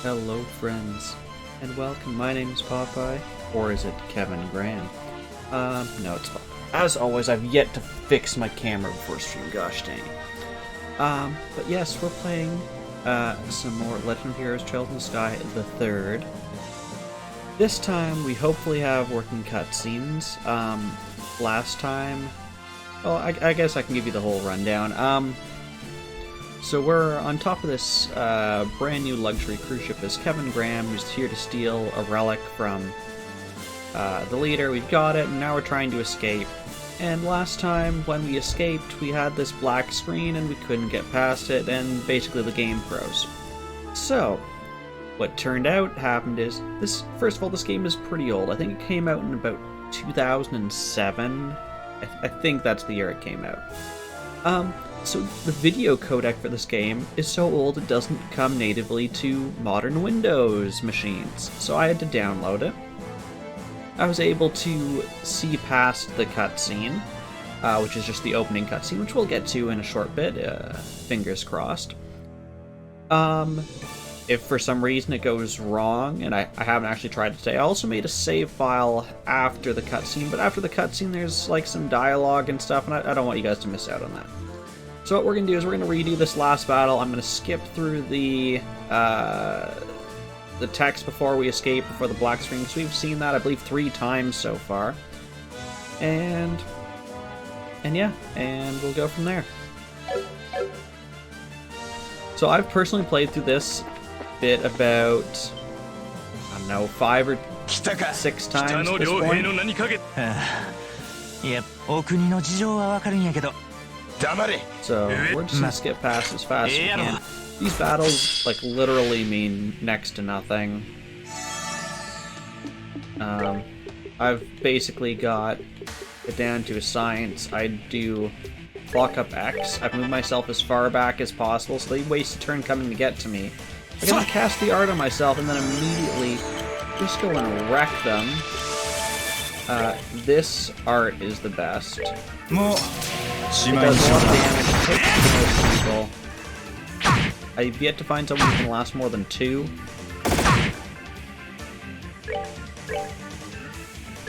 Hello friends, and welcome. My name's Popeye, or is it Kevin Graham? No, it's Popeye. As always, I've yet to fix my camera before stream, gosh dang it. But yes, we're playing some more Legend of Heroes Trails in the Sky the Third. This time, we hopefully have working cutscenes. Last time... Well, I guess I can give you the whole rundown. So we're on top of this brand new luxury cruise ship as Kevin Graham, who's here to steal a relic from the leader. We've got it, and now we're trying to escape. And last time, when we escaped, we had this black screen and we couldn't get past it, and basically the game froze. So, what turned out happened is, first of all, this game is pretty old. I think it came out in about 2007. I think that's the year it came out. So the video codec for this game is so old it doesn't come natively to modern Windows machines, so I had to download it. I was able to see past the cutscene, which is just the opening cutscene, which we'll get to in a short bit, fingers crossed. If for some reason it goes wrong, and I haven't actually tried it today, I also made a save file after the cutscene, but after the cutscene there's like some dialogue and stuff, and I don't want you guys to miss out on that. So what we're going to do is we're going to redo this last battle. I'm going to skip through the text before we escape, before the black screen, because we've seen that, I believe, 3 times so far. And yeah, and we'll go from there. So I've personally played through this bit about, I don't know, 5 or 6 times at this point. So we're just gonna skip past as fast as we can. These battles, like, literally mean next to nothing. I've basically got it down to a science. I do clock up X. I've moved myself as far back as possible, so they waste a turn coming to get to me. I can cast the art on myself and then immediately just go and wreck them. This art is the best. It does a lot of damage, it takes most people. I've yet to find someone who can last more than 2.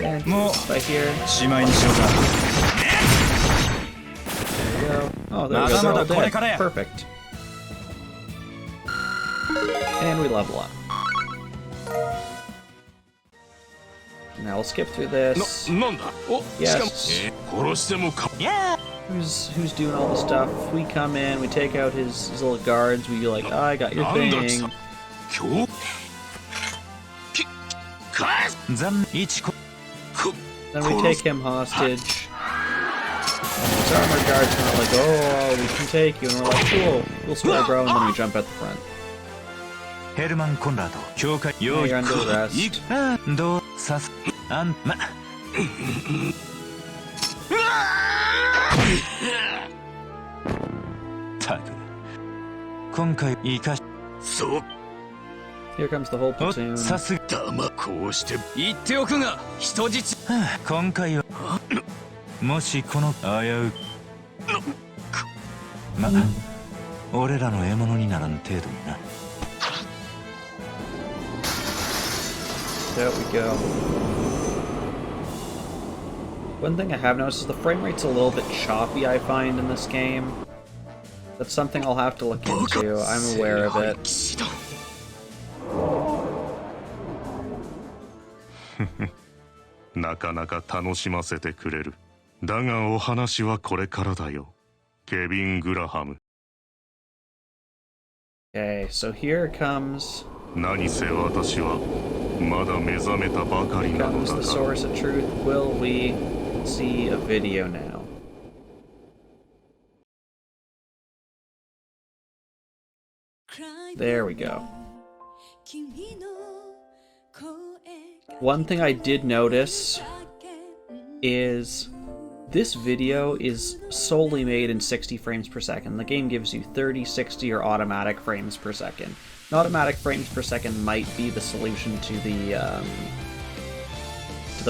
And right here. There we go. Oh, there we go, they're all dead. Perfect. And we level up. Now we'll skip through this. Yes. Who's doing all the stuff? We come in, we take out his little guards, we like, oh, I got your thing. Then we take him hostage. And his armor guards are like, oh, we can take you. And we're like, cool, we'll swear, bro, and then we jump at the front. Now you're under arrest. Here comes the whole platoon. There we go. One thing I have noticed is the frame rate's a little bit choppy, I find, in this game. That's something I'll have to look into. I'm aware of it. Okay, so here comes... comes the source of truth. Will we see a video now? There we go. One thing I did notice is this video is solely made in 60 frames per second. The game gives you 30, 60, or automatic frames per second. Automatic frames per second might be the solution to the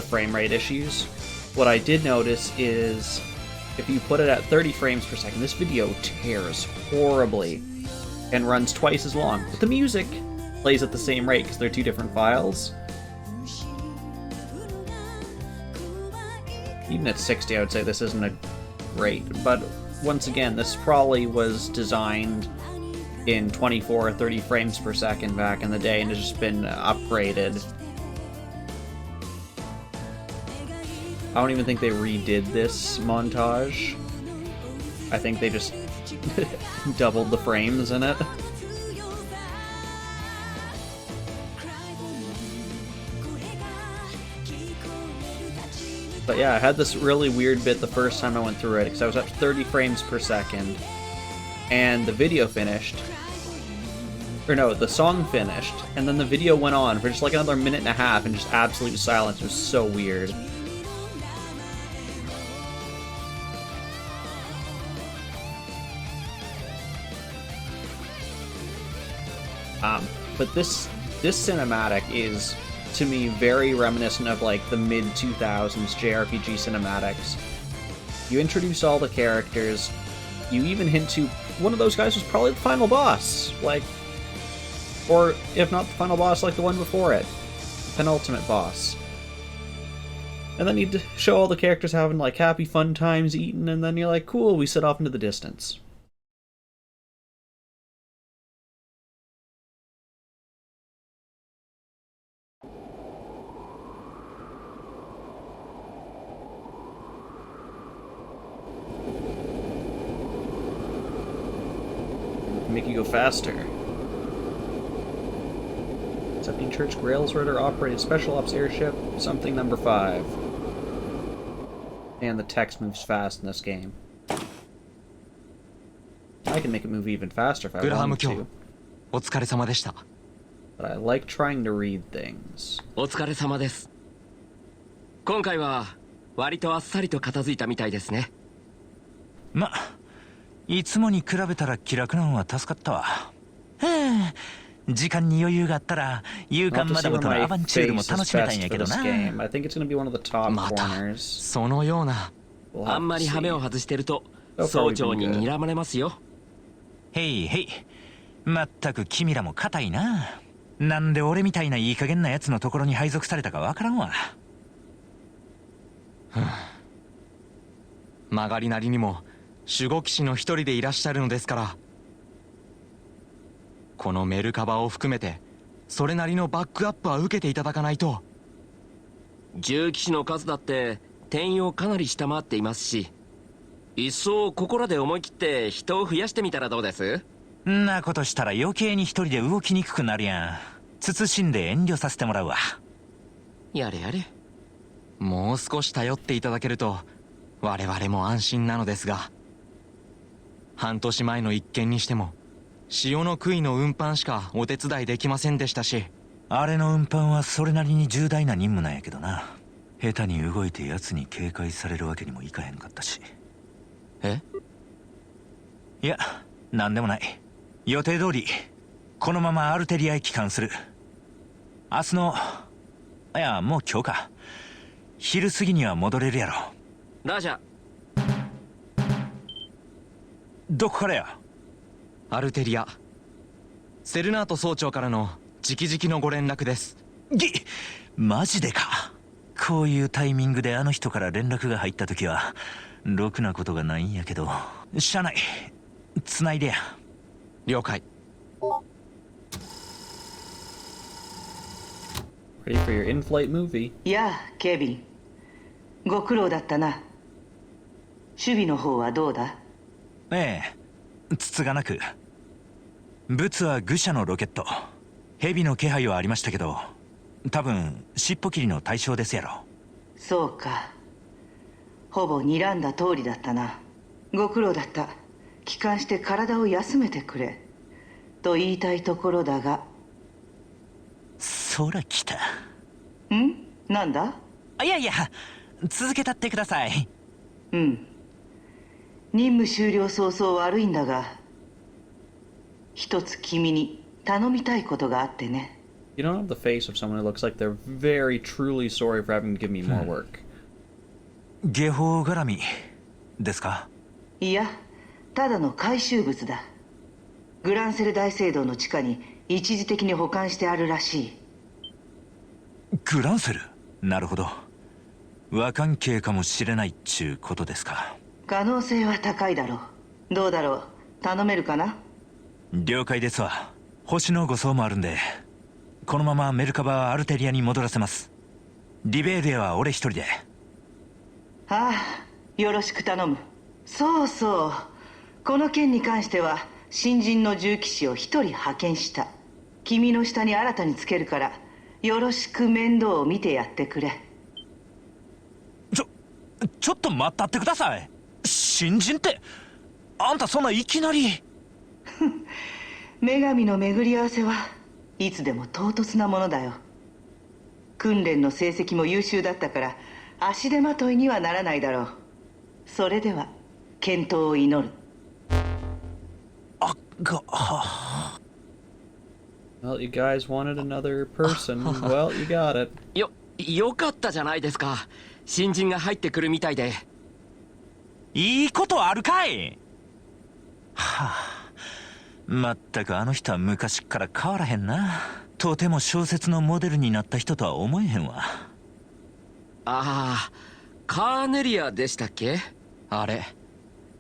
frame rate issues. What I did notice is if you put it at 30 frames per second, this video tears horribly and runs twice as long. But the music plays at the same rate because they're two different files. Even at 60, I would say this isn't a great, but once again, this probably was designed in 24 or 30 frames per second back in the day and has just been upgraded. I don't even think they redid this montage. I think they just doubled the frames in it. But yeah, I had this really weird bit the first time I went through it, because I was up to 30 frames per second, and the video finished. Or no, the song finished, and then the video went on for just like another minute and a half, and just absolute silence. It was so weird. But this cinematic is, to me, very reminiscent of like the mid-2000s JRPG cinematics. You introduce all the characters, you even hint to one of those guys was probably the final boss, like, or if not the final boss, like the one before it, the penultimate boss. And then you show all the characters having like happy fun times eating, and then you're like, cool, we set off into the distance. Make you go faster. Accepting Church Grailsritter operated Special Ops airship, something number 5. And the text moves fast in this game. I can make it move even faster if I wanted to. But I like trying to read things. お疲れ様です。今回は割とあっさりと片付いたみたいですね。ま、いつもに比べたら気楽なのは助かったわ。はあ、時間に余裕があったら勇敢マダムとのアバンチュールも楽しめたんやけどな。またそのようなあんまりハメを外してると総長に睨まれますよ。へいへい、まったく君らも固いな。なんで俺みたいないい加減なやつのところに配属されたかわからんわ。曲がりなりにも守護騎士の一人でいらっしゃるのですから、このメルカバを含めてそれなりのバックアップは受けていただかないと。重騎士の数だって転用かなり下回っていますし、一層ここらで思い切って人を増やしてみたらどうです？んなことしたら余計に一人で動きにくくなるやん。慎んで遠慮させてもらうわ。やれやれ。もう少し頼っていただけると我々も安心なのですが、半年前の一件にしても潮の杭の運搬しかお手伝いできませんでしたし。あれの運搬はそれなりに重大な任務なんやけどな。下手に動いて奴に警戒されるわけにもいかへんかったし。え？いや、なんでもない。予定通りこのままアルテリアへ帰還する。明日の、いやもう今日か、昼過ぎには戻れるやろ。ラジャ。どこからや？アルテリア。セルナート総長からの直々のご連絡です。マジでか。こういうタイミングであの人から連絡が入った時はろくなことがないんやけど、しゃあない、繋いでや。了解。Ready for your in-flight movie? やあ、ケビン。ご苦労だったな。守備の方はどうだ？ええ、つつがなく。物は愚者のロケット。蛇の気配はありましたけど、多分尻尾切りの対象ですやろ。そうか。ほぼ睨んだ通りだったな。ご苦労だった。帰還して体を休めてくれと言いたいところだが。そら来た。ん？なんだ？いやいや、続けたってください。うん。任務終了早々悪いんだが、一つ君に頼みたいことがあってね。You don't have the face of someone who looks like they're very truly sorry for having to give me more work. 下法絡みですか？いや、ただの回収物だ。グランセル大聖堂の地下に一時的に保管してあるらしい。グランセル。なるほど。和関係かもしれないっちゅうことですか。可能性は高いだろう。どうだろう、頼めるかな？了解ですわ。星の護送もあるんで、このままメルカバはアルテリアに戻らせます。リベールへは俺一人で。ああ、よろしく頼む。そうそう、この件に関しては新人の重騎士を一人派遣した。君の下に新たにつけるから、よろしく面倒を見てやってくれ。ちょっと待ったってください。新人って、あんたそんないきなり。女神の巡り合わせはいつでも唐突なものだよ。訓練の成績も優秀だったから足手まといにはならないだろう。それでは健闘を祈る。Well, you guys wanted another person. Well, you got it. よかったじゃないですか。新人が入ってくるみたいで。いいことあるかい。はあ、まったくあの人は昔っから変わらへんな。とても小説のモデルになった人とは思えへんわ。ああ、カーネリアでしたっけ？あれ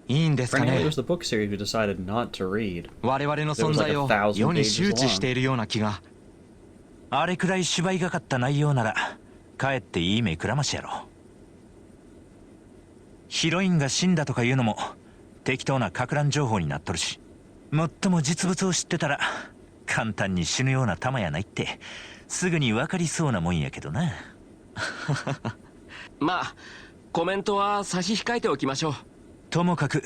いいんですか Apparently, it ね。 was the book series we decided not to read. 我々の存在を世に周知しているような気が。あれくらい芝居がかった内容ならかえっていい目くらましやろ。ヒロインが死んだとかいうのも適当なか乱情報になっとるし、もっとも実物を知ってたら簡単に死ぬような玉やないってすぐに分かりそうなもんやけどな。まあコメントは差し控えておきましょう。ともかく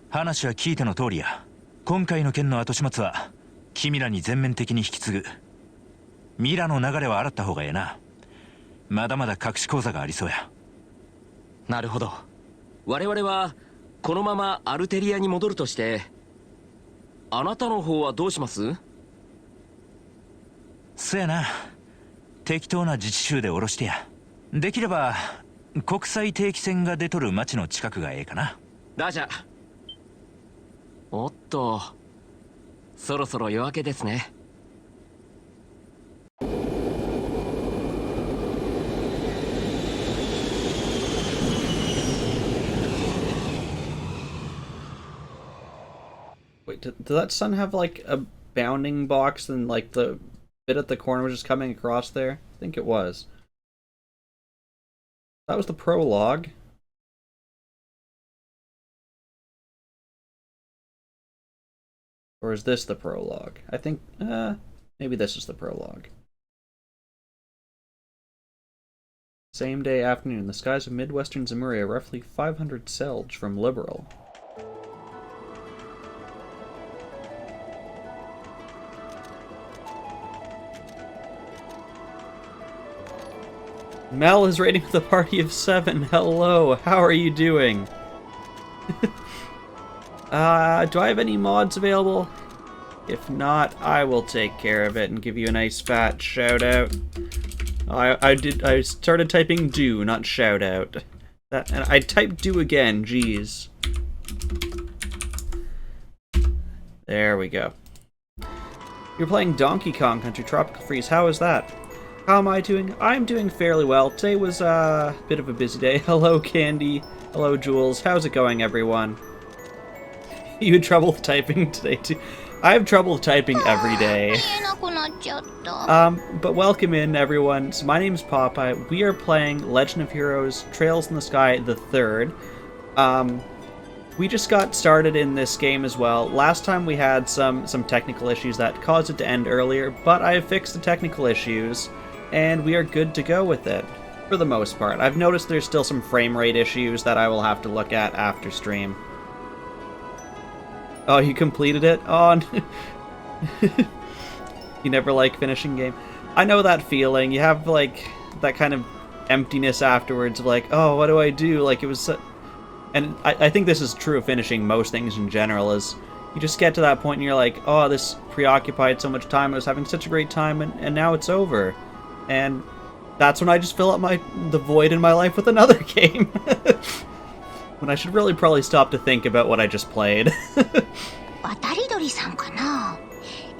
話は聞いての通りや。今回の件の後始末は君らに全面的に引き継ぐ。ミラの流れは洗った方がええな。まだまだ隠し口座がありそうや。なるほど。我々はこのままアルテリアに戻るとして、あなたの方はどうします？そやな、適当な自治州で下ろしてや。できれば国際定期船が出とる町の近くがええかな。ラジャ。おっと、そろそろ夜明けですね。Wait, did that sun have like a bounding box and like the bit at the corner was just coming across there? I think it was. That was the prologue. Or is this the prologue? I think, maybe this is the prologue. Same day afternoon, the skies of midwestern Zemuria, roughly 500 selj from Liberal. Mel is raiding with a party of 7. Hello, how are you doing? Do I have any mods available? If not, I will take care of it and give you a nice fat shout out. I started typing do, not shout out. And I typed do again, jeez. There we go. You're playing Donkey Kong Country Tropical Freeze. How is that? How am I doing? I'm doing fairly well. Today was a bit of a busy day. Hello, Candy. Hello, Jules. How's it going, everyone? You had trouble typing today, too. I have trouble typing every day. But welcome in, everyone. So my name's Popeye. We are playing Legend of Heroes Trails in the Sky the Third. We just got started in this game as well. Last time we had some technical issues that caused it to end earlier, but I have fixed the technical issues, and we are good to go with it, for the most part. I've noticed there's still some frame rate issues that I will have to look at after stream. Oh, you completed it? Oh, you never like finishing game. I know that feeling. You have, like, that kind of emptiness afterwards of, like, oh, what do I do? Like, it was... And I think this is true of finishing most things in general, is you just get to that point and you're like, oh, this preoccupied so much time, I was having such a great time, and now it's over. And that's when I just fill up the void in my life with another game. When I should really probably stop to think about what I just played. 渡り鳥さんかな。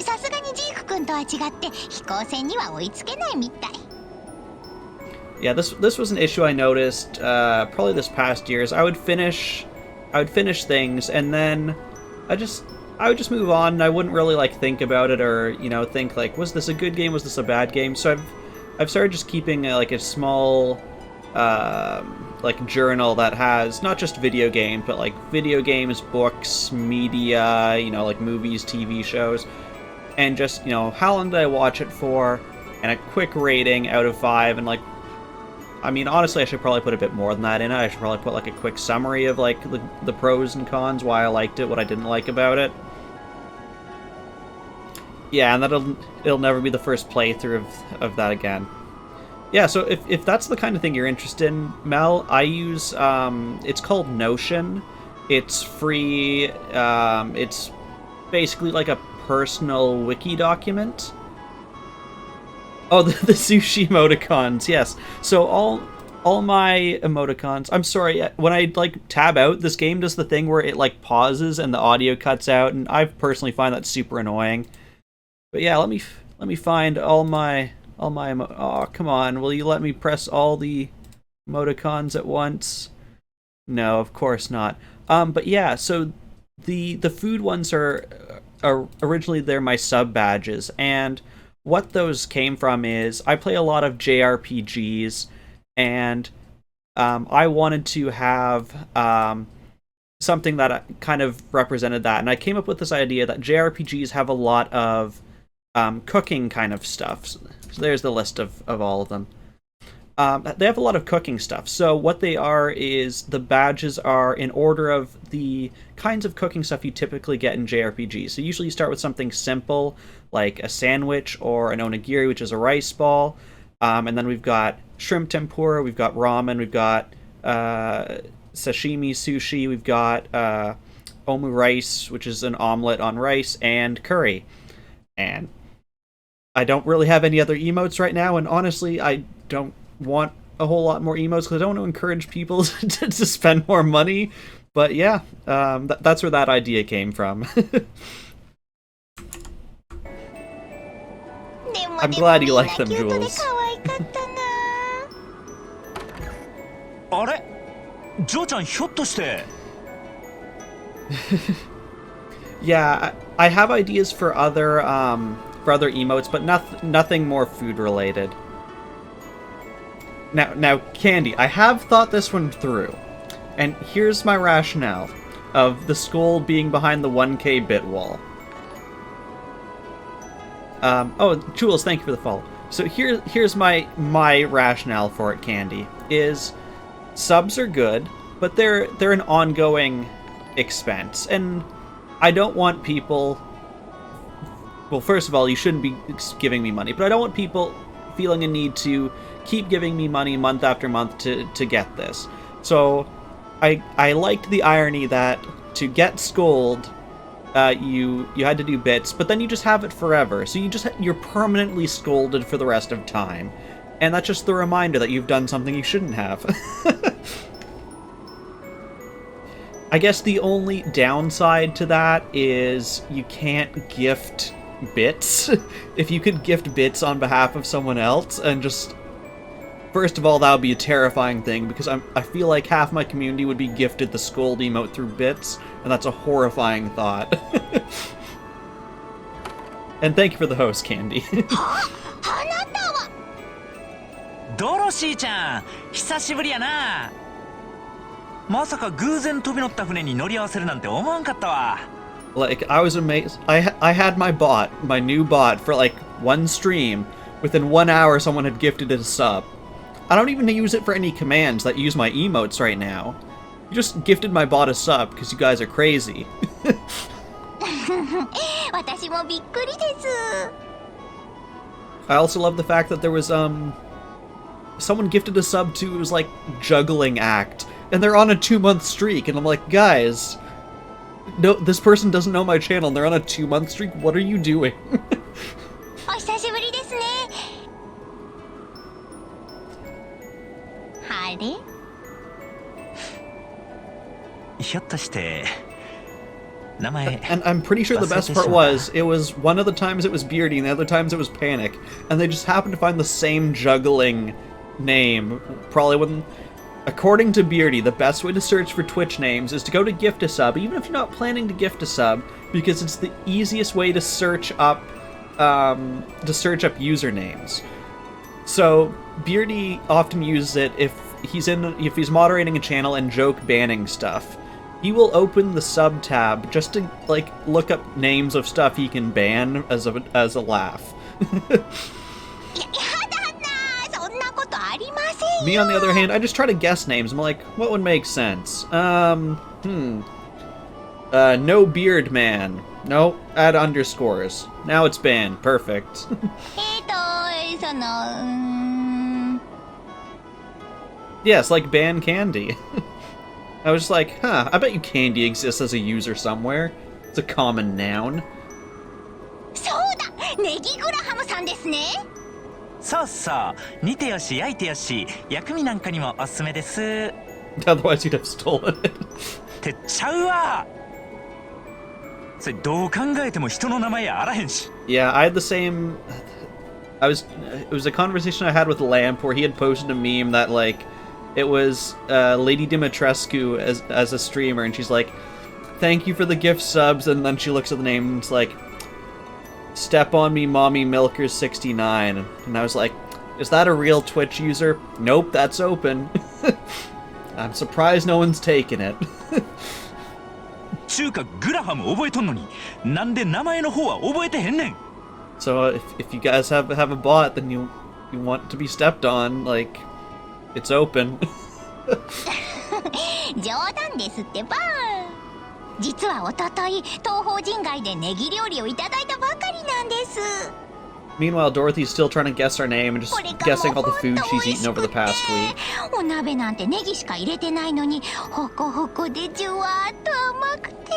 さすがにジーク君とは違って飛行船には追いつけないみたい。 Yeah, this was an issue I noticed probably this past year. Is I would finish things and then I would just move on. And I wouldn't really like think about it or think like, was this a good game? Was this a bad game? So I've started just keeping like a small like journal that has not just video games but like video games, books, media, like movies, TV shows, and just how long did I watch it for, and a quick rating out of 5, and like. I mean, honestly, I should probably put a bit more than that in it. I should probably put like a quick summary of like the pros and cons, why I liked it, what I didn't like about it. Yeah, and it'll never be the first playthrough of that again. Yeah, so if that's the kind of thing you're interested in, Mel, I use it's called Notion. It's free. It's basically like a personal wiki document. Oh, the sushi emoticons, yes. So all my emoticons... I'm sorry, when I, like, tab out, this game does the thing where it, like, pauses and the audio cuts out, and I personally find that super annoying. But yeah, let me find all my... Oh, come on, will you let me press all the emoticons at once? No, of course not. But yeah, so the food ones are originally they're my sub badges, and... what those came from is I play a lot of JRPGs, and I wanted to have something that kind of represented that. And I came up with this idea that JRPGs have a lot of cooking kind of stuff. So there's the list of all of them. They have a lot of cooking stuff. So what they are is the badges are in order of the kinds of cooking stuff you typically get in JRPGs. So usually you start with something simple, like a sandwich or an onigiri, which is a rice ball. And then we've got shrimp tempura, we've got ramen, we've got sashimi sushi, we've got omu rice, which is an omelet on rice, and curry. And I don't really have any other emotes right now, and honestly, I don't want a whole lot more emotes because I don't want to encourage people to spend more money. But yeah, that's where that idea came from. I'm glad you like them, Jules. あれジョーちゃんひょっとして Yeah, I have ideas for other emotes, but nothing more food related. Now, Candy, I have thought this one through, and here's my rationale of the skull being behind the 1K bit wall. Oh, Jules, thank you for the follow. So here's my rationale for it, Candy, is subs are good, but they're an ongoing expense, and I don't want people... Well, first of all, you shouldn't be giving me money, but I don't want people feeling a need to keep giving me money month after month to get this. So I liked the irony that to get Scold, you had to do bits, but then you just have it forever. So you're permanently scolded for the rest of time. And that's just the reminder that you've done something you shouldn't have. I guess the only downside to that is you can't gift bits. If you could gift bits on behalf of someone else and just... First of all, that would be a terrifying thing, because I feel like half my community would be gifted the Scold emote through bits, and that's a horrifying thought. And thank you for the host, Candy. ドロシーちゃん久しぶりやなまさか偶然飛び乗った船に乗り合わせるなんて思わんかったわ Like, I was amazed. I had my new bot, for like one stream. Within 1 hour, someone had gifted it a sub. I don't even use it for any commands that use my emotes right now. You just gifted my bot a sub because you guys are crazy. 私もびっくりです。 I also love the fact that there was, someone gifted a sub to, it was like, Juggling Act. And they're on a 2-month streak, and I'm like, guys, no, this person doesn't know my channel, and they're on a 2-month streak? What are you doing? お久しぶりですね。あれ？ひょっとして名前 And I'm pretty sure the best part was, it was one of the times it was Beardy and the other times it was Panic, and they just happened to find the same juggling name. Probably when, according to Beardy, the best way to search for Twitch names is to go to Gift a Sub, even if you're not planning to gift a sub, because it's the easiest way to search up usernames. So Beardy often uses it if he's moderating a channel and joke banning stuff. He will open the sub tab just to like look up names of stuff he can ban as a laugh. Me on the other hand, I just try to guess names. I'm like, what would make sense? No beard man. No, add underscores. Now it's banned. Perfect. Yes, like ban Candy. I was like, huh, I bet you Candy exists as a user somewhere. It's a common noun. そうそう煮てよし焼いてよし薬味なんかにもおすすめです Otherwise you'd have stolen it. ってっちゃうわそれどう考えても人の名前あらへんし Yeah, I had the same... It was a conversation I had with Lamp where he had posted a meme that, like, it was Lady Dimitrescu as a streamer, and she's like, thank you for the gift subs, and then she looks at the name and it's like, Step on Me Mommy Milker 69, and I was like, is that a real Twitch user? Nope, that's open. I'm surprised no one's taken it. 中華グラハム覚えとんのになんで名前の方は覚えてへんねん So if you guys have a bot, then you want to be stepped on, like, it's open. 冗談ですってば。実はおととい東方人街でネギ料理をいただいたばかりなんです。 Meanwhile, Dorothy's still trying to guess our name and just これが guessing も all う the ほん food と she's 美味し eaten over く the て past week. お鍋なんてネギしか入れてないのにホコホコでじゅわーっと甘くて、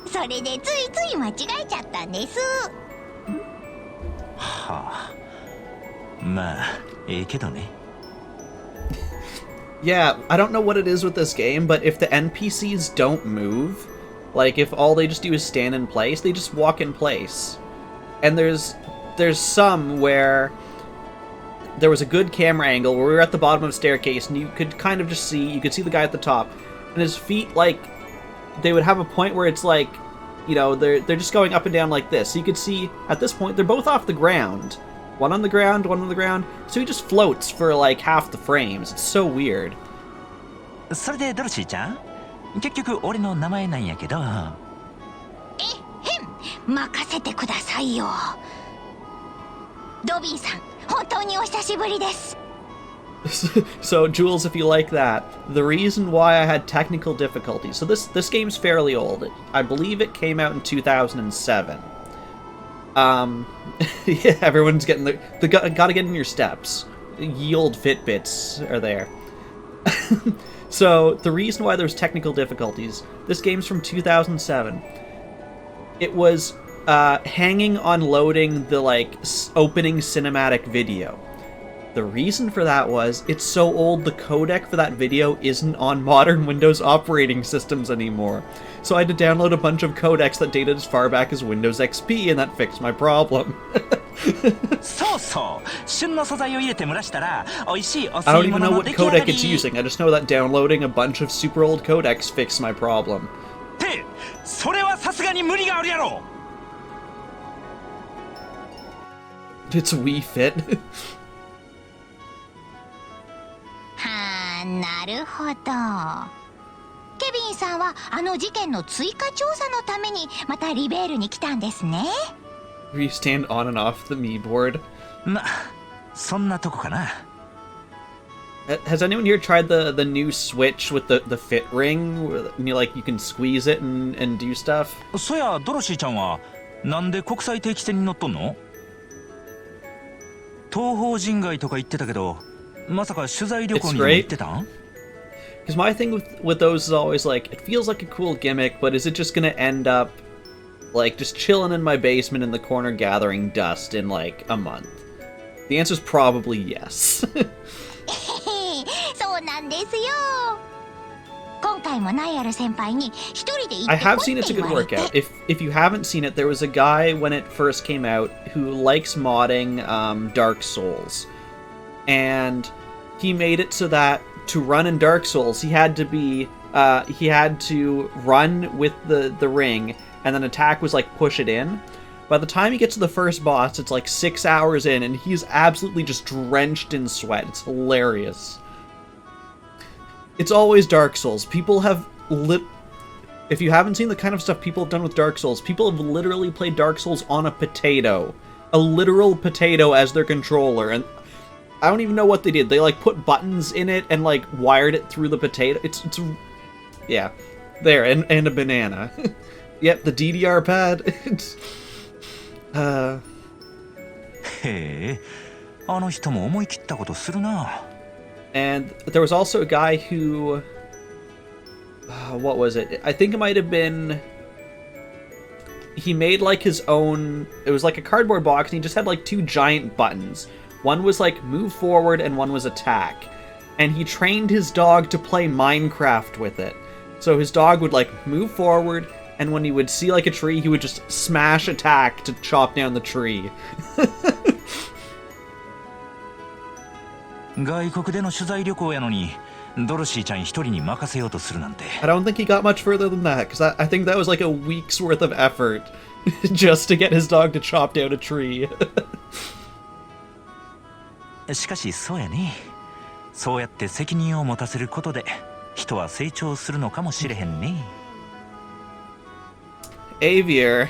それでついつい間違えちゃったんです。はあまあええけどね Yeah, I don't know what it is with this game, but if the NPCs don't move, like if all they just do is stand in place, they just walk in place. And there's some where there was a good camera angle where we were at the bottom of a staircase and you could kind of just see, you could see the guy at the top, and his feet, like, they would have a point where it's like, you know, they're just going up and down like this. So you could see, at this point, they're both off the ground. One on the ground, one on the ground. So he just floats for like half the frames. It's so weird. それでドロシーちゃん結局俺の名前なんやけど任せてくださいよ。ドビンさん、本当にお久しぶりです。 So, Jules, if you like that, the reason why I had technical difficulties. So this game's fairly old. I believe it came out in 2007. Yeah, everyone's getting gotta get in your steps. Ye old Fitbits are there. So, the reason why there's technical difficulties, this game's from 2007. It was hanging on loading the, like, opening cinematic video. The reason for that was, it's so old the codec for that video isn't on modern Windows operating systems anymore. So I had to download a bunch of codecs that dated as far back as Windows XP, and that fixed my problem. そうそう旬の素材を入れて蒸らしたら美味しいお I don't 吸い even 物 know の what 出来上が codec り it's using, I just know that downloading a bunch of super old codecs fixed my problem. ってそれはさすがに無理があるやろ It's Wii Fit. はあ、なるほど。ケビンさんはあの事件の追加調査のためにまたリベールに来たんですね。Where you stand on and off the Mii board. まそんなとこかな Has anyone here tried the new Switch with the fit ring? Where, you can squeeze it and do stuff? そやドロシーちゃんはなんで国際定期船に乗っとんの東方人街とか行ってたけどまさか取材旅行にも行ってたん Because my thing with those is always like, it feels like a cool gimmick, but is it just gonna end up like just chilling in my basement in the corner gathering dust in like a month? The answer is probably yes. そうなんですよ。今回もナイアル先輩に一人で行 I って have こい seen っ it's て a 言 good われて workout. If you haven't seen it, there was a guy when it first came out who likes modding Dark Souls, and he made it so that to run in Dark Souls, he had to run with the ring, and then attack was like push it in. By the time he gets to the first boss, it's like 6 hours in, and he's absolutely just drenched in sweat. It's hilarious. It's always Dark Souls. People have if you haven't seen the kind of stuff people have done with Dark Souls, people have literally played Dark Souls on a potato. A literal potato as their controller, and I don't even know what they did. They like put buttons in it and like wired it through the potato. It's yeah. There, and a banana. Yep, the DDR pad. It's へえ、あの人も思い切ったことするな。 And there was also a guy who what was it? I think it might have been he made like his own, it was like a cardboard box, and he just had like 2 giant buttons. One was like move forward and one was attack. And he trained his dog to play Minecraft with it. So his dog would like move forward, and when he would see like a tree, he would just smash attack to chop down the tree. 外国での取材旅行やのに、ドロシーちゃん一人に任せようとするなんて。 I don't think he got much further than that, because I think that was like a week's worth of effort just to get his dog to chop down a tree. しかしそうやね。そうやって責任を持たせることで、人は成長するのかもしれへんね。Avier,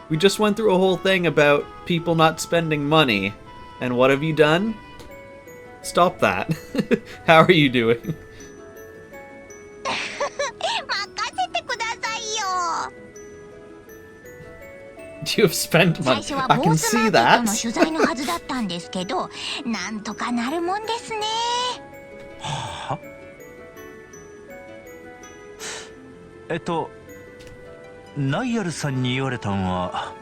we just went through a whole thing about people not spending money, and what have you done? Stop that. How are you doing? 任せてくださいよ。 You have spent 最 money. 初は I ボ can ースマ see ーケットの that. 取材のはずだったんですけど、なんとかなるもんですね。は？ナイアルさんに言われたんは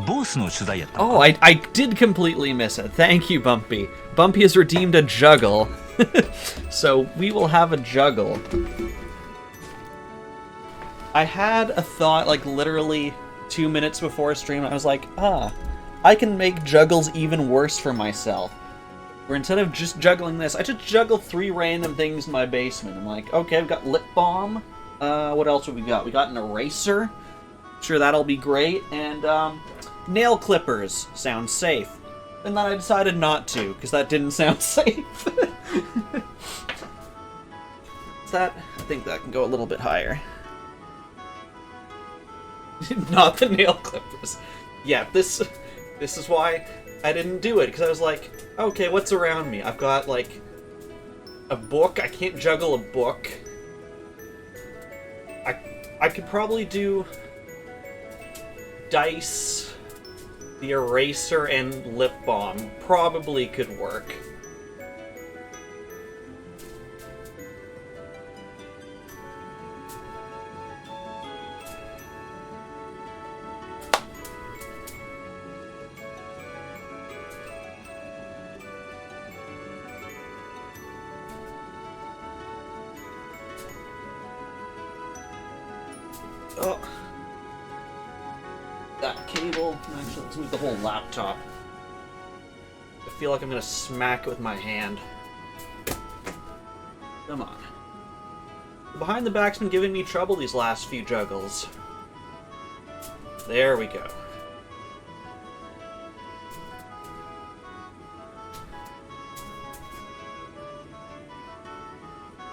ボースの取材やったんか。 Oh, I did completely miss it. Thank you, Bumpy. Bumpy has redeemed a juggle. So we will have a juggle. I had a thought like literally 2 minutes before stream. I was like, I can make juggles even worse for myself. Where instead of just juggling this, I just juggle 3 random things in my basement. I'm like, okay, I've got lip balm. What else have we got? We got an eraser. Sure, that'll be great. And nail clippers sounds safe. And then I decided not to, because that didn't sound safe. I think that can go a little bit higher. Not the nail clippers. Yeah, this is why I didn't do it, because I was like, okay, what's around me? I've got, like, a book. I can't juggle a book. I could probably do dice, the eraser, and lip balm. Probably could work. Oh. That cable. Actually, let's move the whole laptop. I feel like I'm gonna smack it with my hand. Come on. The behind the back's been giving me trouble these last few juggles. There we go.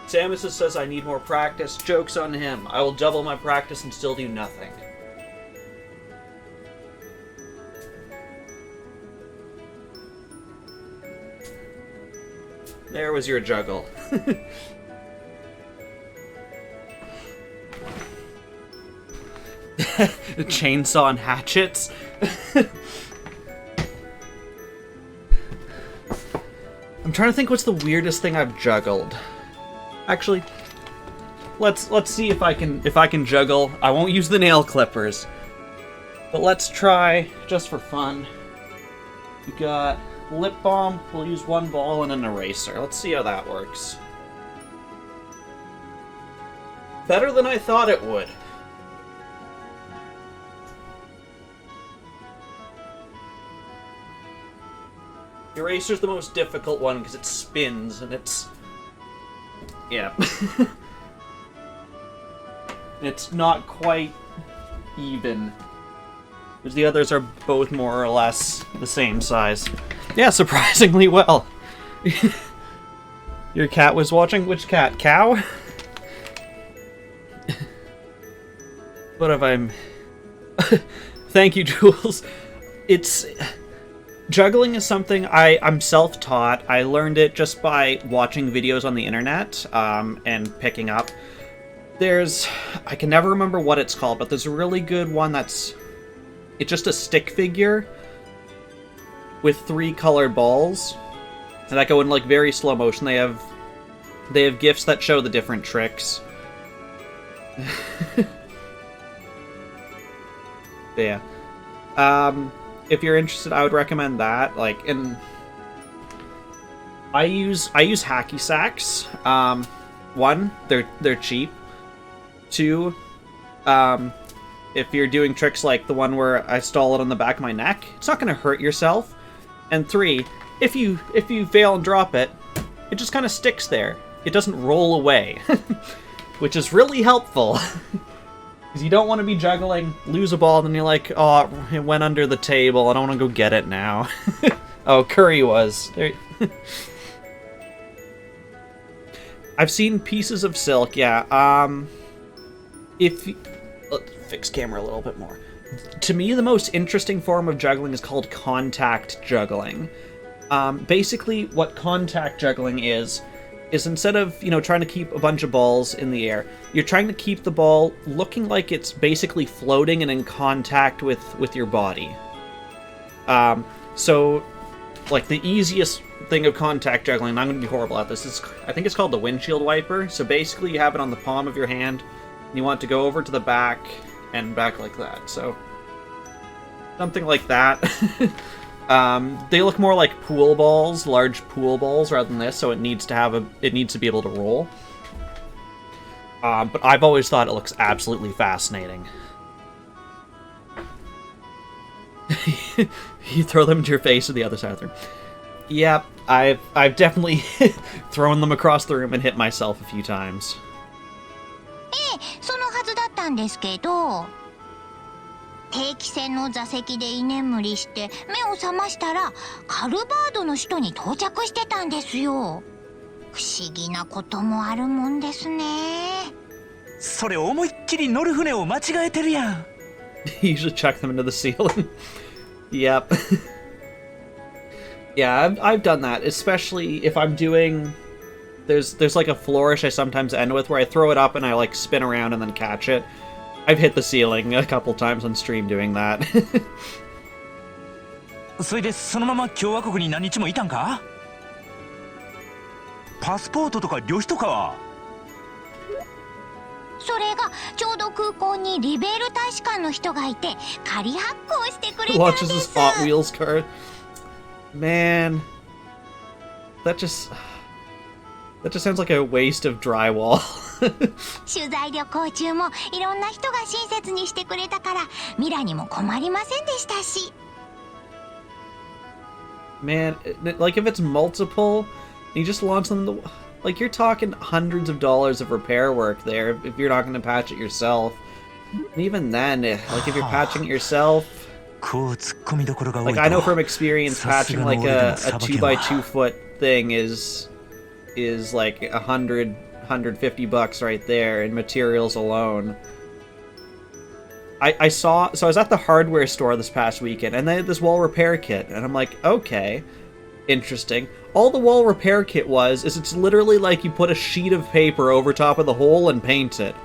Samus says I need more practice. Joke's on him. I will double my practice and still do nothing. There was your juggle. The chainsaw and hatchets. I'm trying to think what's the weirdest thing I've juggled. Actually, let's see if I can juggle. I won't use the nail clippers, but let's try just for fun. We got lip balm. We'll use 1 ball and an eraser. Let's see how that works. Better than I thought it would. Eraser's the most difficult one because it spins and it's... Yeah. It's not quite even. Because the others are both more or less the same size. Yeah, surprisingly well. Your cat was watching? Which cat? Cow? What have I... Thank you, Jules. It's... Juggling is something I'm self-taught. I learned it just by watching videos on the internet and picking up. I can never remember what it's called, but there's a really good one that's... It's just a stick figure with 3 colored balls. And that go in like very slow motion. They have GIFs that show the different tricks. Yeah. If you're interested, I would recommend that. Like, and I use hacky sacks. 1, they're cheap. 2, if you're doing tricks like the one where I stall it on the back of my neck, it's not going to hurt yourself. And 3, if you fail and drop it, it just kind of sticks there. It doesn't roll away, which is really helpful. Because you don't want to be juggling, lose a ball, and then you're like, oh, it went under the table, I don't want to go get it now. Oh, Curry was. There. I've seen pieces of silk, yeah. Let's fix camera a little bit more. To me, the most interesting form of juggling is called contact juggling. Basically, what contact juggling is instead of, trying to keep a bunch of balls in the air, you're trying to keep the ball looking like it's basically floating and in contact with your body. So, like, the easiest thing of contact juggling, and I'm going to be horrible at this, I think it's called the windshield wiper. So basically, you have it on the palm of your hand, and you want to go over to the back and back like that. So, something like that. They look more like pool balls, large pool balls, rather than this, so it needs to be able to roll. But I've always thought it looks absolutely fascinating. You throw them into your face or the other side of the room. Yep, I've definitely thrown them across the room and hit myself a few times. そのはずだったんですけど、定期船の座席で居眠りして目を覚ましたらカルバードの首都に到着してたんですよ。不思議なこともあるもんですね。それ思いっきり乗る船を間違えてるやん。You should chuck them into the ceiling. Yep. Yeah, I've done that, especially if I'm doing... There's like a flourish I sometimes end with where I throw it up and I like spin around and then catch it. I've hit the ceiling a couple times on stream doing that. それでそのまま共和国に何日もいたんか？パスポートとか旅費とかは？それがちょうど空港にリベール大使館の人がいて仮発行してくれたんです。 Watches his Hot Wheels card. Man, that just sounds like a waste of drywall. 取材旅行中もいろんな人が親切にしてくれたからミラにも困りませんでしたし。 Man, like if it's multiple, you just launch them. Like you're talking hundreds of dollars of repair work there if you're not going to patch it yourself. And even then, like if you're patching it yourself, like I know from experience, patching like a 2x2 foot thing is like $150 right there in materials alone. I was at the hardware store this past weekend, and they had this wall repair kit, and I'm like, okay, interesting. All the wall repair kit is it's literally like you put a sheet of paper over top of the hole and paint it.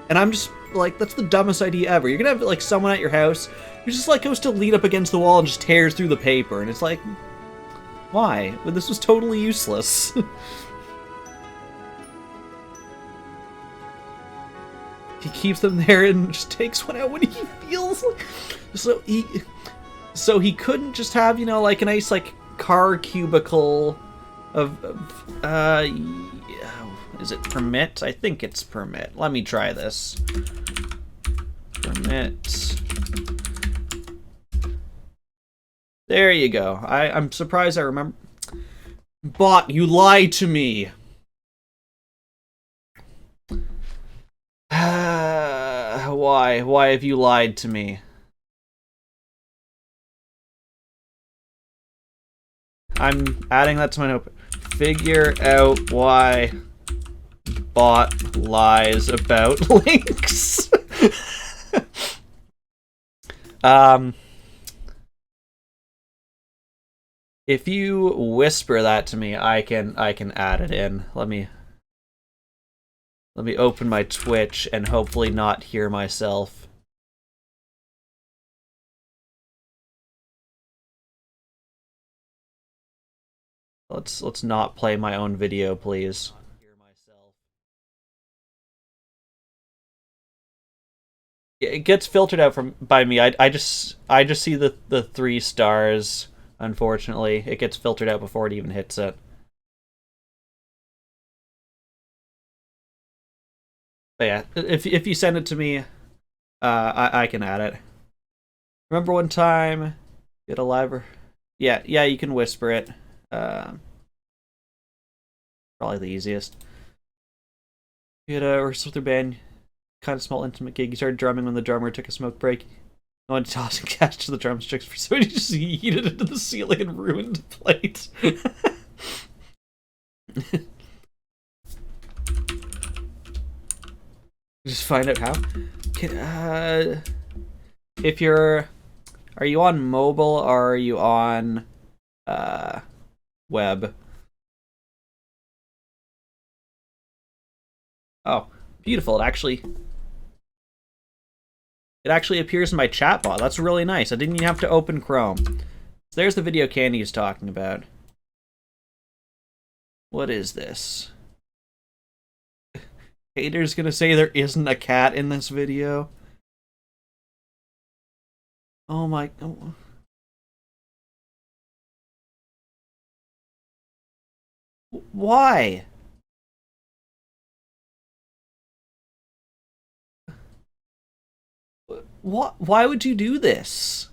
And I'm just like, that's the dumbest idea ever. You're gonna have like someone at your house who just like goes to lean up against the wall and just tears through the paper, and it's like, why? Well, this was totally useless. He keeps them there and just takes one out when he feels like... So he couldn't just have, like a nice, like, car cubicle Is it permit? I think it's permit. Let me try this. Permit. There you go. I'm surprised I remember. Bot, you lied to me. Why? Why have you lied to me? I'm adding that to my note. Figure out why bot lies about links. If you whisper that to me, I can add it in. Let me open my Twitch and hopefully not hear myself. Let's not play my own video, please. It gets filtered out by me. I just see the 3 stars. Unfortunately, it gets filtered out before it even hits it. But yeah, if you send it to me, I can add it. Remember one time, get a live. Yeah, you can whisper it. Probably the easiest. We had a rehearsal with their band, kind of small intimate gig. You started drumming when the drummer took a smoke break. No one tossing cash to the drumsticks for so he just yeeted into the ceiling and ruined the plate. Just find out how. If you're, are you on mobile or are you on web? Oh, beautiful! It actually appears in my chat bot. That's really nice. I didn't even have to open Chrome. So there's the video Candy is talking about. What is this? Hater's gonna say there isn't a cat in this video. Oh my... Oh. Why? What? Why would you do this?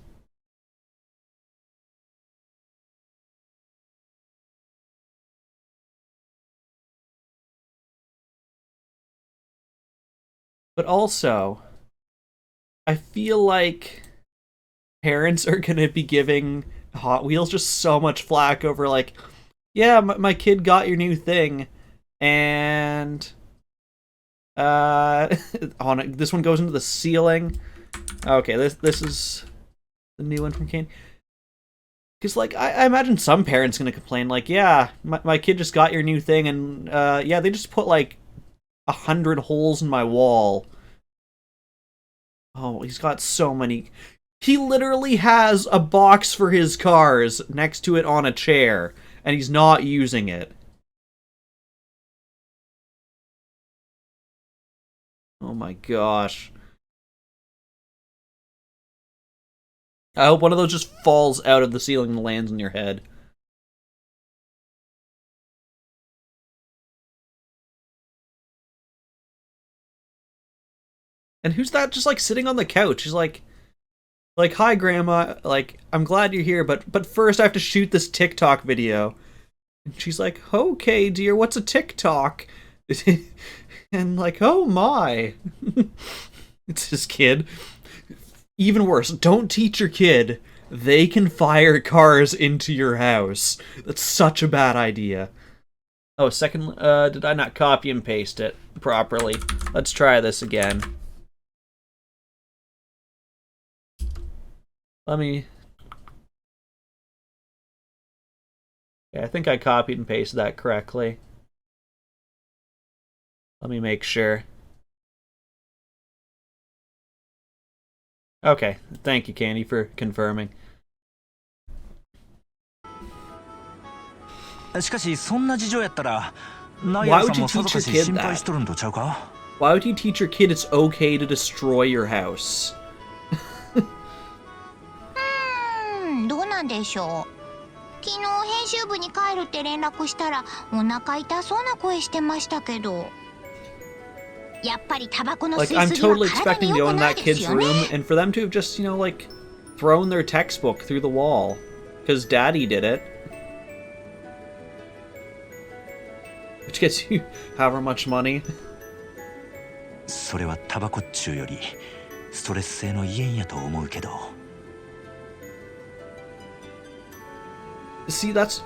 But also, I feel like parents are gonna be giving Hot Wheels just so much flack over like, yeah, my kid got your new thing, and on it, this one goes into the ceiling. Okay, this is the new one from Kane. Because, like, I imagine some parents gonna complain, like, yeah, my kid just got your new thing, and, yeah, they just put, like, 100 holes in my wall. Oh, he's got so many... He literally has a box for his cars next to it on a chair, and he's not using it. Oh my gosh. I hope one of those just falls out of the ceiling and lands on your head. And who's that just like sitting on the couch? He's like, hi grandma, like, I'm glad you're here, but first I have to shoot this TikTok video. And she's like, okay dear, what's a TikTok? And like, oh my. It's his kid. Even worse, don't teach your kid. They can fire cars into your house. That's such a bad idea. Oh, second, did I not copy and paste it properly? Let's try this again. Let me... Yeah, I think I copied and pasted that correctly. Let me make sure. Okay, thank you, Candy, for confirming. しかしそんな事情やったらナイアさんもさぞかし心配しとるんとちゃうか Why would you teach your kid it's okay to destroy your house? どうなんでしょう。昨日編集部に帰るって連絡したらお腹痛そうな声してましたけど。やっぱりタバコの吸 Like, い I'm すぎは totally 体 expecting に to 良 go く in ない that です kid's よね。 room and for them to have just, like, thrown their textbook through the wall. Because Daddy did it. Which gets you however much money. それはタバコっちゅうよりストレス性の胃炎やと思うけど。 See, that's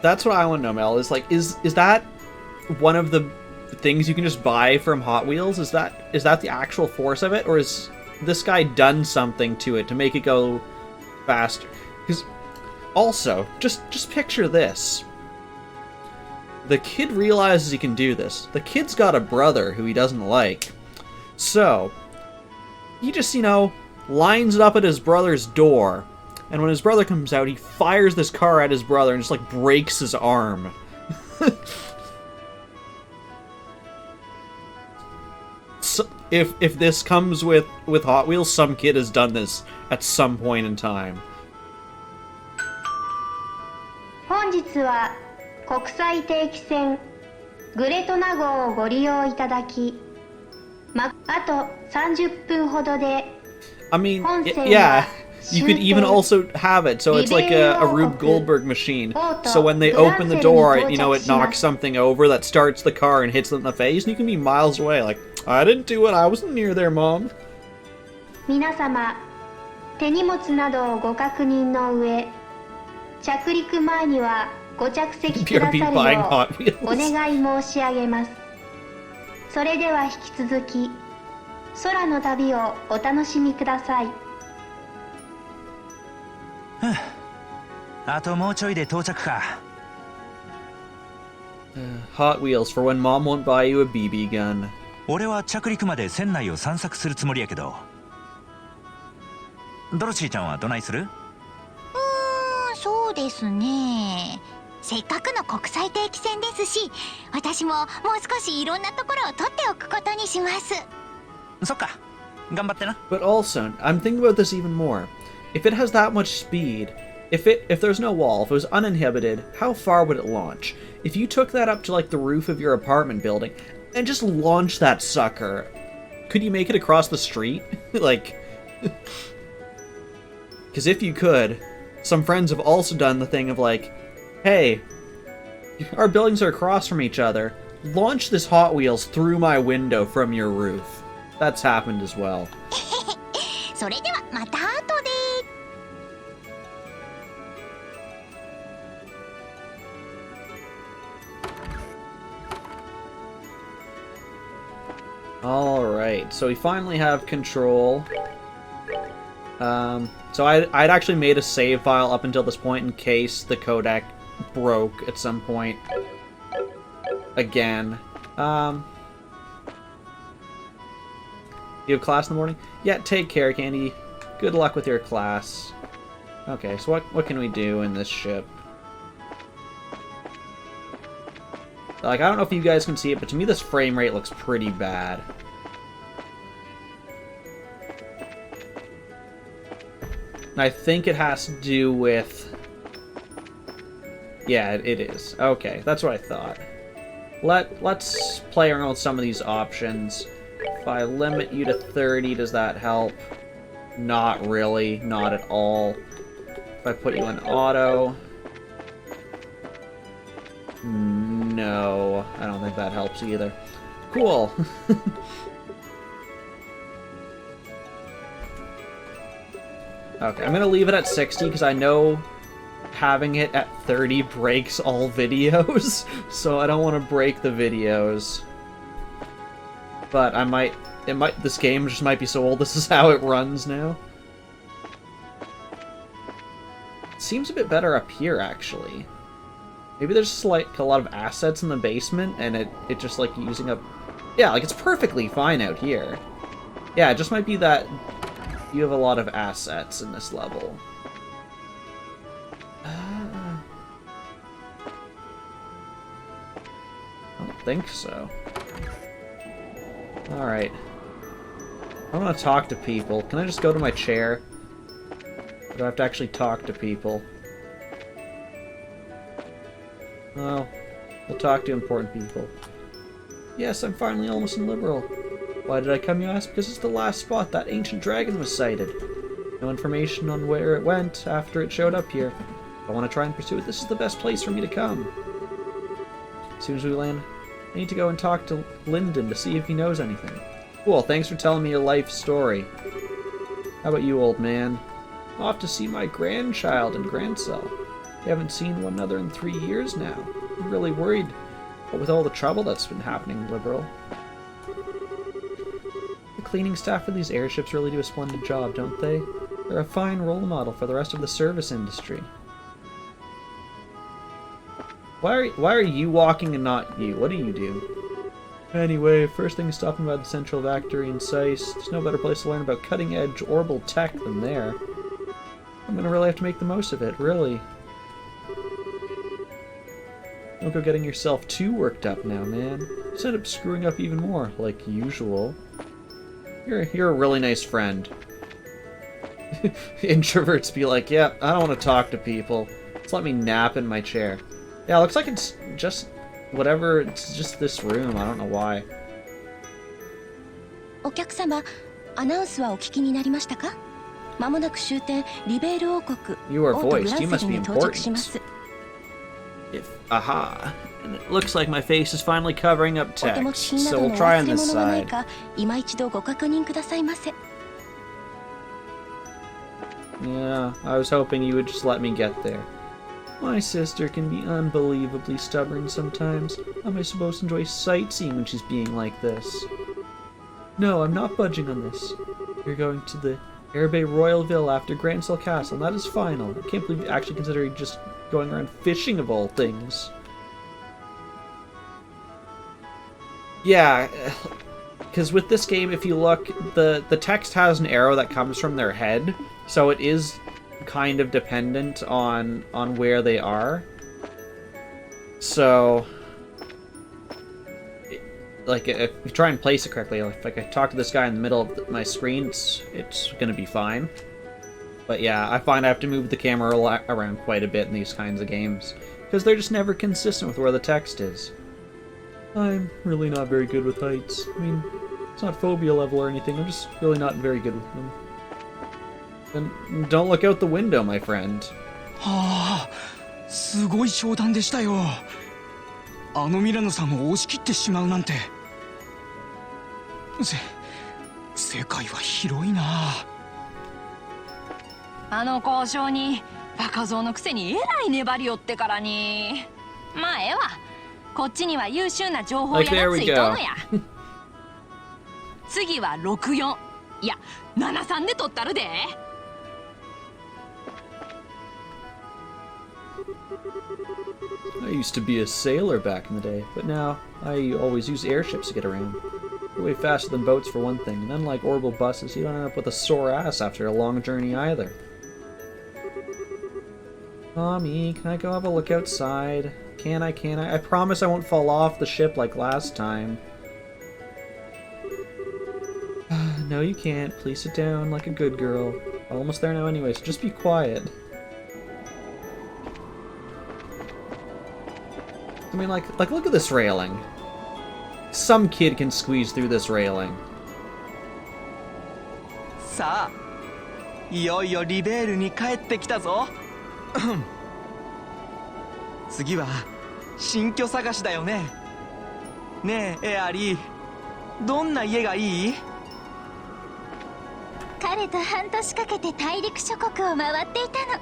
what I want to know, Mel. Is like, is that one of the things you can just buy from Hot Wheels? Is that the actual force of it, or is this guy done something to it to make it go faster? Because also, just picture this. The kid realizes he can do this. The kid's got a brother who he doesn't like. So, he just, lines it up at his brother's door. And when his brother comes out, he fires this car at his brother and just, like, breaks his arm. So, if this comes with Hot Wheels, some kid has done this at some point in time. 本日は国際定期船グレトナ号をご利用いただき、あと30分ほどで I mean, 本線 yeah. は You could even 終点 also have it, so it's like a Rube Goldberg machine. So when they open the door, it knocks something over that starts the car and hits them in the face, and you can be miles away, like, I didn't do it, I wasn't near there, Mom. 皆様手荷物などをご確認の上、着陸前にはご着席くださる BRB buying よ Hot う Wheels. お願い申し上げます。それでは引き続き空の旅をお楽しみください。あともうちょいで到着か。Hot Wheels for when Mom won't buy you a BB gun. 俺は着陸まで船内を散策するつもりやけど。ドロシーちゃんはどないする？そうですね。せっかくの国際定期船ですし、私ももう少しいろんなところを取っておくことにします。そっか。頑張ってな。But also, I'm thinking about this even more. If it has that much speed, if there's no wall, if it was uninhibited, how far would it launch? If you took that up to like the roof of your apartment building and just launched that sucker, could you make it across the street? Like, because if you could, some friends have also done the thing of like, hey, our buildings are across from each other. Launch this Hot Wheels through my window from your roof. That's happened as well. それではまた後で。Alright, so we finally have control. So I'd actually made a save file up until this point in case the codec broke at some point. Again. You have class in the morning? Yeah, take care, Candy. Good luck with your class. Okay, so what can we do in this ship? Like, I don't know if you guys can see it, but to me this frame rate looks pretty bad. And I think it has to do with... Yeah, it is. Okay, that's what I thought. Let's play around with some of these options. If I limit you to 30, does that help? Not really. Not at all. If I put you in auto... No, I don't think that helps either. Cool. Okay, I'm gonna leave it at 60 because I know having it at 30 breaks all videos, so I don't want to break the videos. But this game just might be so old, this is how it runs now. It seems a bit better up here, actually. Maybe there's just, like, a lot of assets in the basement, and it just, like, using up... Yeah, like, it's perfectly fine out here. Yeah, it just might be that you have a lot of assets in this level. I don't think so. Alright. I want to talk to people. Can I just go to my chair? Or do I have to actually talk to people? Oh, we'll talk to important people. Yes, I'm finally almost in Liberal. Why did I come, you ask? Because it's the last spot that ancient dragon was sighted. No information on where it went after it showed up here. If I want to try and pursue it, this is the best place for me to come. As soon as we land, I need to go and talk to Lyndon to see if he knows anything. Cool, thanks for telling me your life story. How about you, old man? I'm off to see my grandchild and grandsell. We haven't seen one another in 3 years now. I'm really worried, but with all the trouble that's been happening in Liberal. The cleaning staff for these airships really do a splendid job, don't they? They're a fine role model for the rest of the service industry. Why are you walking and not you? What do you do? Anyway, first thing is stopping by the Central Factory in Seiss. There's no better place to learn about cutting-edge orbital tech than there. I'm gonna really have to make the most of it, really. Don't go getting yourself too worked up now, man. You end up screwing up even more, like usual. You're a really nice friend. Introverts be like, yeah, I don't want to talk to people. Just let me nap in my chair. Yeah, looks like it's just whatever, it's just this room. I don't know why. お客様、アナウンスはお聞きになりましたか？まもなく終点リベール王国 You are オートグラ voiced. You ンセ must ル be に到着しま important. す。Aha. And it looks like my face is finally covering up お手持 text. ち品な So ど we'll のお try on 忘れ this 物がない side. か、今一度ご確認くださいませ。Yeah, I was hoping you would just let me get there. My sister can be unbelievably stubborn sometimes. How am I supposed to enjoy sightseeing when she's being like this? No, I'm not budging on this. You're going to the Airbay Royal Villa after Grancel Castle, and that is final. I can't believe you actually considering just going around fishing of all things. Yeah, because with this game, if you look, the text has an arrow that comes from their head, so it is kind of dependent on where they are. So, like, if you try and place it correctly, like I talk to this guy in the middle of my screen, it's gonna be fine. But yeah, I find I have to move the camera around quite a bit in these kinds of games, because they're just never consistent with where the text is. I'm really not very good with heights. I mean, it's not phobia level or anything, I'm just really not very good with them. And don't look out the window, my friend. はあ、すごい商談でしたよ。あのミラノさんを押し切ってしまうなんて。世界は広いな。あの交渉にバカ像のくせにえらい粘りよってからに。まあええわ。こっちには優秀な情報屋がついとんのや。次は64。いや、73で取ったるで。I used to be a sailor back in the day, but now I always use airships to get around. They're way faster than boats for one thing, and unlike orbital buses, you don't end up with a sore ass after a long journey either. Mommy, can I go have a look outside? Can I? I promise I won't fall off the ship like last time. No, you can't. Please sit down like a good girl. I'm almost there now anyway, so just be quiet. I mean, like, look at this railing. Some kid can squeeze through this railing. さあ、いよいよリベールに帰ってきたぞ。次は新居探しだよね。ねえエアリー、どんな家がいい？彼と半年かけて大陸諸国を回っていたの。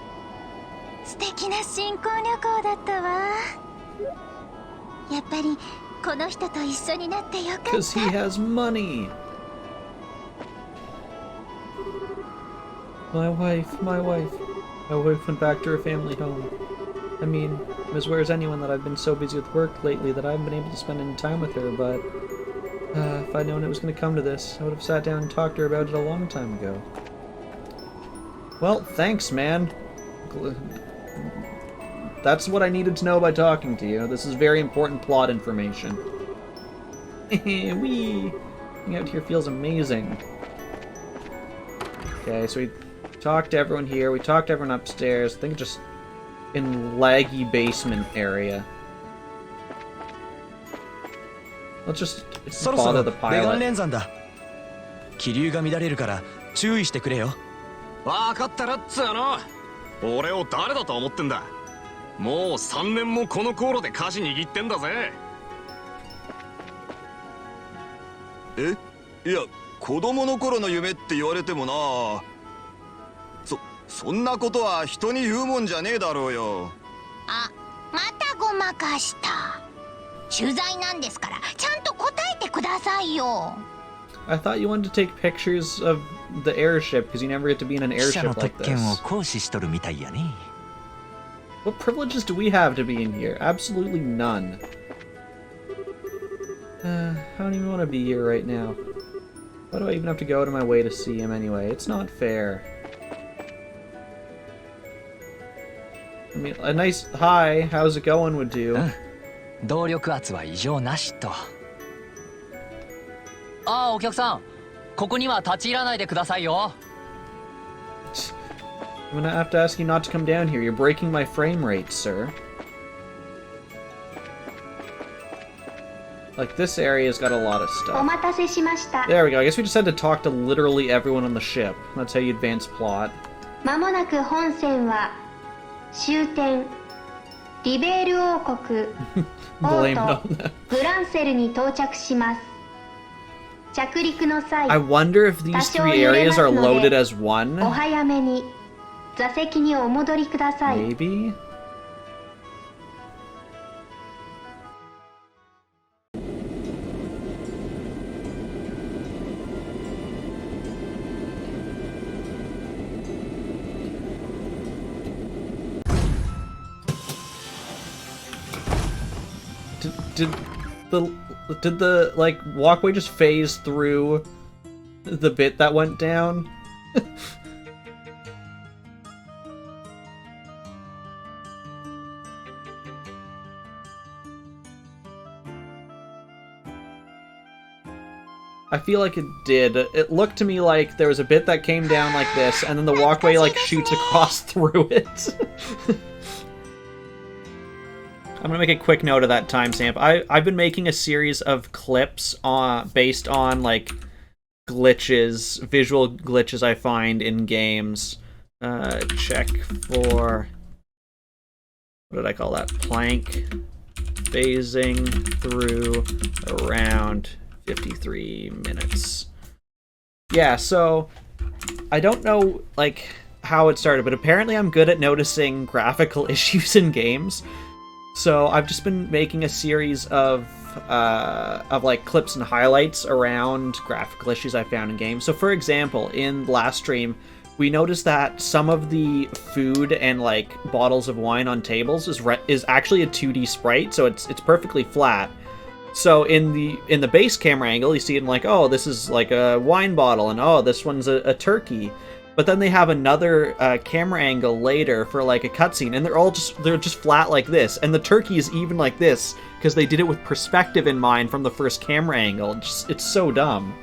素敵な新婚旅行だったわ。やっぱりこの人と一緒になってよかった。 Because he has money. My wife went back to her family home. I mean, I'm as aware as anyone that I've been so busy with work lately that I haven't been able to spend any time with her, but if I'd known it was going to come to this, I would have sat down and talked to her about it a long time ago. Well, thanks, man. That's what I needed to know by talking to you. This is very important plot information. Wee! Being out here feels amazing. Okay, so we talked to everyone here. We talked to everyone upstairs. I think just in laggy basement area. Let's just そろそ bother ろ the ベガン pilot. 連山だ。気流が乱れるから注意してくれよ。わかったらっつうの。俺を誰だと思ってんだ。もう3年もこの航路で舵握ってんだぜ。いや、子供の頃の夢って言われてもな。そんなことは人に言うもんじゃねえだろうよ。あ、またごまかした。取材なんですからちゃんと答えてくださいよ。I thought you wanted to take pictures of the airship because you never get to be in an 記者の airship like 特権を this. 行使しとるみたいやね。What privileges do we have to be in here? Absolutely none. I don't even want to be here right now. Why do I even have to go out of my way to see him anyway? It's not fair. I mean, a nice hi, how's it going would do. 動力圧は異常なしと。ああ、お客さん、ここには立ち入らないでくださいよ。I'm gonna have to ask you not to come down here. You're breaking my frame rate, sir. Like, this area's got a lot of お stuff. 待たせしました。 There we go. I guess we just had to talk to literally everyone on the ship. That's how you advance plot. まもなく本船は終点リベール王国オ Blame ー it ト on them. グランセルに到着します。着陸の際 I wonder if these three areas are loaded as お one. 早めに座席にお戻りください。 Maybe? Did the like walkway just phase through the bit that went down? I feel like it did. It looked to me like there was a bit that came down like this, and then the walkway like shoots across through it. I'm gonna make a quick note of that timestamp. I've been making a series of clips based on like glitches, visual glitches I find in games. Check for, what did I call that? Plank phasing through around 53 minutes. Yeah, so I don't know like how it started, but apparently I'm good at noticing graphical issues in games. So I've just been making a series of like clips and highlights around graphical issues I found in games. So for example, in last stream, we noticed that some of the food and like bottles of wine on tables is actually a 2D sprite, so it's perfectly flat. So in the base camera angle, you see it like, oh, this is like a wine bottle, and oh, this one's a turkey. But then they have another camera angle later for like a cutscene, and they're just flat like this, and the turkey is even like this because they did it with perspective in mind from the first camera angle. It's so dumb.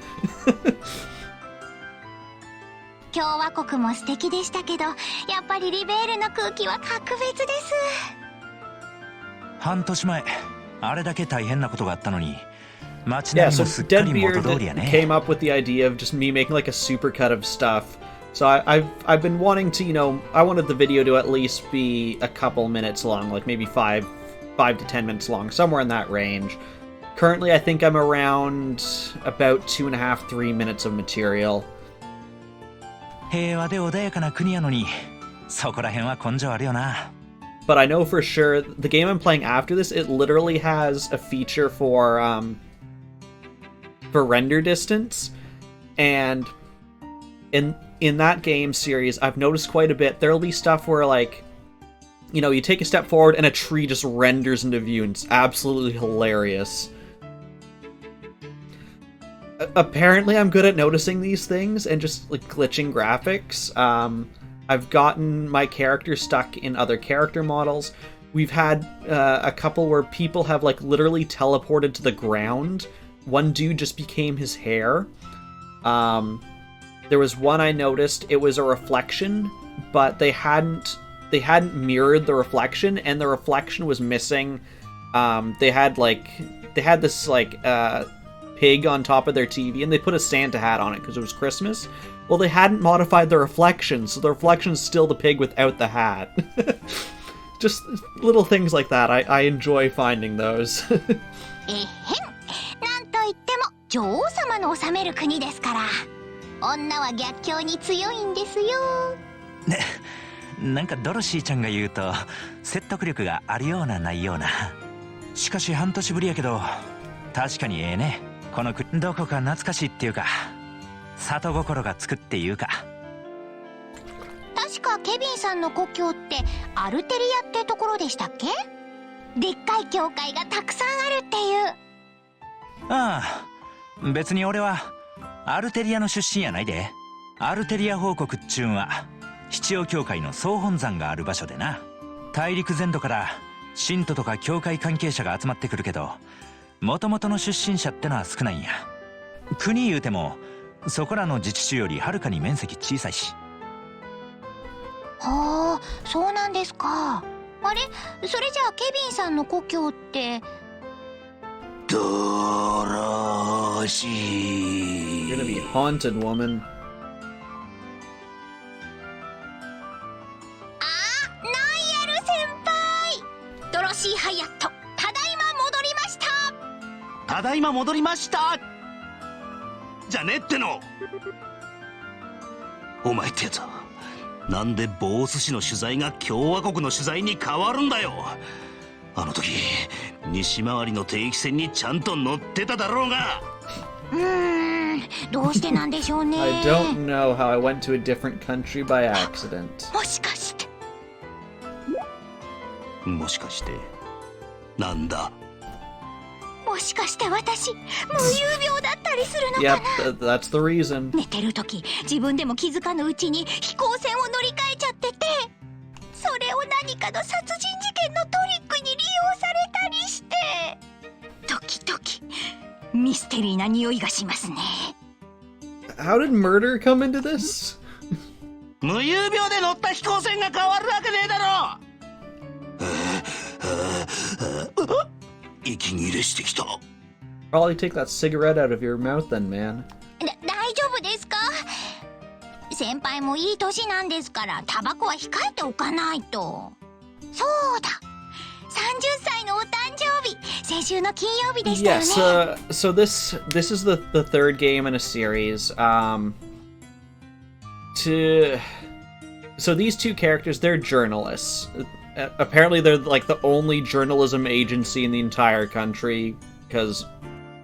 共和国も素敵でしたけど、やっぱりリベールの空気は格別です。半年前、あれだけ大変なことがあったのに、街 Yeah, 並み so もすっかり Deadbeard 元通りやね。 came up with the idea of just me making like a supercut of stuff. So I've been wanting to, you know, I wanted the video to at least be a couple minutes long, like maybe 5 to 10 minutes long, somewhere in that range. Currently, I think I'm around about 2.5, 3 minutes of material. 平和で穏やかな国やのに、そこら辺は根性あるよな。But I know for sure the game I'm playing after this, it literally has a feature for render distance, and in that game series, I've noticed quite a bit. There'll be stuff where like, you know, you take a step forward and a tree just renders into view, and it's absolutely hilarious. Apparently, I'm good at noticing these things and just like glitching graphics. I've gotten my character stuck in other character models. We've had a couple where people have like literally teleported to the ground. One dude just became his hair. There was one I noticed, it was a reflection, but they hadn't mirrored the reflection, and the reflection was missing. They had like they had this like pig on top of their TV, and they put a Santa hat on it because it was Christmas. Well, they hadn't modified the reflection, so the reflection's still the pig without the hat. Just little things like that. I enjoy finding those. えへん、なんといっても女王様の治める国ですから、女は逆境に強いんですよ。なんかドロシーちゃんが言うと説得力があるようなないような。しかし半年ぶりやけど確かにええね。この国どこか懐かしいっていうか、里心がつくっていうか。確かケビンさんの故郷ってアルテリアってところでしたっけ？でっかい教会がたくさんあるっていう。ああ、別に俺はアルテリアの出身やないで。アルテリア王国っちゅうんは七葉教会の総本山がある場所でな。大陸全土から信徒とか教会関係者が集まってくるけど、元々の出身者ってのは少ないんや。国言うてもそこらの自治州よりはるかに面積小さいし。はあ、そうなんですか。あれ、それじゃあケビンさんの故郷って。ドロシー。 You're gonna be haunted, woman. ナイエル先輩、ドロシー・ハイアット、ただいま戻りました。ただいま戻りましたじゃねっての。お前ってやつはなんでボース氏の取材が共和国の取材に変わるんだよ。あの時西回りの定期船にちゃんと乗ってただろうが。どうしてなんでしょうね。I don't know how I went to a different country by accident. もしかして。もしかしてなんだ。もしかして私無遊病だったりするのかな。 Yep, that's the reason. 寝てる時自分でも気づかぬうちに飛行船を乗り換えちゃってて、それを何かの殺人事件のトリックに利用されたりして、時々ミステリーな匂いがしますね。 How did murder come into this? 無遊病で乗った飛行船が変わるわけねえだろ。息切れしてきた。 Probably take that cigarette out of your mouth then, man. 大丈夫ですか？先輩もいい年なんですからタバコは控えておかないと。そうだ、30歳のお誕生日、先週の金曜日でしたよね。 Yes, so this is the third game in a series. So these two characters, they're journalists. Apparently they're like the only journalism agency in the entire country because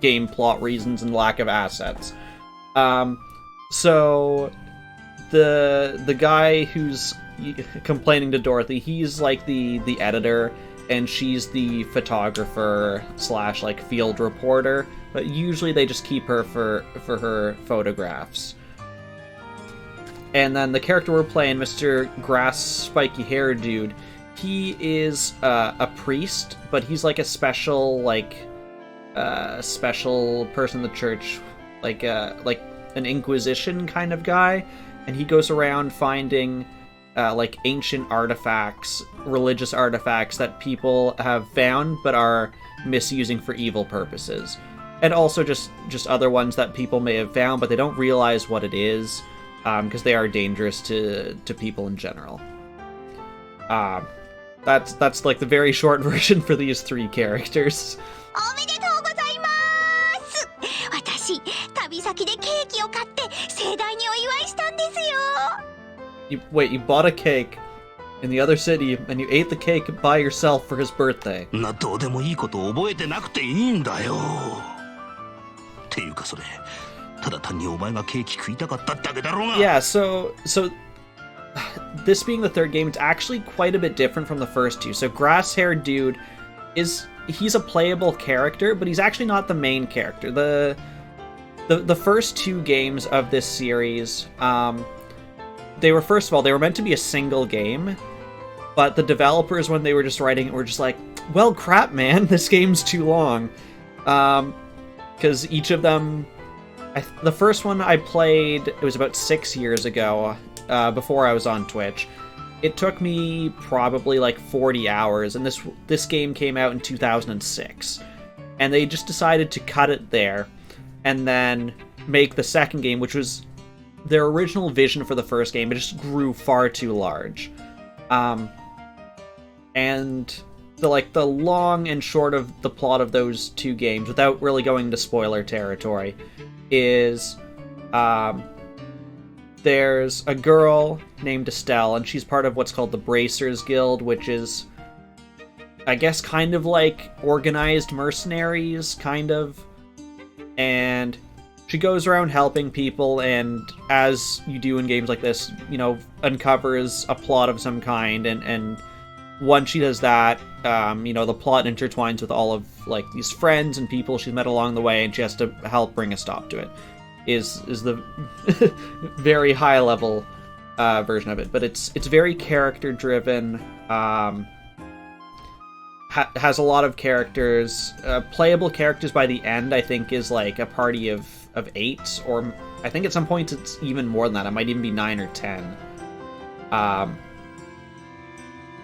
game plot reasons and lack of assets. So the guy who's complaining to Dorothy, he's like the editor, and she's the photographer / like field reporter, but usually they just keep her for her photographs. And then the character we're playing, Mr. Grass Spiky Hair Dude, he is a priest, but he's like a special special person in the church, like an Inquisition kind of guy, and he goes around finding like ancient artifacts, religious artifacts that people have found but are misusing for evil purposes, and also just other ones that people may have found but they don't realize what it is, because they are dangerous to people in general. That's like the very short version for these three characters. おめでとうございます。私、旅先でケーキを買って盛大にお祝いしたんですよ。You bought a cake in the other city and you ate the cake by yourself for his birthday. どうでもいいこと覚えてなくていいんだよ。っていうかそれ、ただ単にお前がケーキ食いたかっただけだろうが。Yeah, so this being the third game, it's actually quite a bit different from the first two. So Grass-Haired Dude he's a playable character, but he's actually not the main character. The first two games of this series, they were meant to be a single game, but the developers, when they were just writing it, were just like, well, crap, man, this game's too long. Because each of them, the first one I played, it was about 6 years ago, before I was on Twitch. It took me probably like 40 hours, and this game came out in 2006. and they just decided to cut it there and then make the second game, which was their original vision for the first game. It just grew far too large. And the long and short of the plot of those two games, without really going into spoiler territory, is there's a girl named Estelle, and she's part of what's called the Bracers Guild, which is, I guess, kind of like organized mercenaries, kind of. And she goes around helping people, and as you do in games like this, uncovers a plot of some kind, and once she does that, the plot intertwines with all of, these friends and people she's met along the way, and she has to help bring a stop to it, is the very high-level version of it. But it's very character-driven, has a lot of characters, playable characters by the end, I think, is, a party of 8, or I think at some points it's even more than that. It might even be 9 or 10.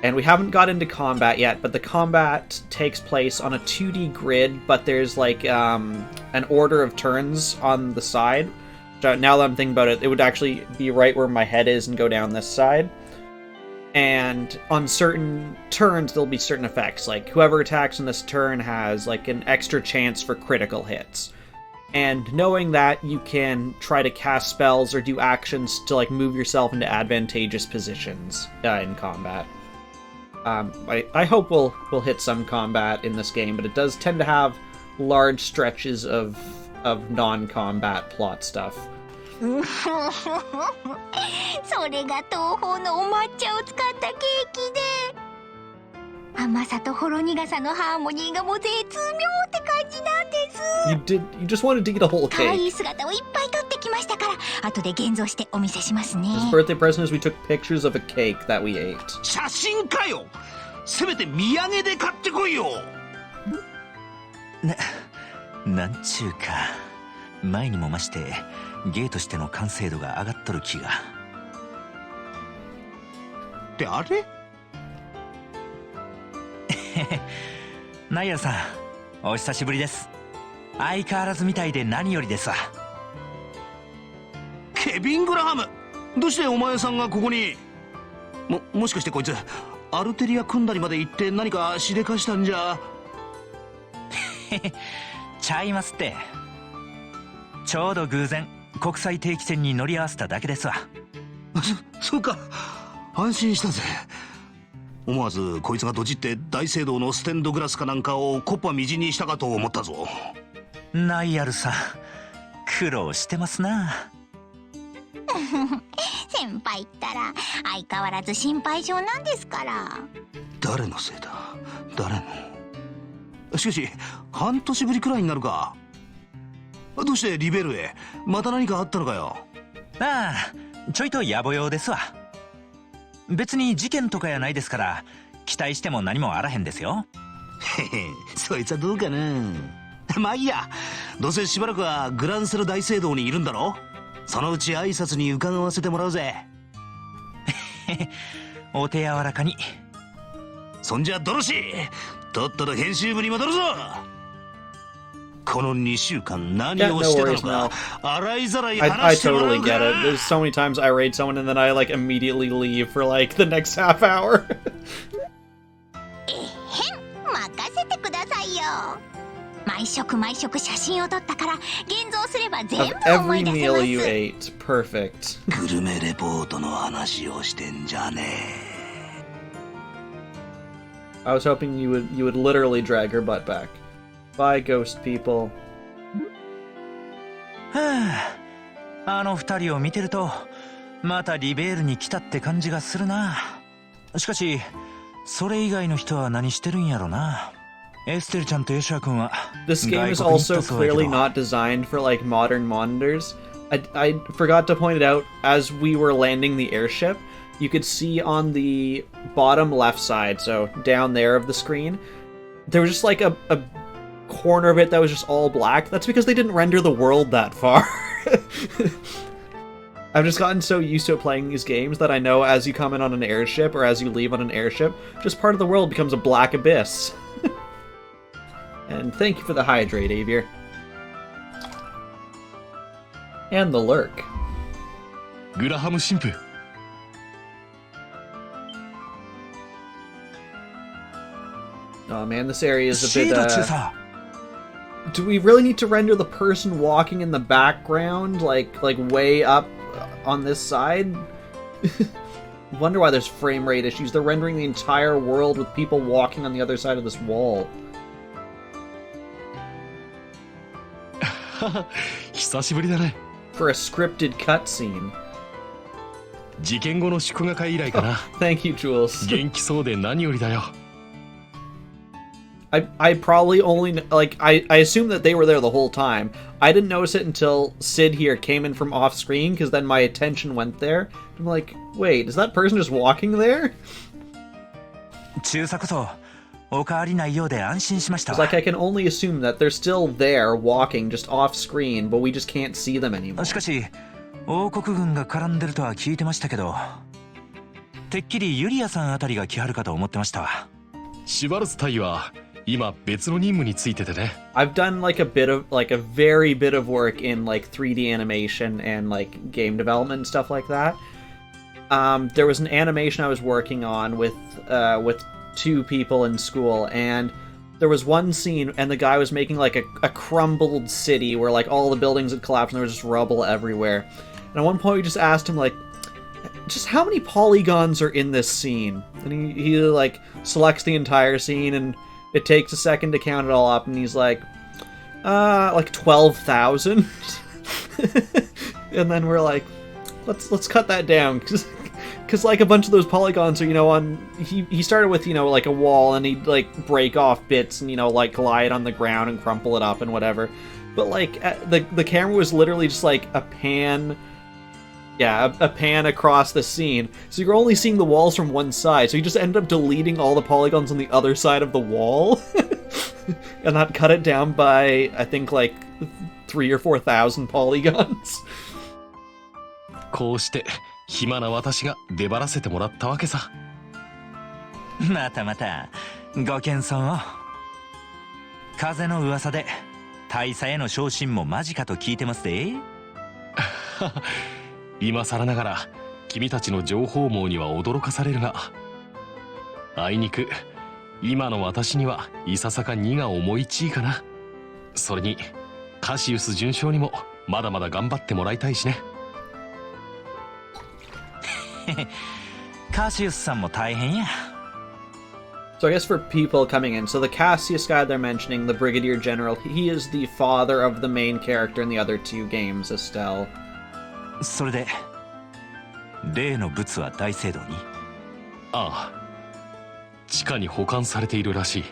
And we haven't got into combat yet, but the combat takes place on a 2D grid, but there's an order of turns on the side. Now that I'm thinking about it, it would actually be right where my head is and go down this side. And on certain turns, there'll be certain effects. Like, whoever attacks in this turn has, an extra chance for critical hits. And knowing that, you can try to cast spells or do actions to, move yourself into advantageous positions in combat. I hope we'll hit some combat in this game, but it does tend to have large stretches of non-combat plot stuff. それが東方のお抹茶を使ったケーキで、甘さとほろ苦さのハーモニーがもう絶妙って感じなんです。You just wanted to eat a whole 可愛 cake. い姿をいっぱい撮ってきましたから、後で現像してお見せしますね。 His birthday present is we took pictures of a cake that we ate. 写真かよ。せめて土産で買ってこいよ。なんちゅうか、前にも増してゲイとしての完成度が上がっとる気が。ってあれ？ナイアルさん、お久しぶりです。相変わらずみたいで何よりですわ。ケビン・グラハム、どうしてお前さんがここに？もしかしてこいつアルテリア組んだりまで行って何かしでかしたんじゃ？ちゃいますって。ちょうど偶然国際定期船に乗り合わせただけですわ。そうか、安心したぜ。思わずこいつがドジって大聖堂のステンドグラスかなんかをコッパみじんにしたかと思ったぞ。ナイアルさん、苦労してますな。先輩ったら相変わらず心配性なんですから。誰のせいだ？誰の？しかし半年ぶりくらいになるか。どうしてリベルへ？また何かあったのかよ。ああ、ちょいと野暮用ですわ。別に事件とかやないですから、期待しても何もあらへんですよ。へへ、そいつはどうかな。まあいいや、どうせしばらくはグランセル大聖堂にいるんだろ。そのうち挨拶に伺わせてもらうぜ。お手柔らかに。そんじゃドロシー、とっとと編集部に戻るぞ。この2週間何をしてたのか、洗いざらい I 話してもら totally う get か。 it. There's so many times I raid someone and then I immediately leave for the next half hour. えへん、任せてくださいよ。毎食毎食写真を撮ったから現像すれば全 Of 部思 every い出せ meal ま you す。 ate. Perfect. グルメレポートの話をしてんじゃね I was hoping you would literally drag her butt back. Bye, ghost people. はあ、あの二人を見てるとまたリベールに来たって感じがするな。しかしそれ以外の人は何してるんやろな。エステルちゃんとヨシュア君は This game is also clearly not designed for modern monitors. I forgot to point it out as we were landing the airship. You could see on the bottom left side, so down there of the screen, there was just a corner of it that was just all black. That's because they didn't render the world that far. I've just gotten so used to playing these games that I know as you come in on an airship or as you leave on an airship, just part of the world becomes a black abyss. And thank you for the hydrate, Avier. And the lurk. グラハム神父 Oh man, this area is a bit, シード中佐 Do we really need to render the person walking in the background, like way up on this side? Wonder why there's frame rate issues. They're rendering the entire world with people walking on the other side of this wall. 久しぶりだね For a scripted cutscene. 事件後の祝賀会以来かな Thank you, Jules. 元気そうで何よりだよ I probably only, like, I assume that they were there the whole time. I didn't notice it until Sid here came in from off screen, because then my attention went there. I'm like, wait, is that person just walking there? 中佐こそお変わりないようで安心しました It's like I can only assume that they're still there walking just off screen, but we just can't see them anymore. しかし王国軍が絡んでるとは聞いてましたけどてっきりユリアさんあたりが来はるかと思ってましたシュバルツ隊は今別の任務についててね I've done like a very bit of work in like 3D animation and like game development and stuff like that. There was an animation I was working on with 2 people in school, and there was one scene and the guy was making like a crumbled city where like all the buildings had collapsed and there was just rubble everywhere. And at one point we just asked him like, just how many polygons are in this scene? And he like selects the entire scene and it takes a second to count it all up, and he's like 12,000. And then we're like, let's cut that down, because like a bunch of those polygons are, you know, on he started with, you know, like a wall, and he'd like break off bits and, you know, like glide on the ground and crumple it up and whatever. But like the camera was literally just like a pan. Yeah, a pan across the scene. So you're only seeing the walls from one side, so you just end up deleting all the polygons on the other side of the wall. And that cut it down by, I think, like 3,000 or 4,000 polygons. こうして暇な私が出張らせてもらったわけさまたまたご謙遜を風の噂で大佐への昇進も間近と聞いてますで今更ながら君たちの情報網には驚かされるがあいにく今の私にはいささか荷が重い地位かなそれにカシウス准将にもまだまだ頑張ってもらいたいしねカシウスさんも大変や So I guess for people coming in, so the Cassius guy they're mentioning, the Brigadier General, he is the father of the main character in the other 2 games, Estelle. それで例の物は大聖堂にああ地下に保管されているらしい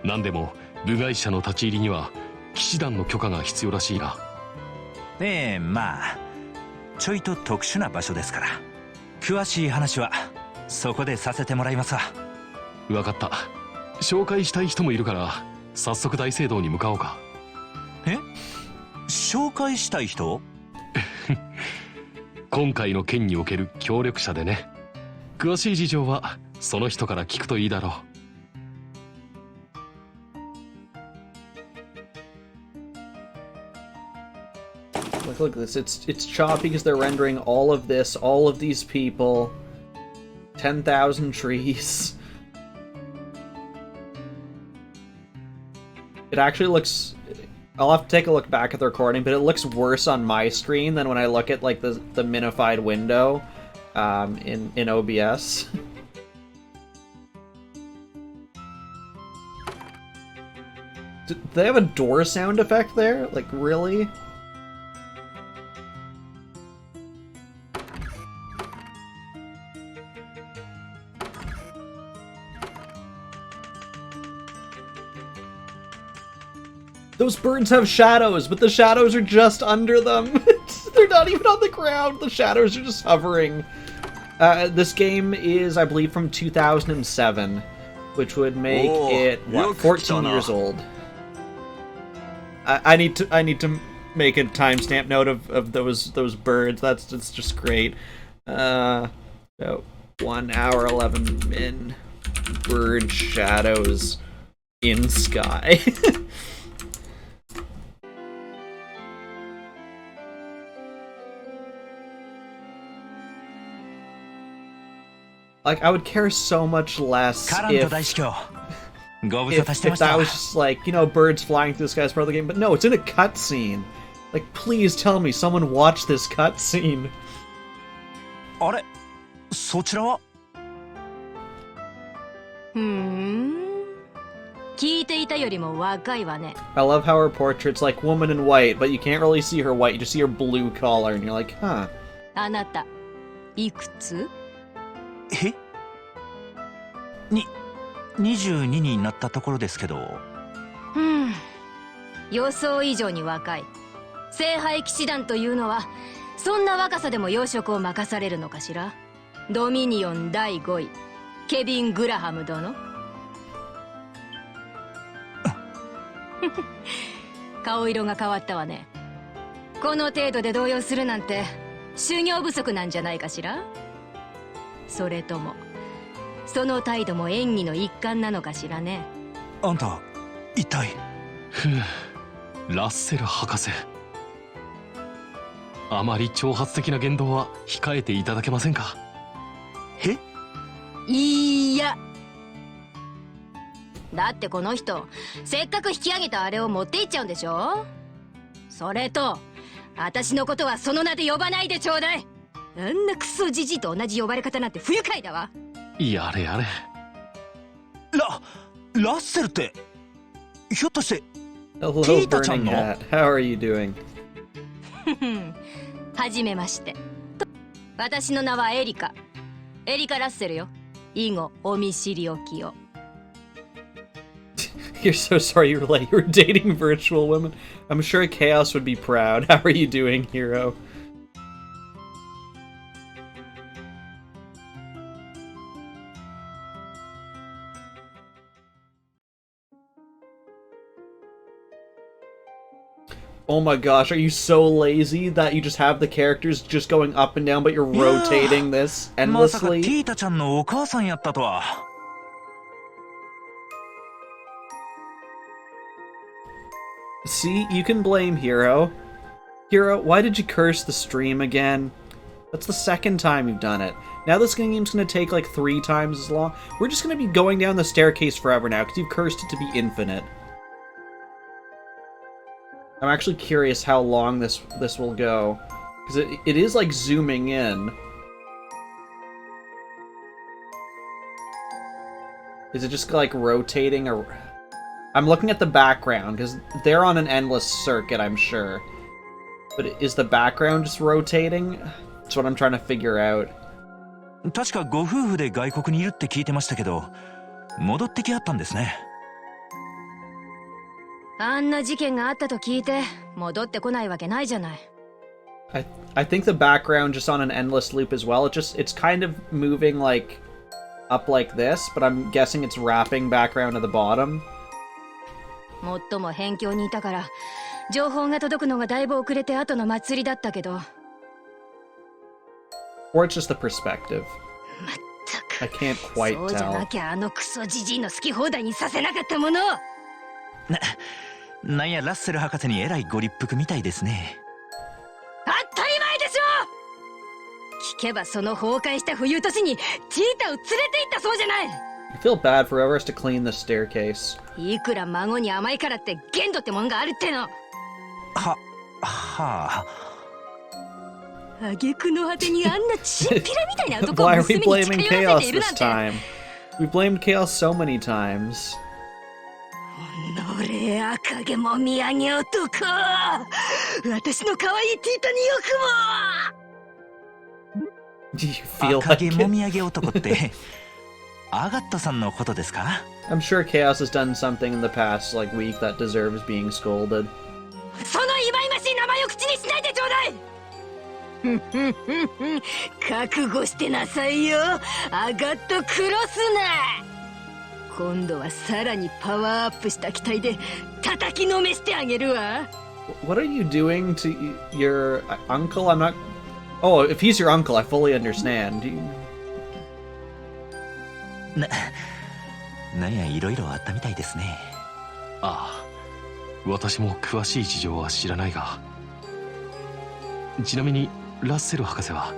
何でも部外者の立ち入りには騎士団の許可が必要らしいなまあちょいと特殊な場所ですから詳しい話はそこでさせてもらいますわ分かった紹介したい人もいるから早速大聖堂に向かおうか紹介したい人今回の件における協力者でね詳しい事情はその人から聞くといいだろう Look at this, it's choppy because they're rendering all of this, all of these people, 10,000 trees. It actually looks... I'll have to take a look back at the recording, but it looks worse on my screen than when I look at like the minified window in OBS. Do they have a door sound effect there? Like, really? Those birds have shadows, but the shadows are just under them. They're not even on the ground. The shadows are just hovering. This game is, I believe, from 2007, which would make it, what, 14 years old. I need to make a timestamp note of those birds. That's just great. So 1 hour 11 min bird shadows. in Sky. Like, I would care so much less if that was just like, you know, birds flying through the sky as part of the game, but no, it's in a cutscene. Like, please tell me someone watched this cutscene. あれ、そちらは？聞いていたよりも若いわね。 I love how her portrait's like woman in white, but you can't really see her white, you just see her blue collar, and you're like, huh. あなた、いくつ？え？22になったところですけど。予想以上に若い。聖杯騎士団というのはそんな若さでも要職を任されるのかしら。ドミニオン第5位ケビン・グラハム殿。顔色が変わったわね。この程度で動揺するなんて修行不足なんじゃないかしら。それともその態度も演技の一環なのかしらね。あんた一体。ふう、ラッセル博士、あまり挑発的な言動は控えていただけませんか？え？いや、だってこの人せっかく引き上げたあれを持っていっちゃうんでしょ。それと私のことはその名で呼ばないでちょうだい。あんなクソジジイと同じ呼ばれ方なんて不愉快だわ。やれやれ。ラッセルってひょっとして。 Hello, Burning Hat. How are you doing? はじめまして。私の名はエリカ。エリカ・ラッセルよ。以後お見知りおきを。You're so sorry you were dating virtual women. I'm sure Chaos would be proud. How are you doing, Hero? Oh my gosh, are you so lazy that you just have the characters just going up and down, but you're rotating this endlessly? まさかティータちゃんのお母さんやったとは。See, you can blame Hero. Hero, why did you curse the stream again? That's the second time you've done it. Now this game's gonna take like 3 times as long. We're just gonna be going down the staircase forever now, because you've cursed it to be infinite. I'm actually curious how long this will go, because it is like zooming in. Is it just like rotating or? I'm looking at the background because they're on an endless circuit, I'm sure. But is the background just rotating? That's what I'm trying to figure out. 確かご夫婦で外国にいるって聞いてましたけど、戻ってきはったんですね。あんな事件があったと聞いて戻ってこないわけないじゃない。I think the background just on an endless loop as well. It's kind of moving like up like this, but I'm guessing it's wrapping background at the bottom. もっとも辺境にいたから情報が届くのがだいぶ遅れて後の祭りだったけど。Or it's just the perspective. まったく。I can't quite tell. そうじゃなきゃあのクソジジイの好き放題にさせなかったもの。なんやラッセル博士にえらいご立腹みたいですね。当たり前でしょ。聞けばその崩壊した冬年にティータを連れて行ったそうじゃない。I feel bad for whoever has to clean the staircase. いくら孫に甘いからって限度ってもんがあるっての。はあ。挙句の果てにあんなチンピラみたいな男を Why are 娘 we に近 blaming 寄ら Chaos せているな this んて。time? We blamed Chaos so many times. おのれ赤毛もみあげ男。私の可愛いティータによくも。Do you feel 赤 like 毛もみあげ男ってアガットさんのことですか？ I'm sure Chaos has done something in the past like week that deserves being scolded. その忌々しい名前を口にしないでちょうだい。覚悟してなさいよ、アガットクロスナ。今度はさらにパワーアップした機体で叩きのめしてあげるわ。What are you doing to your uncle? I'm not... Oh, if he's your uncle, I fully understand. なんやいろいろあったみたいですね。ああ、私も詳しい事情は知らないが、ちなみにラッセル博士は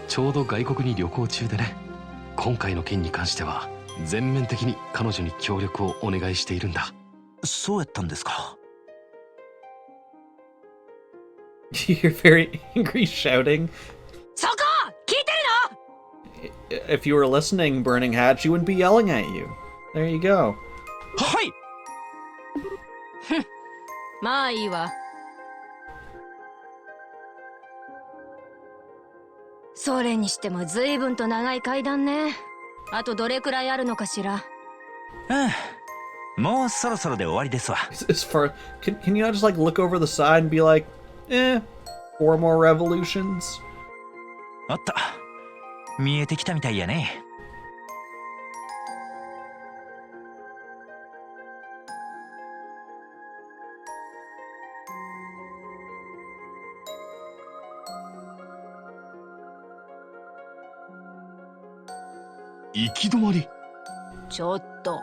ちょうど外国に旅行中でね、今回の件に関しては全面的に彼女に協力をお願いしているんだ。そうやったんですか。You're very angry shouting. そこ聞いてるの？ If you were listening, Burning Hat, she wouldn't be yelling at you. There you go. はい。まあいいわ。それにしても随分と長い階段ね。あとどれくらいあるのかしら。もうそろそろで終わりですわ。As far, can you not just like look over the side and be like, 4 more revolutions? おっと、見えてきたみたいやね。行き止まり。ちょっと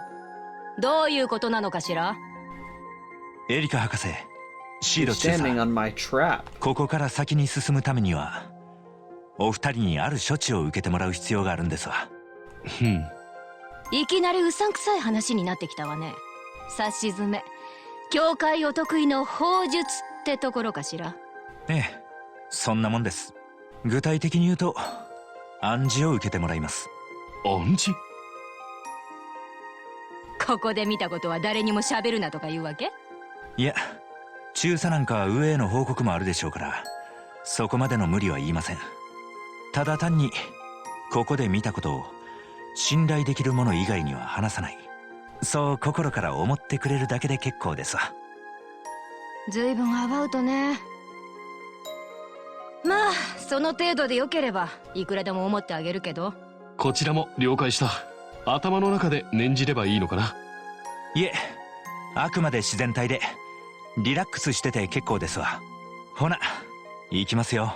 どういうことなのかしら。エリカ博士、シード You're 中 standing 佐、 on my trap. ここから先に進むためにはお二人にある処置を受けてもらう必要があるんですわ。いきなりうさんくさい話になってきたわね。さしずめ、教会お得意の砲術ってところかしら。ええ、そんなもんです。具体的に言うと暗示を受けてもらいます。暗示？ここで見たことは誰にも喋るなとか言うわけ？いや、中佐なんかは上への報告もあるでしょうから、そこまでの無理は言いません。ただ単にここで見たことを信頼できるもの以外には話さない、そう心から思ってくれるだけで結構ですわ。ずいぶんアバウトね。まあその程度でよければいくらでも思ってあげるけど。こちらも了解した。頭の中で念じればいいのかな。いえ、あくまで自然体でリラックスしてて結構ですわ。ほな、行きますよ。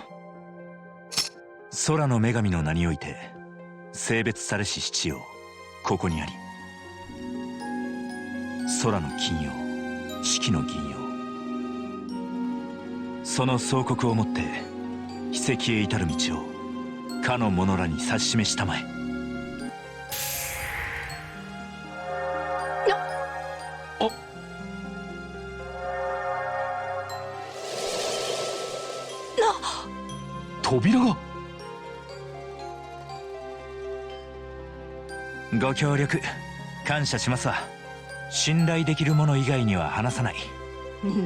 空の女神の名において性別されし七曜、ここにあり。空の金曜、四季の銀曜、その総国をもって秘跡へ至る道をかの者らに指し示したまえ。扉が。ご協力感謝しますわ。信頼できるもの以外には話さない。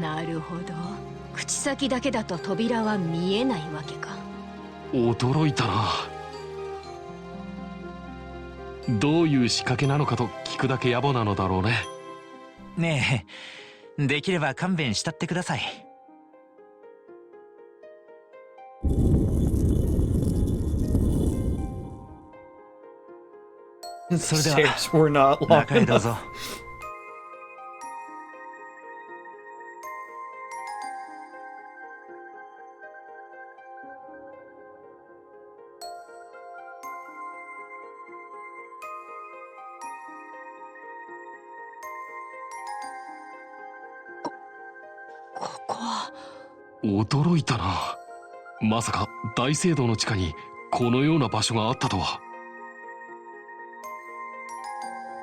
なるほど、口先だけだと扉は見えないわけか。驚いたな。どういう仕掛けなのかと聞くだけ野暮なのだろうね。ねえ、できれば勘弁したってください。それでは中へどうぞ。ここは。驚いたな。まさか大聖堂の地下にこのような場所があったとは。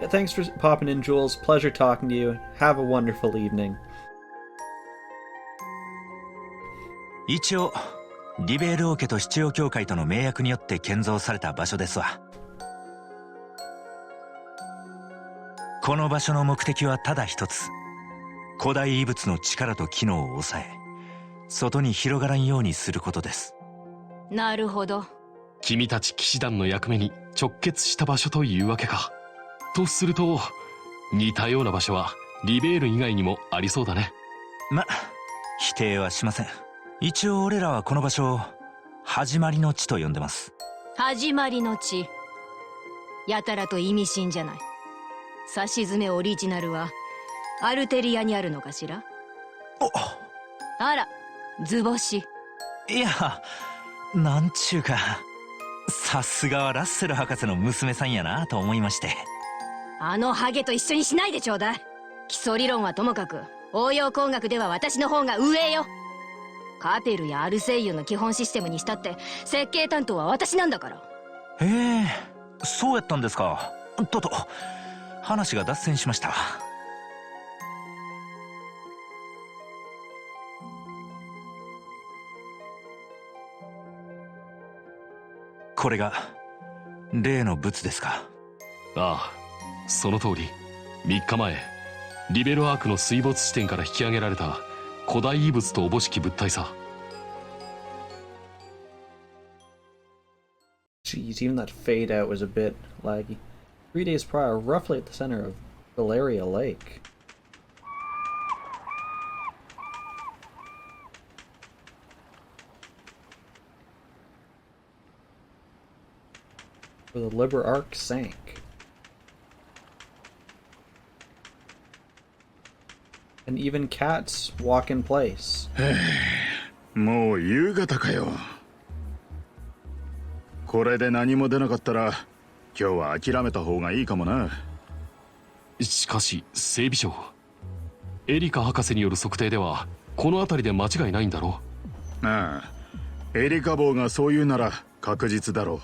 Yeah, thanks for popping in, Jules. Pleasure talking to you. Have a wonderful evening. 一応リベール王家と七曜教会との盟約によって建造された場所ですわ。この場所の目的はただ一つ、古代遺物の力と機能を抑え外に広がらんようにすることです。なるほど。君たち騎士団の役目に直結した場所というわけか。とすると似たような場所はリベール以外にもありそうだね。ま、否定はしません。一応俺らはこの場所を始まりの地と呼んでます。始まりの地。やたらと意味深じゃない。さしずめオリジナルはアルテリアにあるのかしら。あら、図星。いや、なんちゅうか、さすがはラッセル博士の娘さんやなと思いまして。あのハゲと一緒にしないでちょうだい。基礎理論はともかく応用工学では私の方が上よ。カペルやアルセイユの基本システムにしたって設計担当は私なんだから。へえ、そうやったんですか。話が脱線しました。これが例の物ですか。ああ、その通り。3日前リベルアークの水没地点から引き上げられた古代遺物とおぼしき物体さ。 Jeez, even that fade out was a bit laggy. 3 days prior, roughly at the center of Valeria Lake. Where the Liber Ark sank. And even cats walk in place. もう夕方かよ。これで何も出なかったら今日は諦めた方がいいかもな。しかし整備長、エリカ博士による測定ではこの辺りで間違いないんだろう。ああ、エリカ坊がそう言うなら確実だろ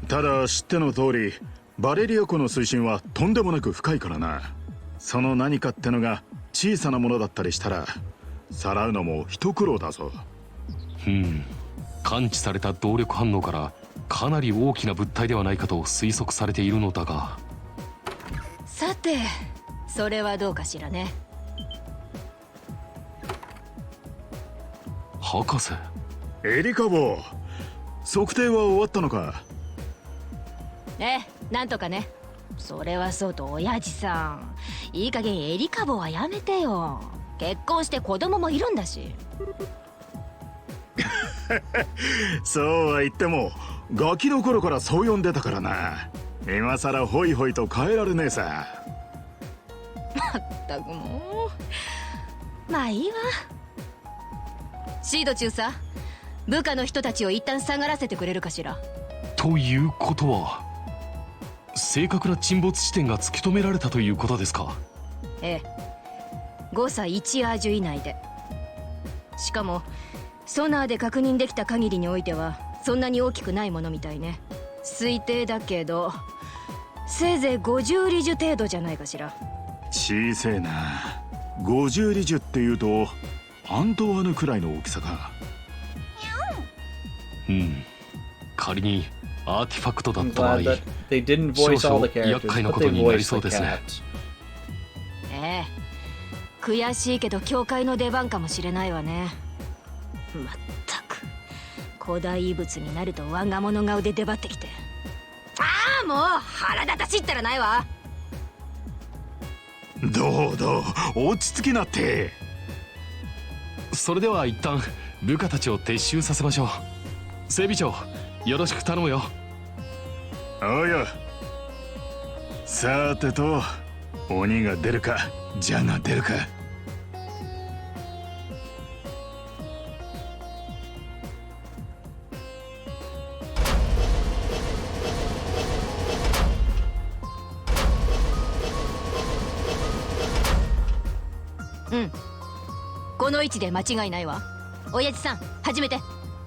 う。ただ知っての通りバレリア湖の水深はとんでもなく深いからな。その何かってのが小さなものだったりしたらさらうのも一苦労だぞ。感知された動力反応からかなり大きな物体ではないかと推測されているのだが。さてそれはどうかしらね。博士。エリカ坊、測定は終わったのか。なんとかね。それはそうと親父さん、いい加減エリカボはやめてよ。結婚して子供もいるんだし。そうは言ってもガキの頃からそう呼んでたからな。今さらホイホイと変えられねえさ。まったくもう。まあいいわ。シード中さ、部下の人たちを一旦下がらせてくれるかしら。ということは正確な沈没地点が突き止められたということですか。誤差1アージュ以内で。しかもソナーで確認できた限りにおいてはそんなに大きくないものみたいね。推定だけどせいぜい50リジュ程度じゃないかしら。小せえな。50リジュっていうとアントワーヌくらいの大きさか。仮にアーティファクトだった場合、少々厄介なことになりそうですね。悔しいけど教会の出番かもしれないわね。まったく古代遺物になると我が物顔で出張ってきて。ああ、もう腹立たしったらないわ。どう落ち着きなって。それでは一旦部下たちを撤収させましょう。整備長、よろしく頼むよ。おうよ。さてと、鬼が出るか蛇が出るか。この位置で間違いないわ。親父さん、始めて。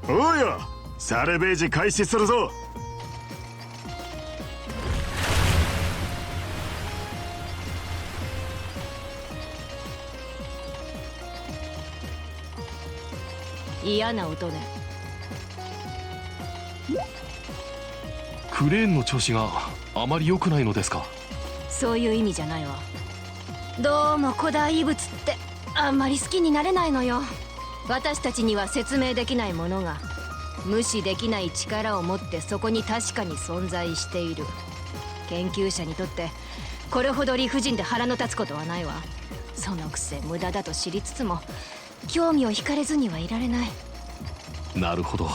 おうよ。サルベージ開始するぞ。嫌な音ね。クレーンの調子があまり良くないのですか。そういう意味じゃないわ。どうも古代遺物ってあんまり好きになれないのよ。私たちには説明できないものが無視できない力を持ってそこに確かに存在している。研究者にとってこれほど理不尽で腹の立つことはないわ。そのくせ無駄だと知りつつも興味を惹かれずにはいられない。なるほど、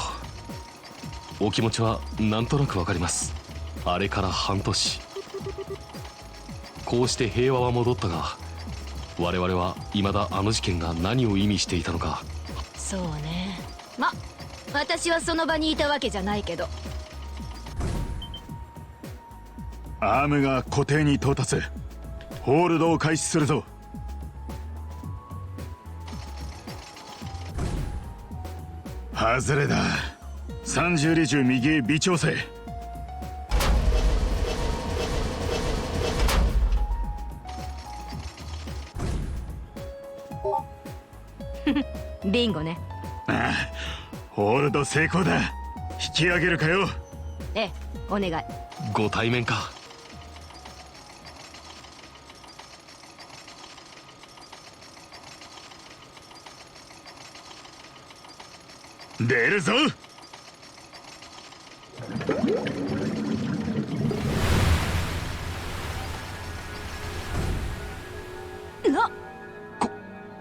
お気持ちはなんとなくわかります。あれから半年、こうして平和は戻ったが、我々は未だあの事件が何を意味していたのか。そうね。ま、私はその場にいたわけじゃないけど。アームが湖底に到達。ホールドを開始するぞ。外れだ。30里中右へ微調整。ビンゴね。ああ、ホールド成功だ。引き上げるかよ。ええ、お願い。ご対面か。出るぞ。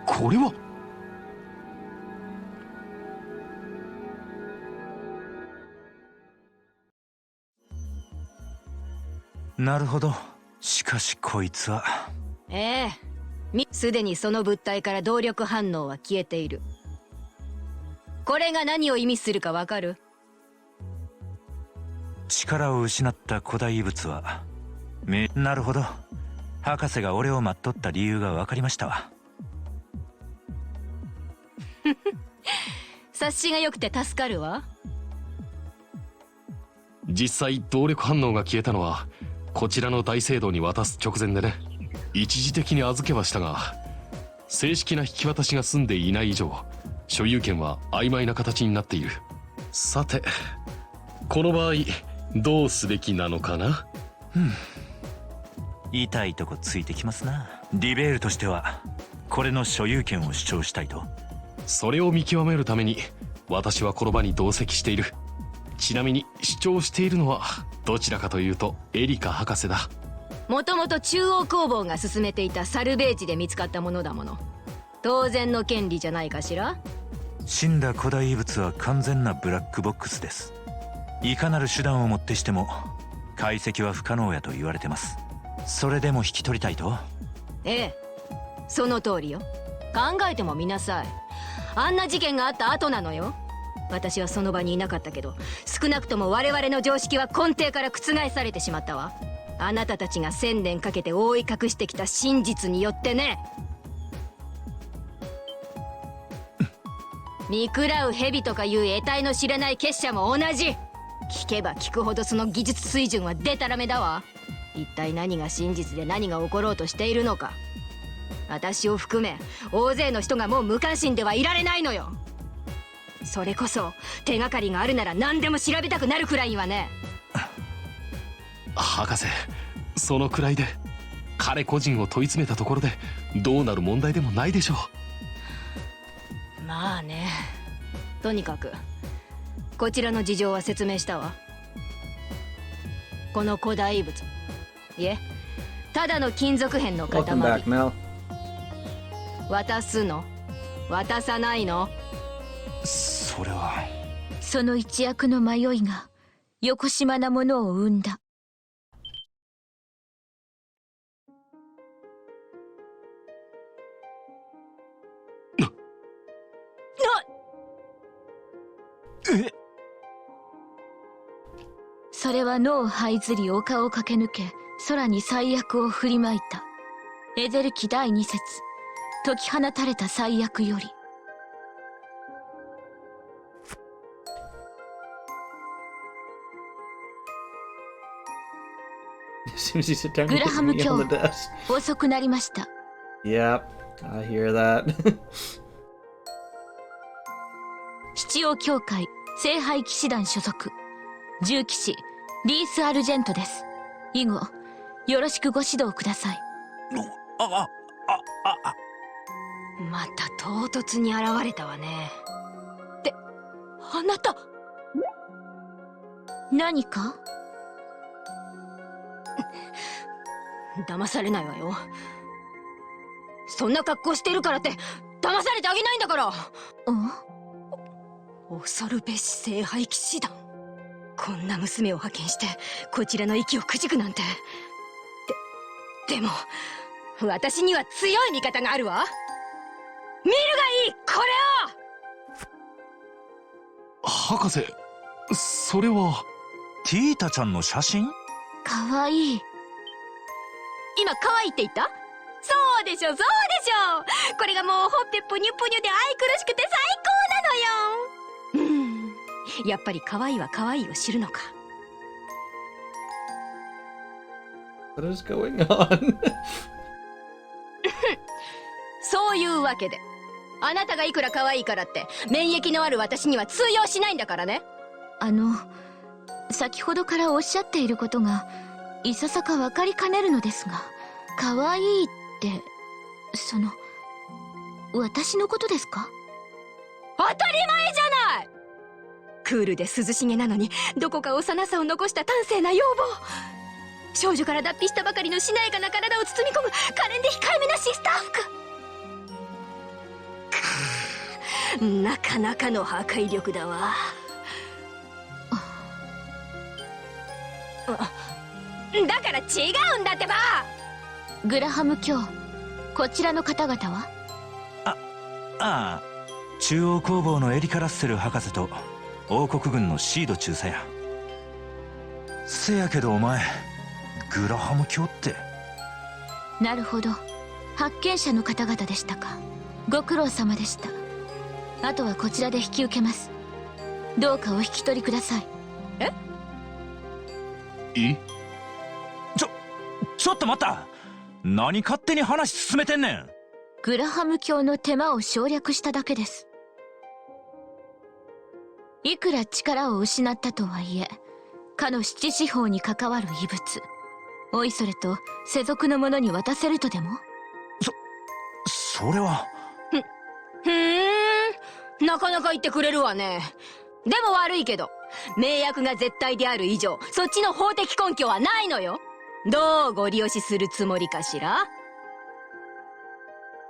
これは。なるほど。しかしこいつは。ええ、すでにその物体から動力反応は消えている。これが何を意味するかわかる？力を失った古代遺物はなるほど。博士が俺を待っとった理由が分かりましたわ。察しが良くて助かるわ。実際動力反応が消えたのはこちらの大聖堂に渡す直前でね。一時的に預けはしたが、正式な引き渡しが済んでいない以上所有権は曖昧な形になっている。さてこの場合どうすべきなのかな。痛いとこついてきますな。リベールとしてはこれの所有権を主張したいと。それを見極めるために私はこの場に同席している。ちなみに主張しているのはどちらかというとエリカ博士だ。もともと中央工房が進めていたサルベージで見つかったものだもの。当然の権利じゃないかしら。死んだ古代遺物は完全なブラックボックスです。いかなる手段をもってしても解析は不可能やと言われてます。それでも引き取りたいと？ええ、その通りよ。考えてもみなさい。あんな事件があった後なのよ。私はその場にいなかったけど、少なくとも我々の常識は根底から覆されてしまったわ。あなたたちが1000年かけて覆い隠してきた真実によってね。見食らう蛇とかいう得体の知れない結社も同じ。聞けば聞くほどその技術水準はデタラメだわ。一体何が真実で何が起ころうとしているのか、私を含め大勢の人がもう無関心ではいられないのよ。それこそ手がかりがあるなら何でも調べたくなるくらいにはね。博士、そのくらいで彼個人を問い詰めたところでどうなる問題でもないでしょう。まあね。とにかくこちらの事情は説明したわ。この古代遺物、いえただの金属片の塊。渡すの？渡さないの？それは。その一躍の迷いがよこしまなものを生んだ。それは脳を這いずり丘を駆け抜け空に最悪を振りまいた。エゼル記第2節、解き放たれた最悪より。グラハム卿、遅くなりました。Yep, I hear that. 七王教会聖杯騎士団所属銃騎士リース・アルジェントです。以後よろしくご指導ください。また唐突に現れたわね。ってあなた何か？騙されないわよ。そんな格好してるからって騙されてあげないんだから。恐るべし聖杯騎士団、こんな娘を派遣してこちらの息をくじくなんて。でも私には強い味方があるわ。見るがいい、これを。博士、それはティータちゃんの写真？かわいい。今可愛いって言った？そうでしょそうでしょ。これがもうほっぺぷにゅぷにゅで愛くるしくて最高なのよ。やっぱり可愛いは可愛いを知るのか。What is going on? そういうわけで、あなたがいくら可愛いからって免疫のある私には通用しないんだからね。先ほどからおっしゃっていることがいささか分かりかねるのですが、可愛いって私のことですか？当たり前じゃない。クールで涼しげなのにどこか幼さを残した端正な容貌、少女から脱皮したばかりのしなやかな体を包み込む可憐で控えめなシスター服。なかなかの破壊力だわ。だから違うんだってば。グラハム卿、こちらの方々は？ああ、中央工房のエリカ・ラッセル博士と王国軍のシード中佐や。せやけどお前グラハム卿って。なるほど、発見者の方々でしたか。ご苦労様でした。あとはこちらで引き受けます。どうかお引き取りください。ちょっと待った。何勝手に話進めてんねん。グラハム卿の手間を省略しただけです。いくら力を失ったとはいえ、かの七司法に関わる遺物、おいそれと世俗の者に渡せるとでも？それは。なかなか言ってくれるわね。でも悪いけど、名役が絶対である以上、そっちの法的根拠はないのよ。どうご利用しするつもりかしら？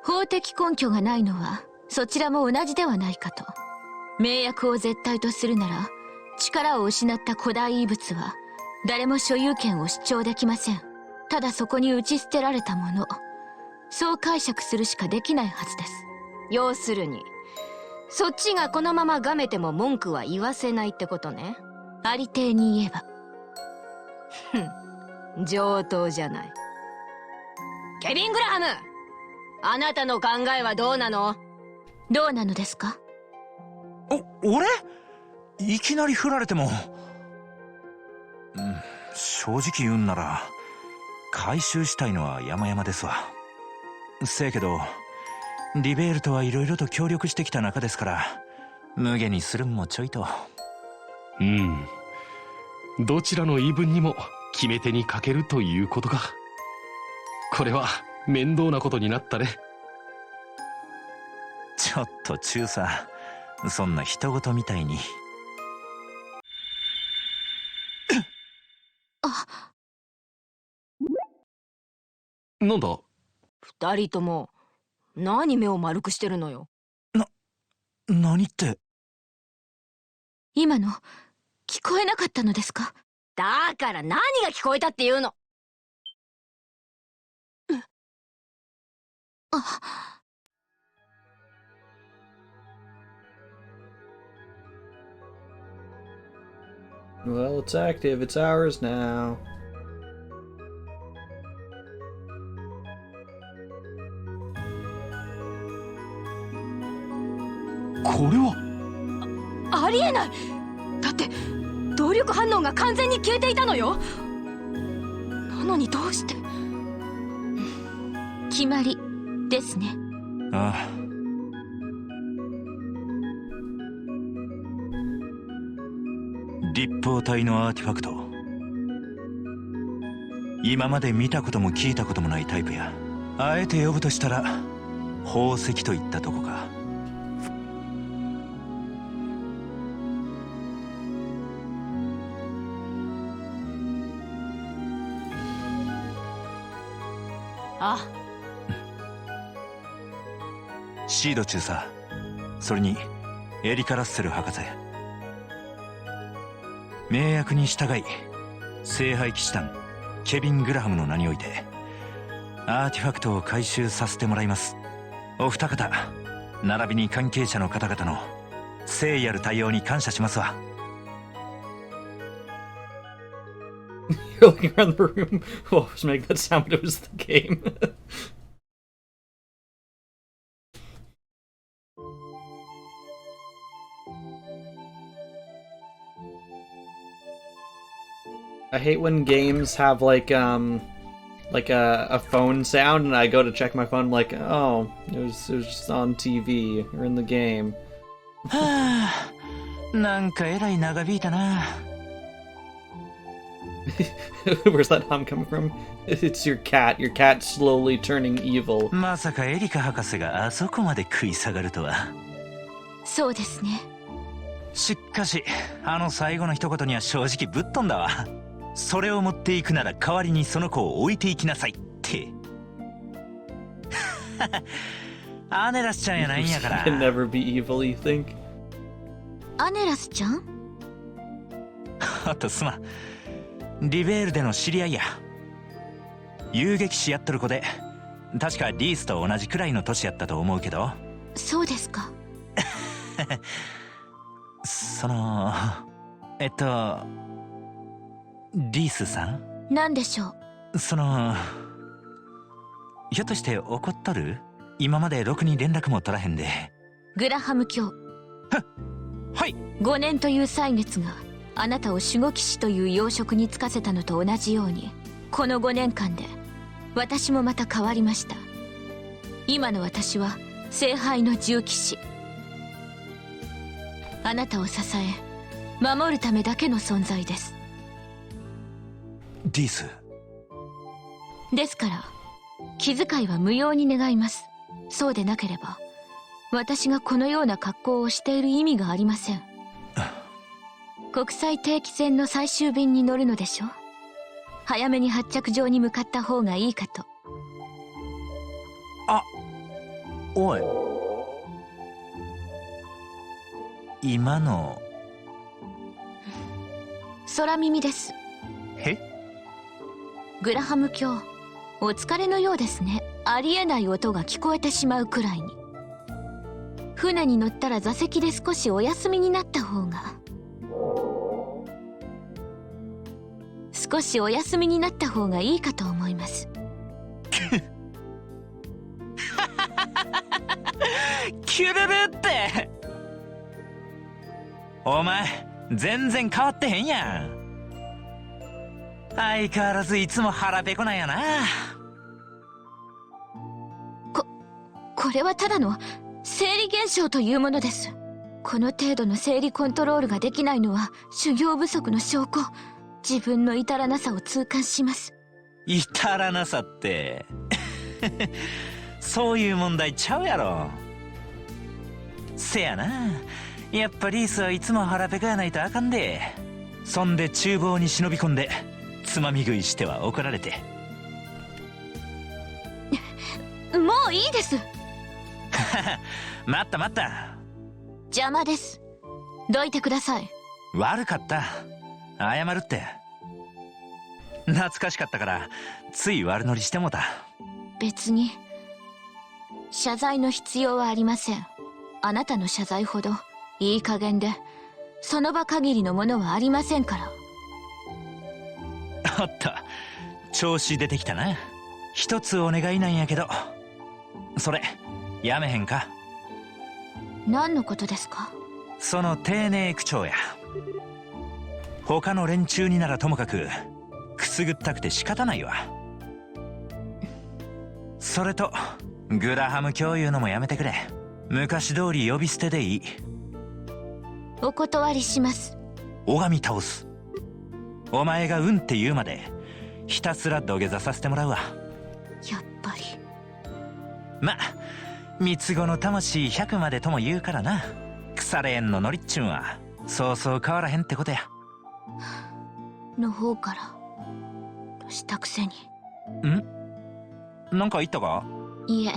法的根拠がないのはそちらも同じではないかと。名役を絶対とするなら、力を失った古代遺物は誰も所有権を主張できません。ただそこに打ち捨てられたもの、そう解釈するしかできないはずです。要するにそっちがこのままがめても文句は言わせないってことね。ありていに言えば。上等じゃない。ケビン・グラハム、あなたの考えはどうなの？どうなのですか？俺？いきなり振られても。正直言うんなら回収したいのは山々ですわ。せやけどリベールとはいろいろと協力してきた仲ですから、無下にするんもちょいと。どちらの言い分にも決め手にかけるということか。これは面倒なことになったね。ちょっと中佐、そんな人事みたいに。なんだ？二人とも何目を丸くしてるのよ。何って。今の聞こえなかったのですか？だから何が聞こえたっていうの。Well, it's active. It's ours now. これはありえない。だって動力反応が完全に消えていたのよ。なのにどうして？決まりですね。ああ。立方体のアーティファクト、今まで見たことも聞いたこともないタイプや。あえて呼ぶとしたら宝石といったとこか。シード中佐、それにエリカ・ラッセル博士、命役に従い聖杯騎士団ケビン・グラハムの名においてアーティファクトを回収させてもらいます。お二方並びに関係者の方々の誠意ある対応に感謝しますわ。You're looking around the room. Oh, I was making that sound, but it was the game. I hate when games have like a phone sound, and I go to check my phone, I'm like, oh, it was just on TV or in the game. なんかえらい長引いたな。Where's that hum coming from? It's your cat. Your cat slowly turning evil. まさかエリカ博士があそこまで食い下がるとは。そうですね。しかし、あの最後の一言には正直ぶっ飛んだわ。それを持っていくなら代わりにその子を置いていきなさいって。アネラスちゃんやないんやから。Can never be evil, you think? アネラスちゃん？あとすまん。リベールでの知り合いや。遊撃士やっとる子で、確かリースと同じくらいの年やったと思うけど。そうですか。そのリースさん？何でしょう？ひょっとして怒っとる？今までろくに連絡も取らへんで。グラハム卿。はい。5年という歳月があなたを守護騎士という要職に就かせたのと同じように、この5年間で私もまた変わりました。今の私は聖杯の重騎士。あなたを支え守るためだけの存在です。リース。ですから気遣いは無用に願います。そうでなければ私がこのような格好をしている意味がありません。国際定期船の最終便に乗るのでしょう。早めに発着場に向かった方がいいかと。あ、おい。今の空耳です。え？グラハム卿、お疲れのようですね。ありえない音が聞こえてしまうくらいに。船に乗ったら座席で少しお休みになった方が。少しお休みになった方がいいかと思います。キュルルって。お前全然変わってへんやん。相変わらずいつも腹ペコなんやな。これはただの生理現象というものです。この程度の生理コントロールができないのは修行不足の証拠。自分の至らなさを痛感します。至らなさってそういう問題ちゃうやろ。せやな、やっぱリースはいつも腹ペコやないとあかんで。そんで厨房に忍び込んでつまみ食いしては怒られて。もういいです。待った待った。邪魔です。どいてください。悪かった。謝るって。懐かしかったからつい悪乗りしてもた。別に謝罪の必要はありません。あなたの謝罪ほどいい加減でその場限りのものはありませんから。おっと、調子出てきたな。一つお願いなんやけど、それやめへんか？何のことですか？その丁寧口調や。他の連中にならともかくくすぐったくて仕方ないわ。それとグラハム卿いうのもやめてくれ。昔通り呼び捨てでいい。お断りします。拝み倒す。お前がうんって言うまでひたすら土下座させてもらうわ。やっぱり。ま、三つ子の魂100までとも言うからな。腐れ縁のノリっちゅんはそうそう変わらへんってことや。の方からとしたくせに。なんか言ったか？いえ、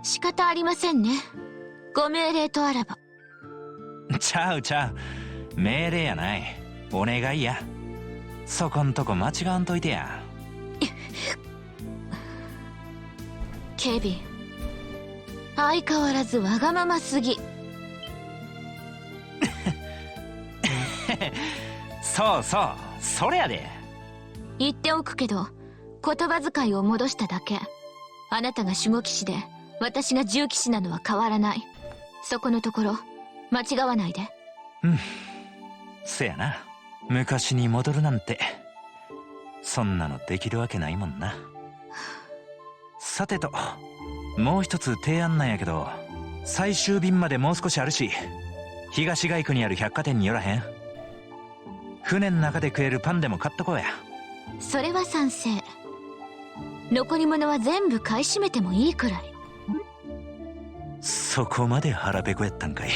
仕方ありませんね。ご命令とあらば。ちゃうちゃう、命令やない、お願いや。そこんとこ間違わんといてや。ケビン、相変わらずわがまますぎ。そうそう、それやで。言っておくけど、言葉遣いを戻しただけ。あなたが守護騎士で私が銃騎士なのは変わらない。そこのところ間違わないで。うん、せやな。昔に戻るなんてそんなのできるわけないもんな。さてと、もう一つ提案なんやけど、最終便までもう少しあるし、東街区にある百貨店に寄らへん？船の中で食えるパンでも買っとこうや。それは賛成。残り物は全部買い占めてもいいくらい。そこまで腹ペコやったんかい。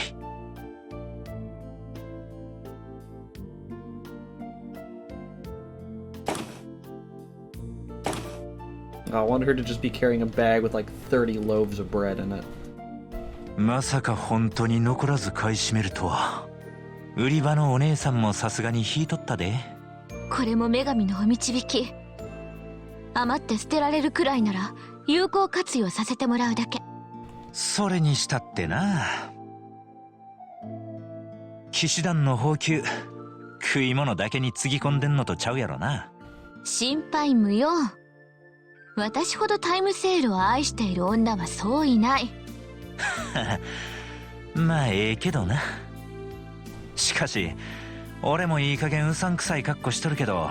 I wanted her to just be carrying a bag with like 30 loaves of bread in it. まさか本当に残らず買い占めるとは。売り場のお姉さんもさすがに引いとったで。これも女神のお導き。余って捨てられるくらいなら有効活用させてもらうだけ。それにしたってな、騎士団の宝給食い物だけにつぎ込んでんのとちゃうやろな。心配無用。私ほどタイムセールを愛している女はそういない。まあええけどな。しかし俺もいい加減うさんくさい格好しとるけど、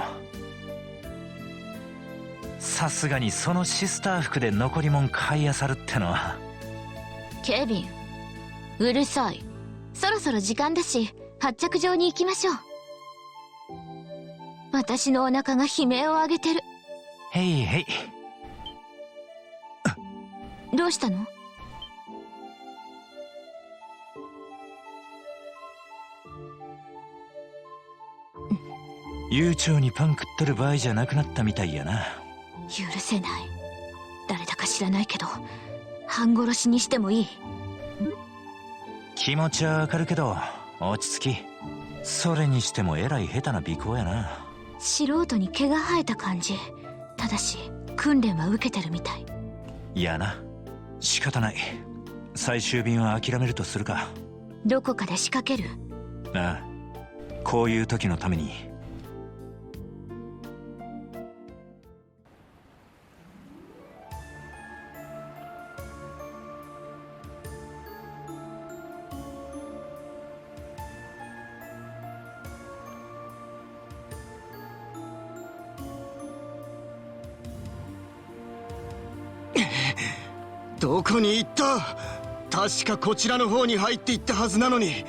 さすがにそのシスター服で残りもん買いあさるってのは。ケビン、うるさい。そろそろ時間だし発着場に行きましょう。私のお腹が悲鳴を上げてる。へいへい。どうしたの？悠長にパン食っとる場合じゃなくなったみたいやな。許せない。誰だか知らないけど半殺しにしてもいい。気持ちはわかるけど落ち着き。それにしてもえらい下手な尾行やな。素人に毛が生えた感じ。ただし訓練は受けてるみたい。いやな、仕方ない。最終便は諦めるとするか。どこかで仕掛ける？ああ、こういう時のために。どこに行った？確かこちらの方に入っていったはずなのに。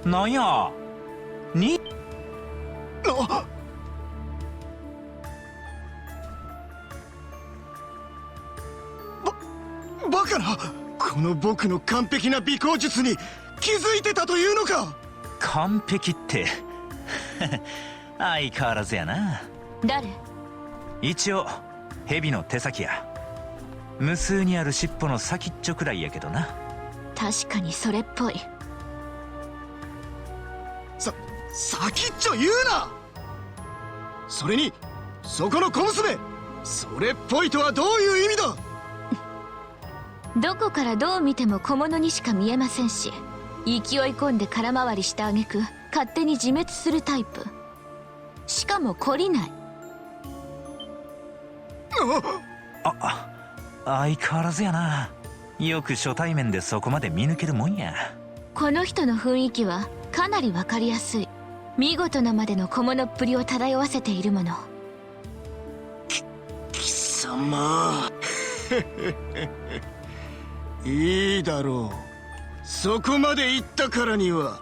なんやにバカな。この僕の完璧な尾行術に気づいてたというのか？完璧って相変わらずやな。誰？一応蛇の手先や。無数にある尻尾の先っちょくらいやけどな。確かにそれっぽい。先っちょ言うな。それにそこの小娘、それっぽいとはどういう意味だ？どこからどう見ても小物にしか見えませんし、勢い込んで空回りした挙句勝手に自滅するタイプ。しかも懲りない。相変わらずやな。よく初対面でそこまで見抜けるもんや。この人の雰囲気はかなりわかりやすい。見事なまでの小物っぷりを漂わせているもの。貴様いいだろう。そこまで行ったからには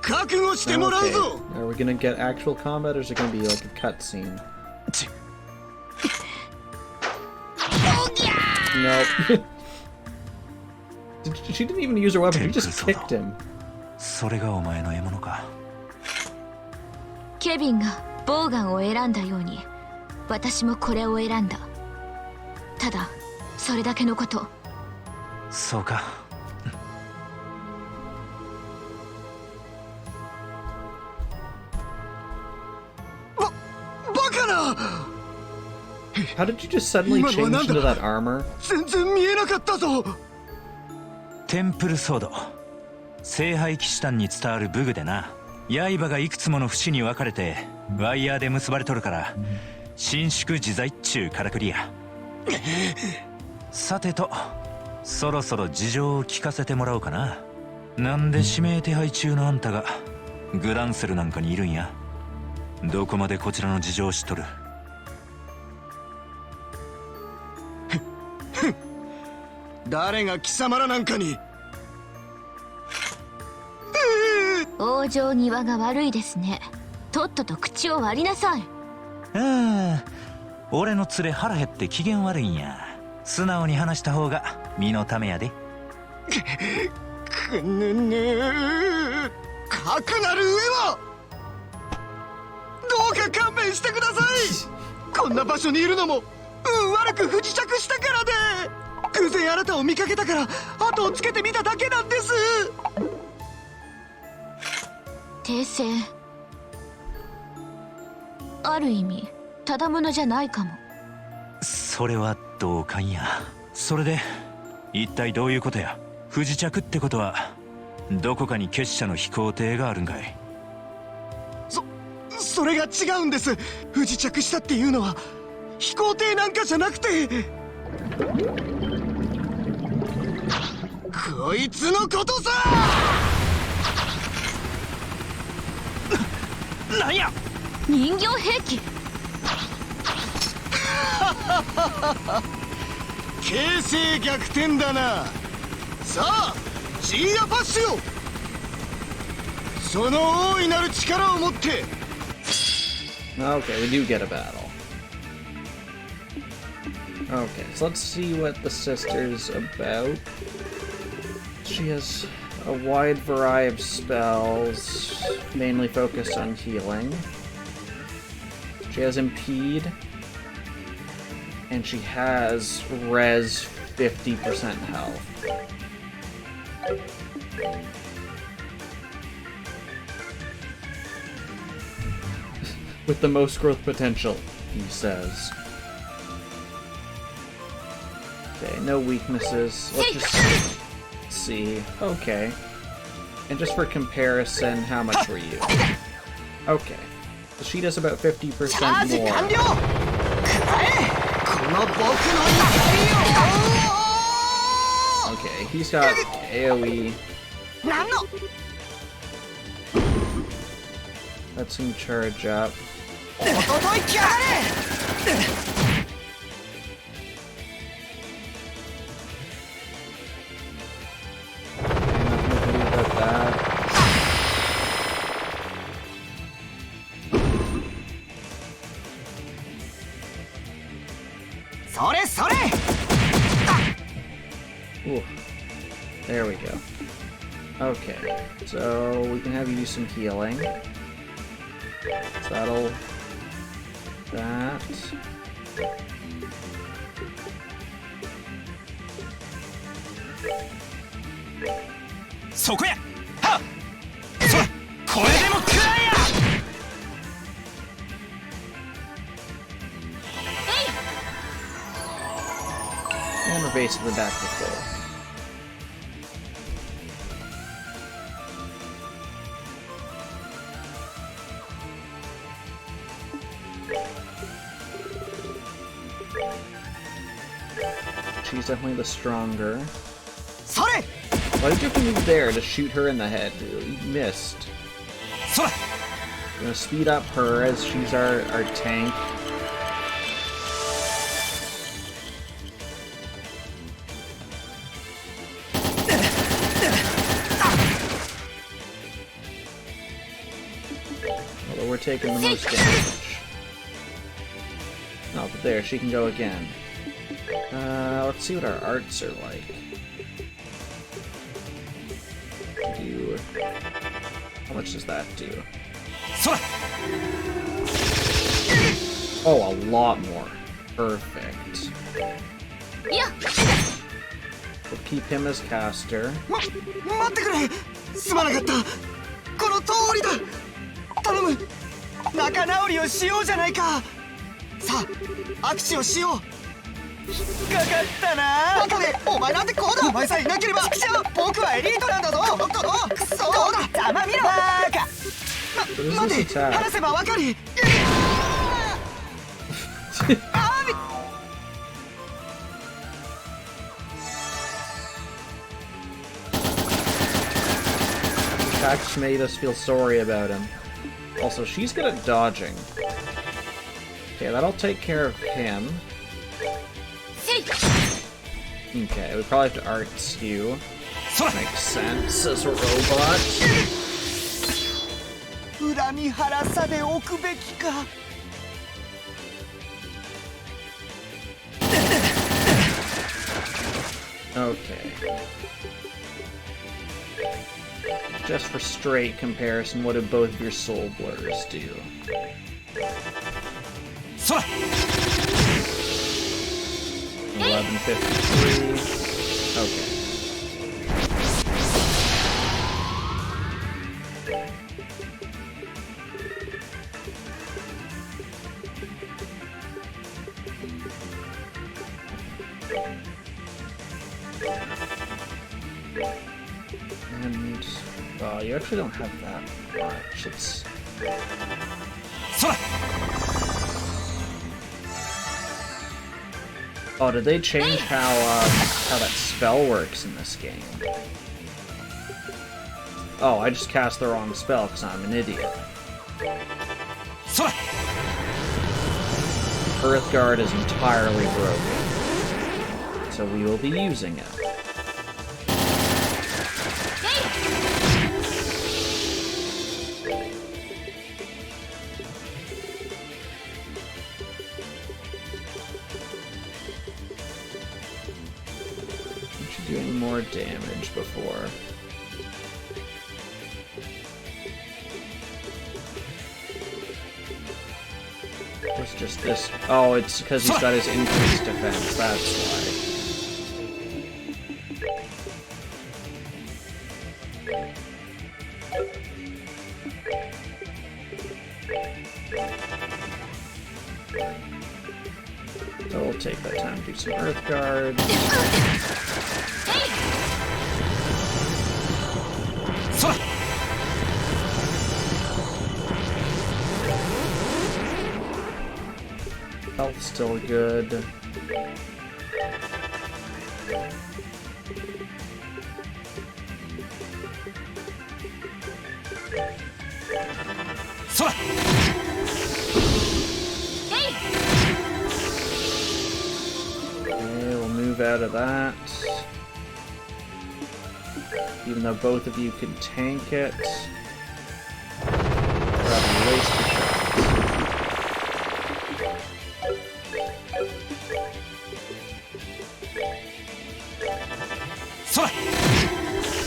覚悟してもらうぞ。 Are we gonna get actual combat or is it gonna be like a cutscene? Nope. She didn't even use her weapon, she just kicked him. それがお前の獲物か。ケビンがボウガンを選んだように私もこれを選んだ。ただそれだけのこと。そうか。バカな。How did you just suddenly change into that armor? 全然見えなかったぞ。テンプルソード、聖杯騎士団に伝わる武具でな。刃がいくつもの節に分かれてワイヤーで結ばれとるから伸縮自在っちゅうからくりや。さてと、そろそろ事情を聞かせてもらおうかな。なんで指名手配中のあんたがグランセルなんかにいるんや。どこまでこちらの事情を知っとる？誰が貴様らなんかに。往生際が悪いですね。とっとと口を割りなさい。俺の連れ腹減って機嫌悪いんや。素直に話した方が身のためやで。くぬぬかくなる上はどうか勘弁してください。こんな場所にいるのも運悪く不時着したからで、偶然あなたを見かけたから後をつけてみただけなんです。訂正、ある意味ただものじゃないかも。それは同感や。それで一体どういうことや？不時着ってことはどこかに結社の飛行艇があるんかい？それが違うんです。不時着したっていうのは飛行艇なんかじゃなくて、こいつのことさ。なんや？人形兵器。形勢逆転だな。さあジーヤパッシュを、その大いなる力を持って。 Okay, we do get a battle. Okay, so let's see what the sister's about. She has a wide variety of spells, mainly focused on healing. She has Impede, and she has Res 50% health. With the most growth potential, he says. Okay, no weaknesses. Let's just see. Okay. And just for comparison, how much were you? Okay. So she does about 50% more. Okay, he's got AoE. Let's him charge up. Ooh. There we go. Okay, so we can have you do some healing. So that'll... that... And we're basically back to full. She's definitely the stronger. Why did you have to move there to shoot her in the head? You missed. We're gonna speed up her as she's our tank. Although we're taking the most damage. Oh, but there, she can go again. Let's see what our arts are like. How much does that do? Oh, a lot more. Perfect. Yeah. We'll keep him as caster. What is this attack? 話せばわかる。Attack made us feel sorry about him. Also, she's good at dodging. Okay, that'll take care of him. Okay, we probably have to art skew. Makes sense as a robot. 恨み腹さでおくべきか。Okay. Just for straight comparison, what do both of your soul blurs do? So 1153. Okay. And you actually don't have that much. It's oh, did they change how that spell works in this game? Oh, I just cast the wrong spell because I'm an idiot. Earthguard is entirely broken, so we will be using it. Doing more damage before. What's just this? Oh, it's because he's got his increased defense, that's why. So we'll take that time to do some Earthguard. Health still good. Okay, we'll move out of that. Even though both of you can tank it. Rather waste your shots.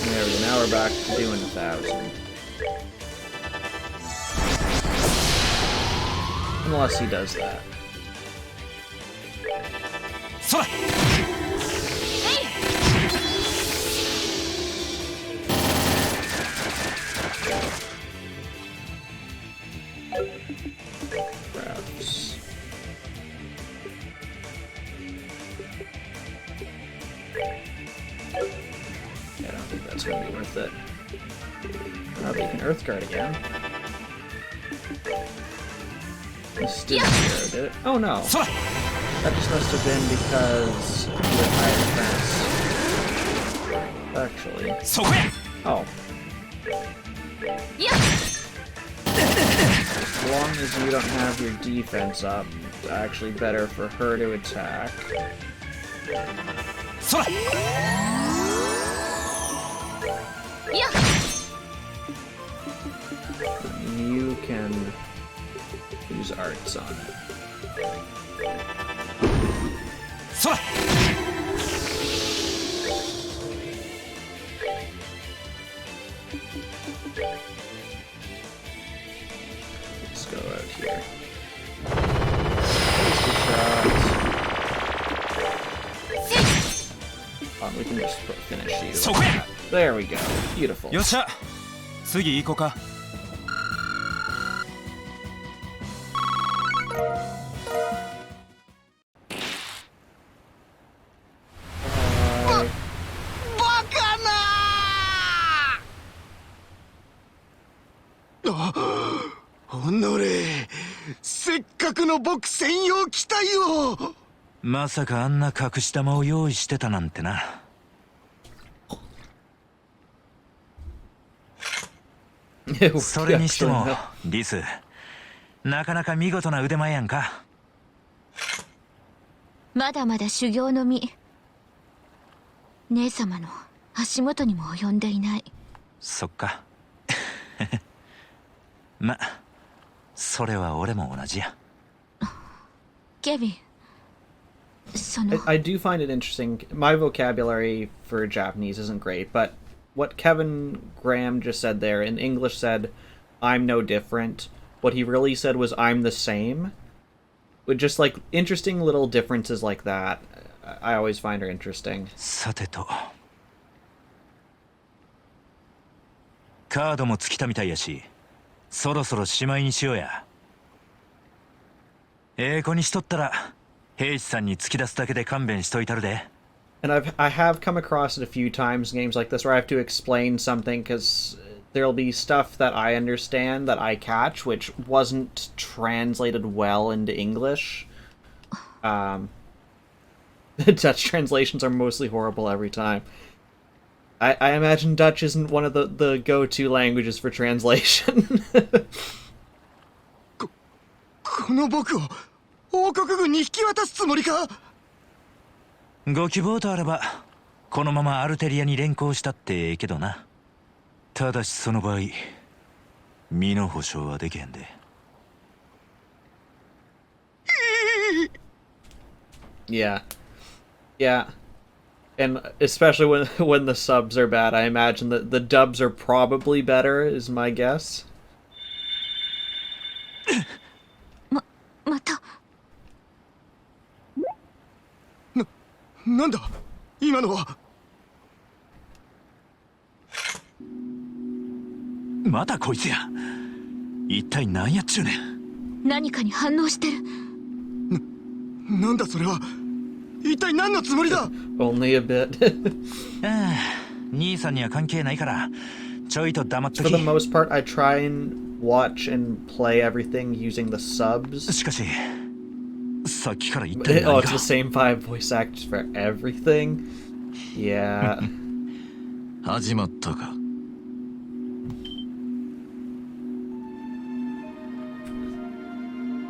There we go, now we're back to doing 1,000. Unless he does that. Perhaps. Yeah, I don't think that's going to be worth it. Oh, but you can Earthguard again. This didn't zero, did it? Oh no! That just must have been because you had high defense. Actually. Oh. As long as you don't have your defense up, it's actually better for her to attack. You can use arts on it. Let's go out here. We can just finish you. There we go. Beautiful. よっしゃ、次行こうか。バカなー！格の僕専用機体を。まさかあんな隠し玉を用意してたなんてな。それにしてもリス、なかなか見事な腕前やんか。まだまだ修行の身。姉様の足元にも及んでいない。そっか。ま、それは俺も同じや。ケビン、I do find it interesting. My vocabulary for Japanese isn't great, but what Kevin Graham just said there in English said, "I'm no different." What he really said was, "I'm the same." With just like interesting little differences like that, I always find are interesting. さてと、カードも尽きたみたいやし、そろそろしまいにしようや。子にしとったら兵士さんに突き出すだけで勘弁しといたるで。And I have come across it a few times in games like this where I have to explain something because there'll be stuff that I understand that I catch which wasn't translated well into English. The Dutch translations are mostly horrible every time. I imagine Dutch isn't one of the go-to languages for translation. この僕を王国軍に引き渡すつもりか。ご希望とあればこのままアルテリアに連行したってええけどな。ただしその場合身の保証はできへんで。Yeah. And especially when the subs are bad, I imagine that the dubs are probably better, is my guess. また。なんだ今のは。またこいつや。一体何やっちゅうねん。何かに反応してる。なんだそれは。一体何のつもりだ。Only a bit. 兄さんには関係ないからちょいと黙っとき。 For the most part, I try and watch and play everything using the subs. しかしさっきから言ってる。 Oh, it's the same 5 voice actors for everything? Yeah. 始まったか。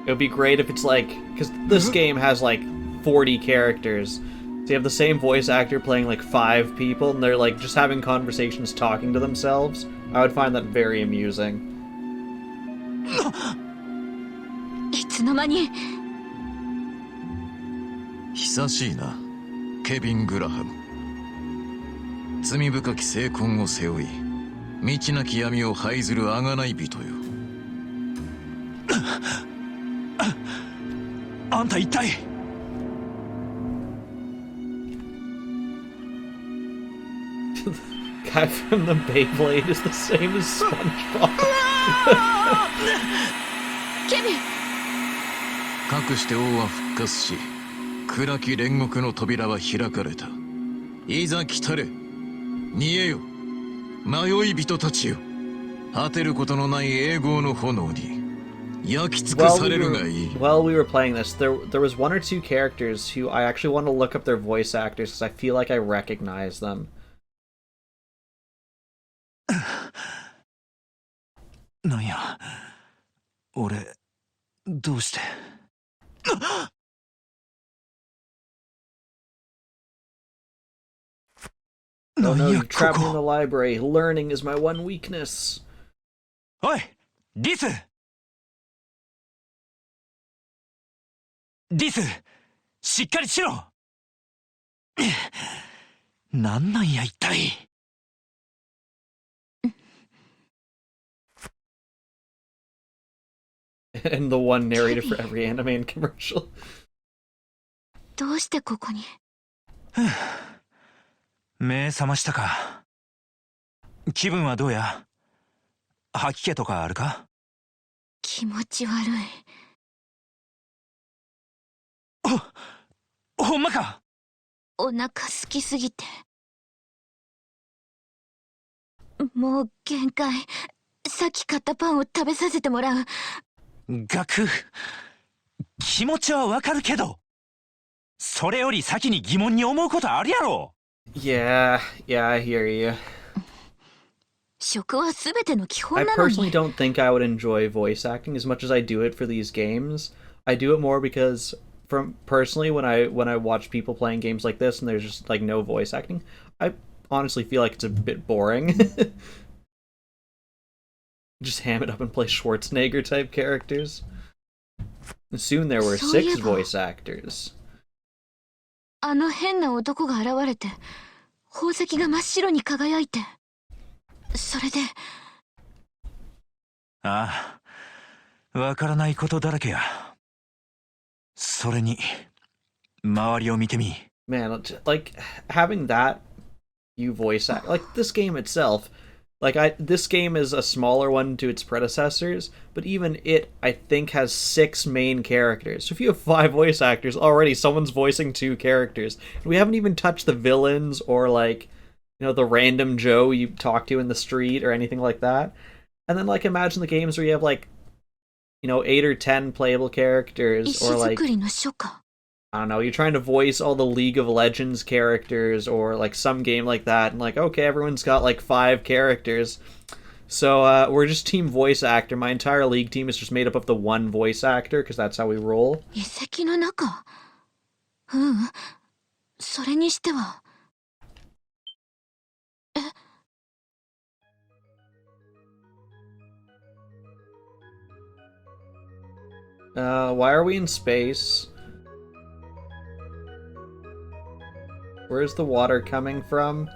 It would be great if it's like, because this game has like 40 characters, so you have the same voice actor playing like 5 people, and they're like just having conversations talking to themselves. I would find that very amusing. いつの間に。久しいな、ケビン・グラハム。罪深き聖魂を背負い、未知なき闇を這いずる贖い人よ。あんた一体。Guy from the Beyblade is the same as SpongeBob. ケビン。かくして王は復活し、暗き煉獄の扉は開かれた。いざ来たれ、逃げよ、迷い人たちよ。果てることのない永劫の炎に焼き尽くされるがいい。While we were playing this, there was 1 or 2 characters who I actually want to look up their voice actors because I feel like I recognize them. なんや、俺どうして。Oh no, you're trapped in the library. Learning is my one weakness. おい、リス！リス、しっかりしろ！なんなんや一体。And the one narrator for every anime and commercial. どうしてここに。目覚ましたか。気分はどうや。吐き気とかあるか。気持ち悪い。ほんまか。お腹空きすぎて。もう限界。さっき買ったパンを食べさせてもらう。ガク。気持ちはわかるけど、それより先に疑問に思うことあるやろ。 Yeah, I hear you. 食は全ての基 I 本なの personally に。 don't think I would enjoy voice acting as much as I do it for these games. I do it more because from personally when I watch people playing games like this and there's just like no voice acting, I honestly feel like it's a bit boring. Just ham it up and play Schwarzenegger type characters. And soon there were そうい 6 えば voice actors. あの変な男が現れて、宝石が真っ白に輝いて、それで。ああ、わからないことだらけや。それに、周りを見てみ。 Man, like having that you voice act like this game itself, like this game is a smaller one to its predecessors, but even it I think has 6 main characters. So if you have 5 voice actors already, someone's voicing 2 characters. And we haven't even touched the villains or like, you know, the random Joe you talk to in the street or anything like that. And then like imagine the games where you have like, you know, 8 or 10 playable characters, 石 or like 造りの書か。 I don't know, you're trying to voice all the League of Legends characters or like some game like that, and like, okay, everyone's got like 5 characters. So we're just team voice actor. My entire League team is just made up of the 1 voice actor, because that's how we roll. 遺跡の中。うん。それにしては。え。 Why are we in space? Where's the water coming from?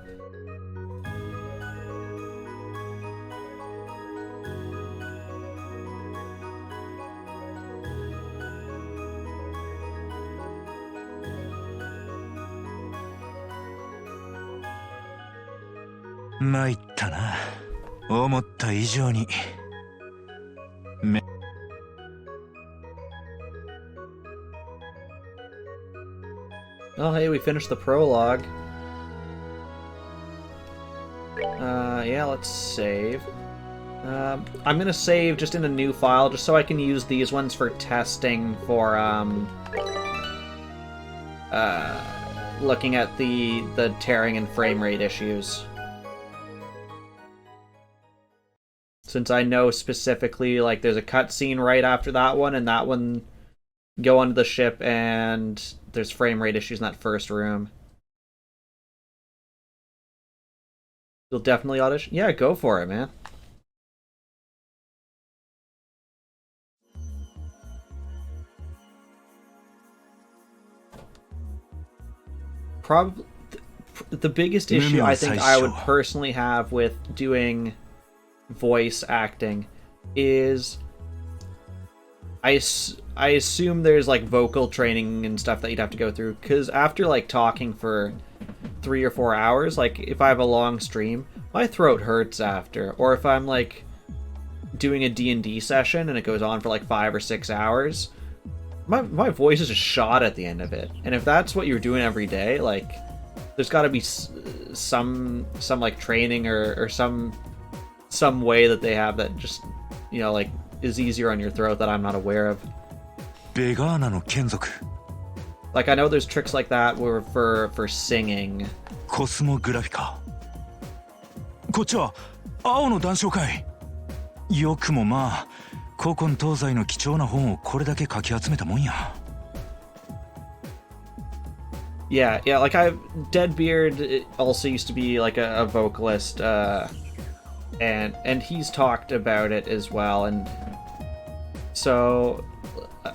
参ったな。思った以上に。Oh, hey, we finished the prologue. Yeah, let's save. I'm gonna save just in a new file, just so I can use these ones for testing for, looking at the tearing and frame rate issues. Since I know specifically, like, there's a cutscene right after that one, and that one go onto the ship, and there's frame rate issues in that first room. You'll definitely audition? Yeah, go for it, man. Probably the biggest issue I think I would personally have with doing voice acting is I assume there's like vocal training and stuff that you'd have to go through, because after like talking for 3 or 4 hours, like if I have a long stream, my throat hurts after. Or if I'm like doing a D&D session and it goes on for like 5 or 6 hours, my voice is just shot at the end of it. And if that's what you're doing every day, like there's got to be some like training or some way that they have that just, you know, like is easier on your throat that I'm not aware of. Like I know there's tricks like that where for singing. コスモグラフィカ。こっちは青の談笑かい。よくもまあ古今東西の貴重な本をこれだけかき集めたもんや。Yeah, like Deadbeard also used to be like a vocalist, and he's talked about it as well, and so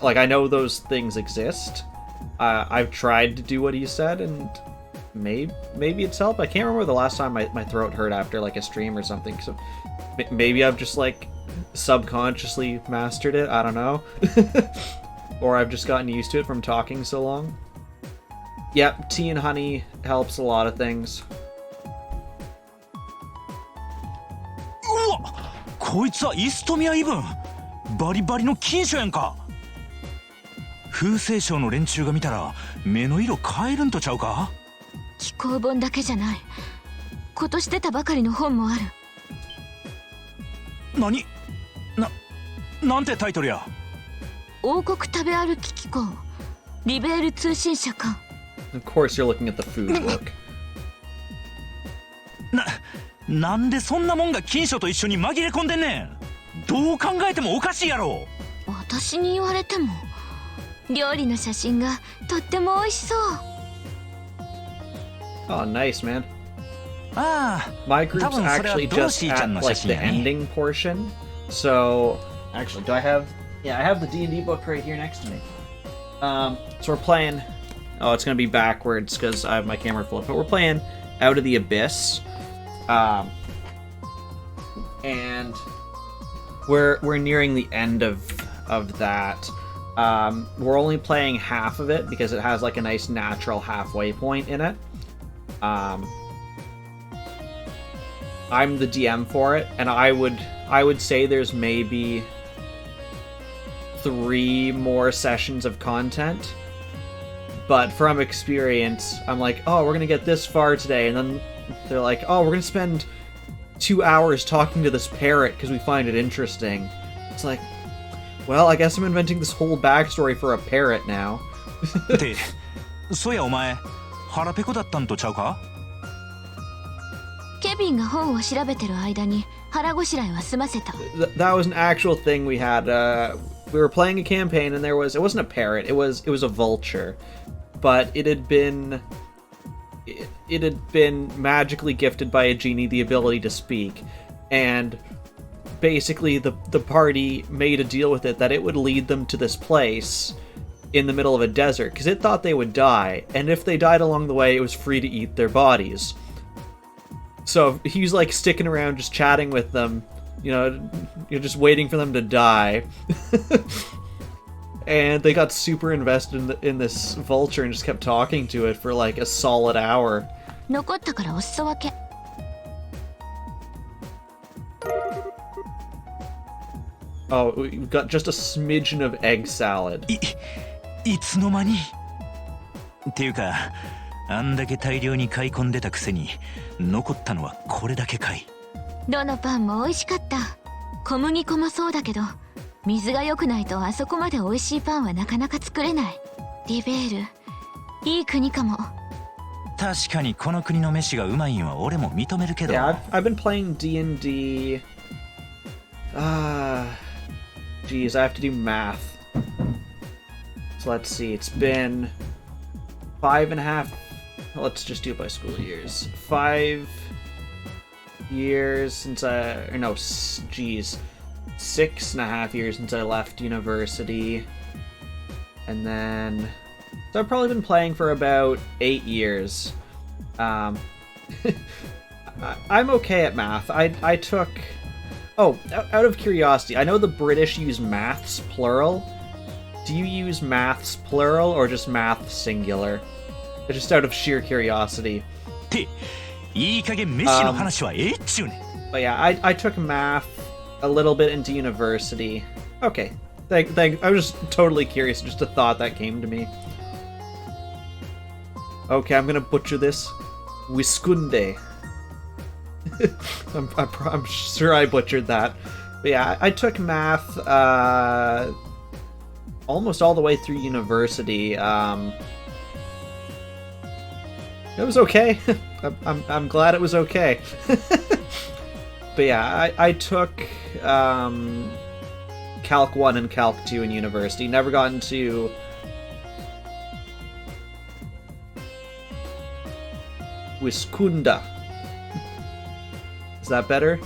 like I know those things exist. I've tried to do what he said, and maybe it's helped. I can't remember the last time my throat hurt after like a stream or something, so maybe I've just like subconsciously mastered it, I don't know. Or I've just gotten used to it from talking so long. Yep, tea and honey helps a lot of things. うわ、こいつはイストミアイブン。バリバリの禁書やんか。風星省の連中が見たら目の色変えるんとちゃうか。気候本だけじゃない。今年出たばかりの本もある。何？なんてタイトルや。王国食べ歩き機構リベール通信社か。 Of course you're looking at the food book. なんでそんなもんが金書と一緒に紛れ込んでんねん。どう考えてもおかしいやろ。私に言われても料理の写真がとっても美味しそう。 Oh, nice, man. ああ、 My group's 多分それは actually ドロ just シーちゃん at の like 写 the 真やね。 ending portion. So, actually, do I have? Yeah, I have the D&D book right here next to me. So we're playing. Oh, it's gonna be backwards because I have my camera flipped. But we're playing Out of the Abyss. And we're nearing the end of that. We're only playing half of it because it has like a nice natural halfway point in it. I'm the DM for it, and I would say there's maybe 3 more sessions of content. But from experience, I'm like, oh, we're gonna get this far today, and then they're like, oh, we're gonna spend 2 hours talking to this parrot because we find it interesting. It's like, well, I guess I'm inventing this whole backstory for a parrot now. ってそうやお前腹ペコだったんとちゃうか。ケビンが本を調べてる間に腹ごしらえは済ませた。 That was an actual thing we had. We were playing a campaign, and it wasn't a parrot. It was a vulture, but it had been magically gifted by a genie the ability to speak, and basically the party made a deal with it that it would lead them to this place in the middle of a desert because it thought they would die, and if they died along the way, it was free to eat their bodies. So he was like sticking around, just chatting with them, you're just waiting for them to die. And they got super invested in this vulture and just kept talking to it for like a solid hour. 残ったからお裾分け。 Oh, we've got just a smidgen of egg salad. いつの間にっていうかあんだけ大量に買い込んでたくせに残ったのはこれだけかい。どのパンも美味しかった。小麦粉もそうだけど水が良くないとあそこまで美味しいパンはなかなか作れない。リベールいい国かも。確かにこの国の飯がうまいんは俺も認めるけど。 Yeah, I've been playing D&D. Geez, I have to do math. So let's see, it's been 5.5. Let's just do it by school years. 5 years since 6.5 years since I left university. And then, so I've probably been playing for about 8 years. I'm okay at math. I took... Oh, out of curiosity, I know the British use maths plural. Do you use maths plural or just math singular? Just out of sheer curiosity. But yeah, I took math a little bit into university. Okay, thank. I was just totally curious, just a thought that came to me. Okay, I'm gonna butcher this. Wiskunde. I'm sure I butchered that. But yeah, I took math almost all the way through university. It was okay. I'm glad it was okay. But yeah, I took Calc 1 and Calc 2 in university. Never got into... Wiskunda. Is that better?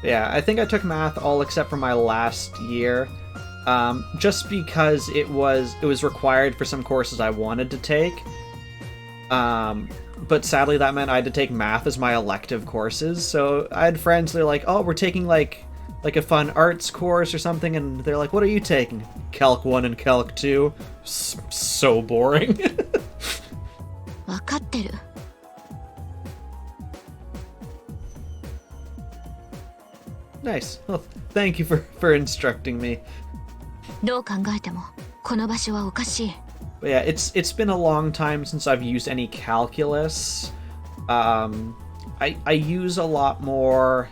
Yeah, I think I took math all except for my last year. Just because it was required for some courses I wanted to take. But sadly that meant I had to take math as my elective courses. So I had friends, they're like, oh, we're taking like a fun arts course or something, and they're like, what are you taking? Calc 1 and Calc 2. So boring. わかってる。 Nice. Well, thank you for instructing me. どう考えてもこの場所はおかしい。 But yeah, it's been a long time since I've used any calculus. I use a lot more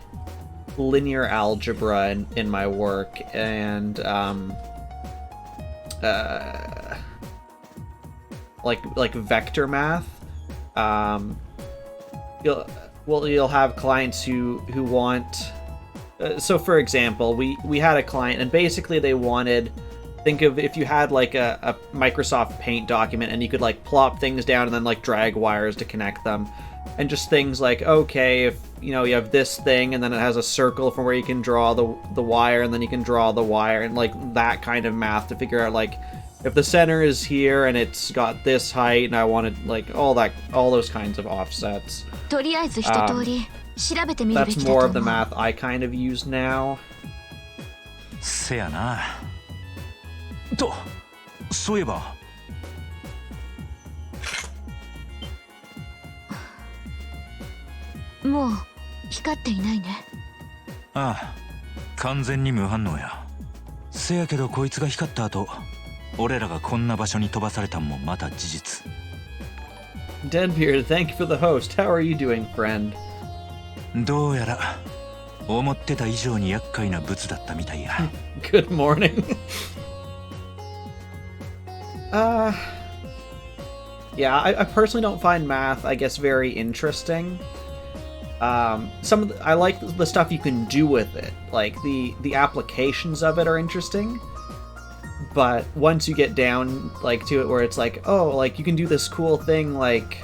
linear algebra in my work, and like vector math. You'll have clients who want. So for example, we had a client, and basically they wanted. Think of if you had like a Microsoft Paint document, and you could like plop things down and then like drag wires to connect them, and just things like, okay, if you have this thing and then it has a circle from where you can draw the wire, and then you can draw the wire, and like that kind of math to figure out like if the center is here and it's got this height, and I wanted like all those kinds of offsets. That's more of the math I kind of use now. せやな。と、そういえば。もう光っていないね。ああ、完全に無反応や。せやけどこいつが光った後、俺らがこんな場所に飛ばされたんもまた事実。Deadbeard, thank you for the host. How are you doing, friend? どうやら思ってた以上に厄介な物だったみたいや。Good morning. Yeah, I personally don't find math, I guess, very interesting. I like the stuff you can do with it. Like the applications of it are interesting. But once you get down like to it where it's like, oh, like you can do this cool thing like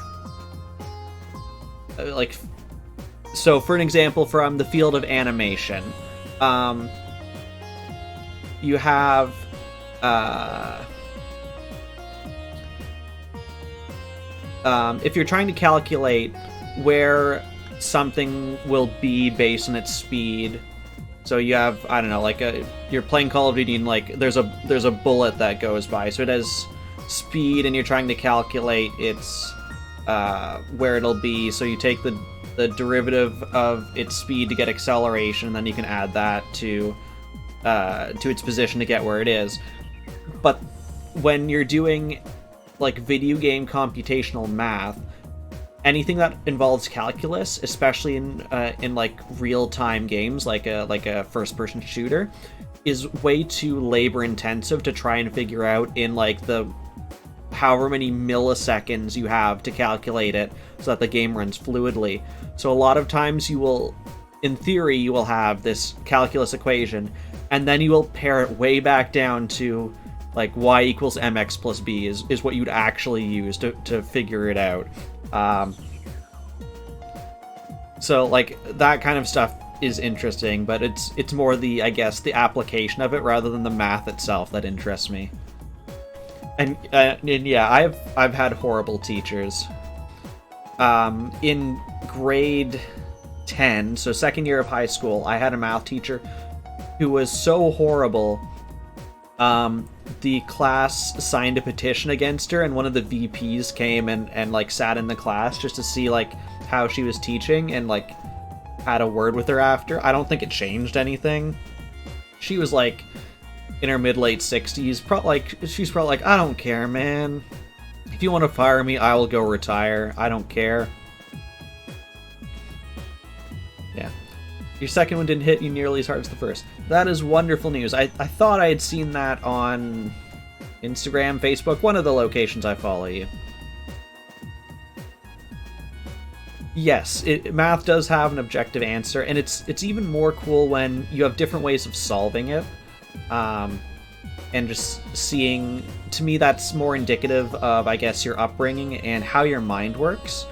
so for an example from the field of animation, you have if you're trying to calculate where something will be based on its speed. So you have, I don't know, like you're playing Call of Duty and like there's a bullet that goes by, so it has speed, and you're trying to calculate its where it'll be. So you take the derivative of its speed to get acceleration, and then you can add that to its position to get where it is. But when you're doing like video game computational math, anything that involves calculus, especially in like real-time games like a first-person shooter, is way too labor-intensive to try and figure out in like the however many milliseconds you have to calculate it so that the game runs fluidly. So a lot of times in theory, you will have this calculus equation, and then you will pare it way back down to like y equals mx plus b is what you'd actually use to figure it out. So like that kind of stuff is interesting, but it's more I guess the application of it rather than the math itself that interests me. And yeah, I've had horrible teachers. In grade 10, so second year of high school, I had a math teacher who was so horrible. The class signed a petition against her, and one of the VPs came and like sat in the class just to see like how she was teaching, and like had a word with her after. I don't think it changed anything. She was like in her mid-late 60s, she's probably like, I don't care, man. If you want to fire me, I will go retire. I don't care. Yeah. Your second one didn't hit you nearly as hard as the first. That is wonderful news. I thought I had seen that on Instagram, Facebook, one of the locations I follow you. Yes, math does have an objective answer, and it's even more cool when you have different ways of solving it. And just seeing, to me, that's more indicative of, I guess, your upbringing and how your mind works.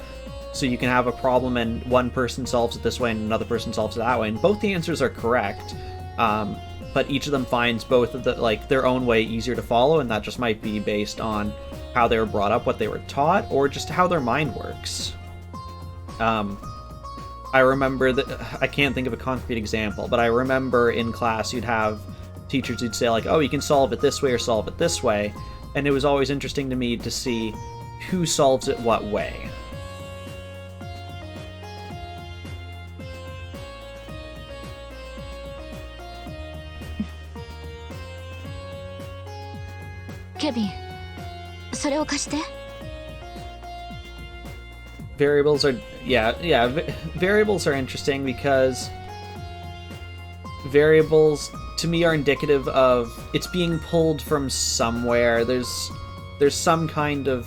So you can have a problem and one person solves it this way and another person solves it that way, and both the answers are correct. But each of them finds both of their own way easier to follow, and that just might be based on how they were brought up, what they were taught, or just how their mind works. I remember that, I can't think of a concrete example, but I remember in class you'd have teachers who'd say like, oh, you can solve it this way or solve it this way, and it was always interesting to me to see who solves it what way. Kevin, それを貸して。Variables are, variables are interesting because variables to me are indicative of it's being pulled from somewhere. There's some kind of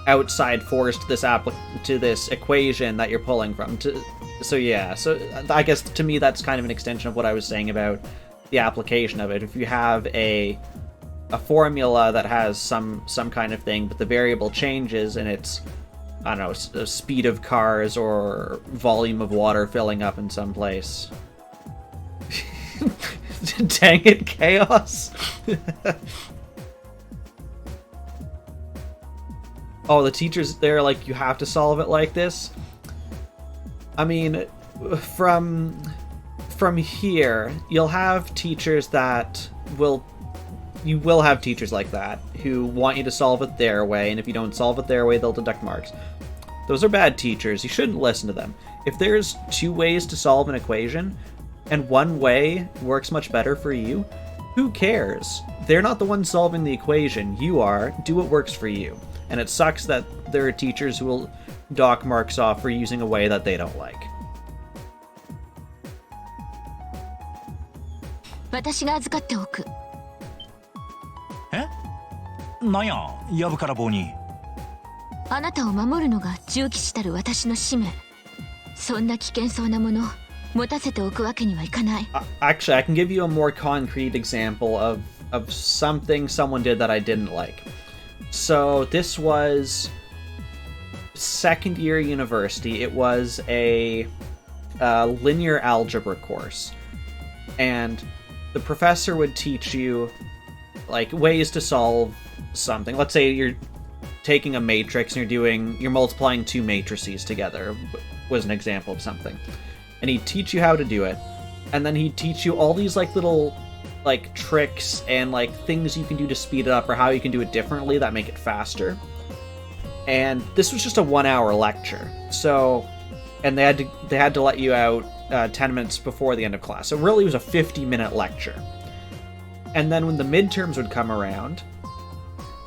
outside force to this equation that you're pulling from. So I guess to me that's kind of an extension of what I was saying about the application of it. If you have a formula that has some kind of thing, but the variable changes and it's, I don't know, speed of cars or volume of water filling up in some place. Dang it, Chaos! Oh, the teachers, they're like, you have to solve it like this? I mean, from here, you'll have teachers that you will have teachers like that who want you to solve it their way, and if you don't solve it their way, they'll deduct marks. Those are bad teachers. You shouldn't listen to them. If there's 2 ways to solve an equation, and one way works much better for you, who cares? They're not the ones solving the equation. You are. Do what works for you. And it sucks that there are teachers who will dock marks off for using a way that they don't like. 私が預かっておく。え？なんや、やぶから棒に。あなたを守るのが重騎士たる私の使命。そんな危険そうなもの持たせておくわけにはいかない。Actually, I can give you a more concrete example of something someone did that I didn't like. So this was second year university. It was a linear algebra course, and the professor would teach you like ways to solve something. Let's say you're taking a matrix and you're multiplying 2 matrices together, was an example of something. And he'd teach you how to do it, and then he'd teach you all these like little like tricks and like things you can do to speed it up or how you can do it differently that make it faster. And this was just a 1-hour lecture. So, and they had to let you out 10 minutes before the end of class. So really it was a 50-minute lecture. And then when the midterms would come around,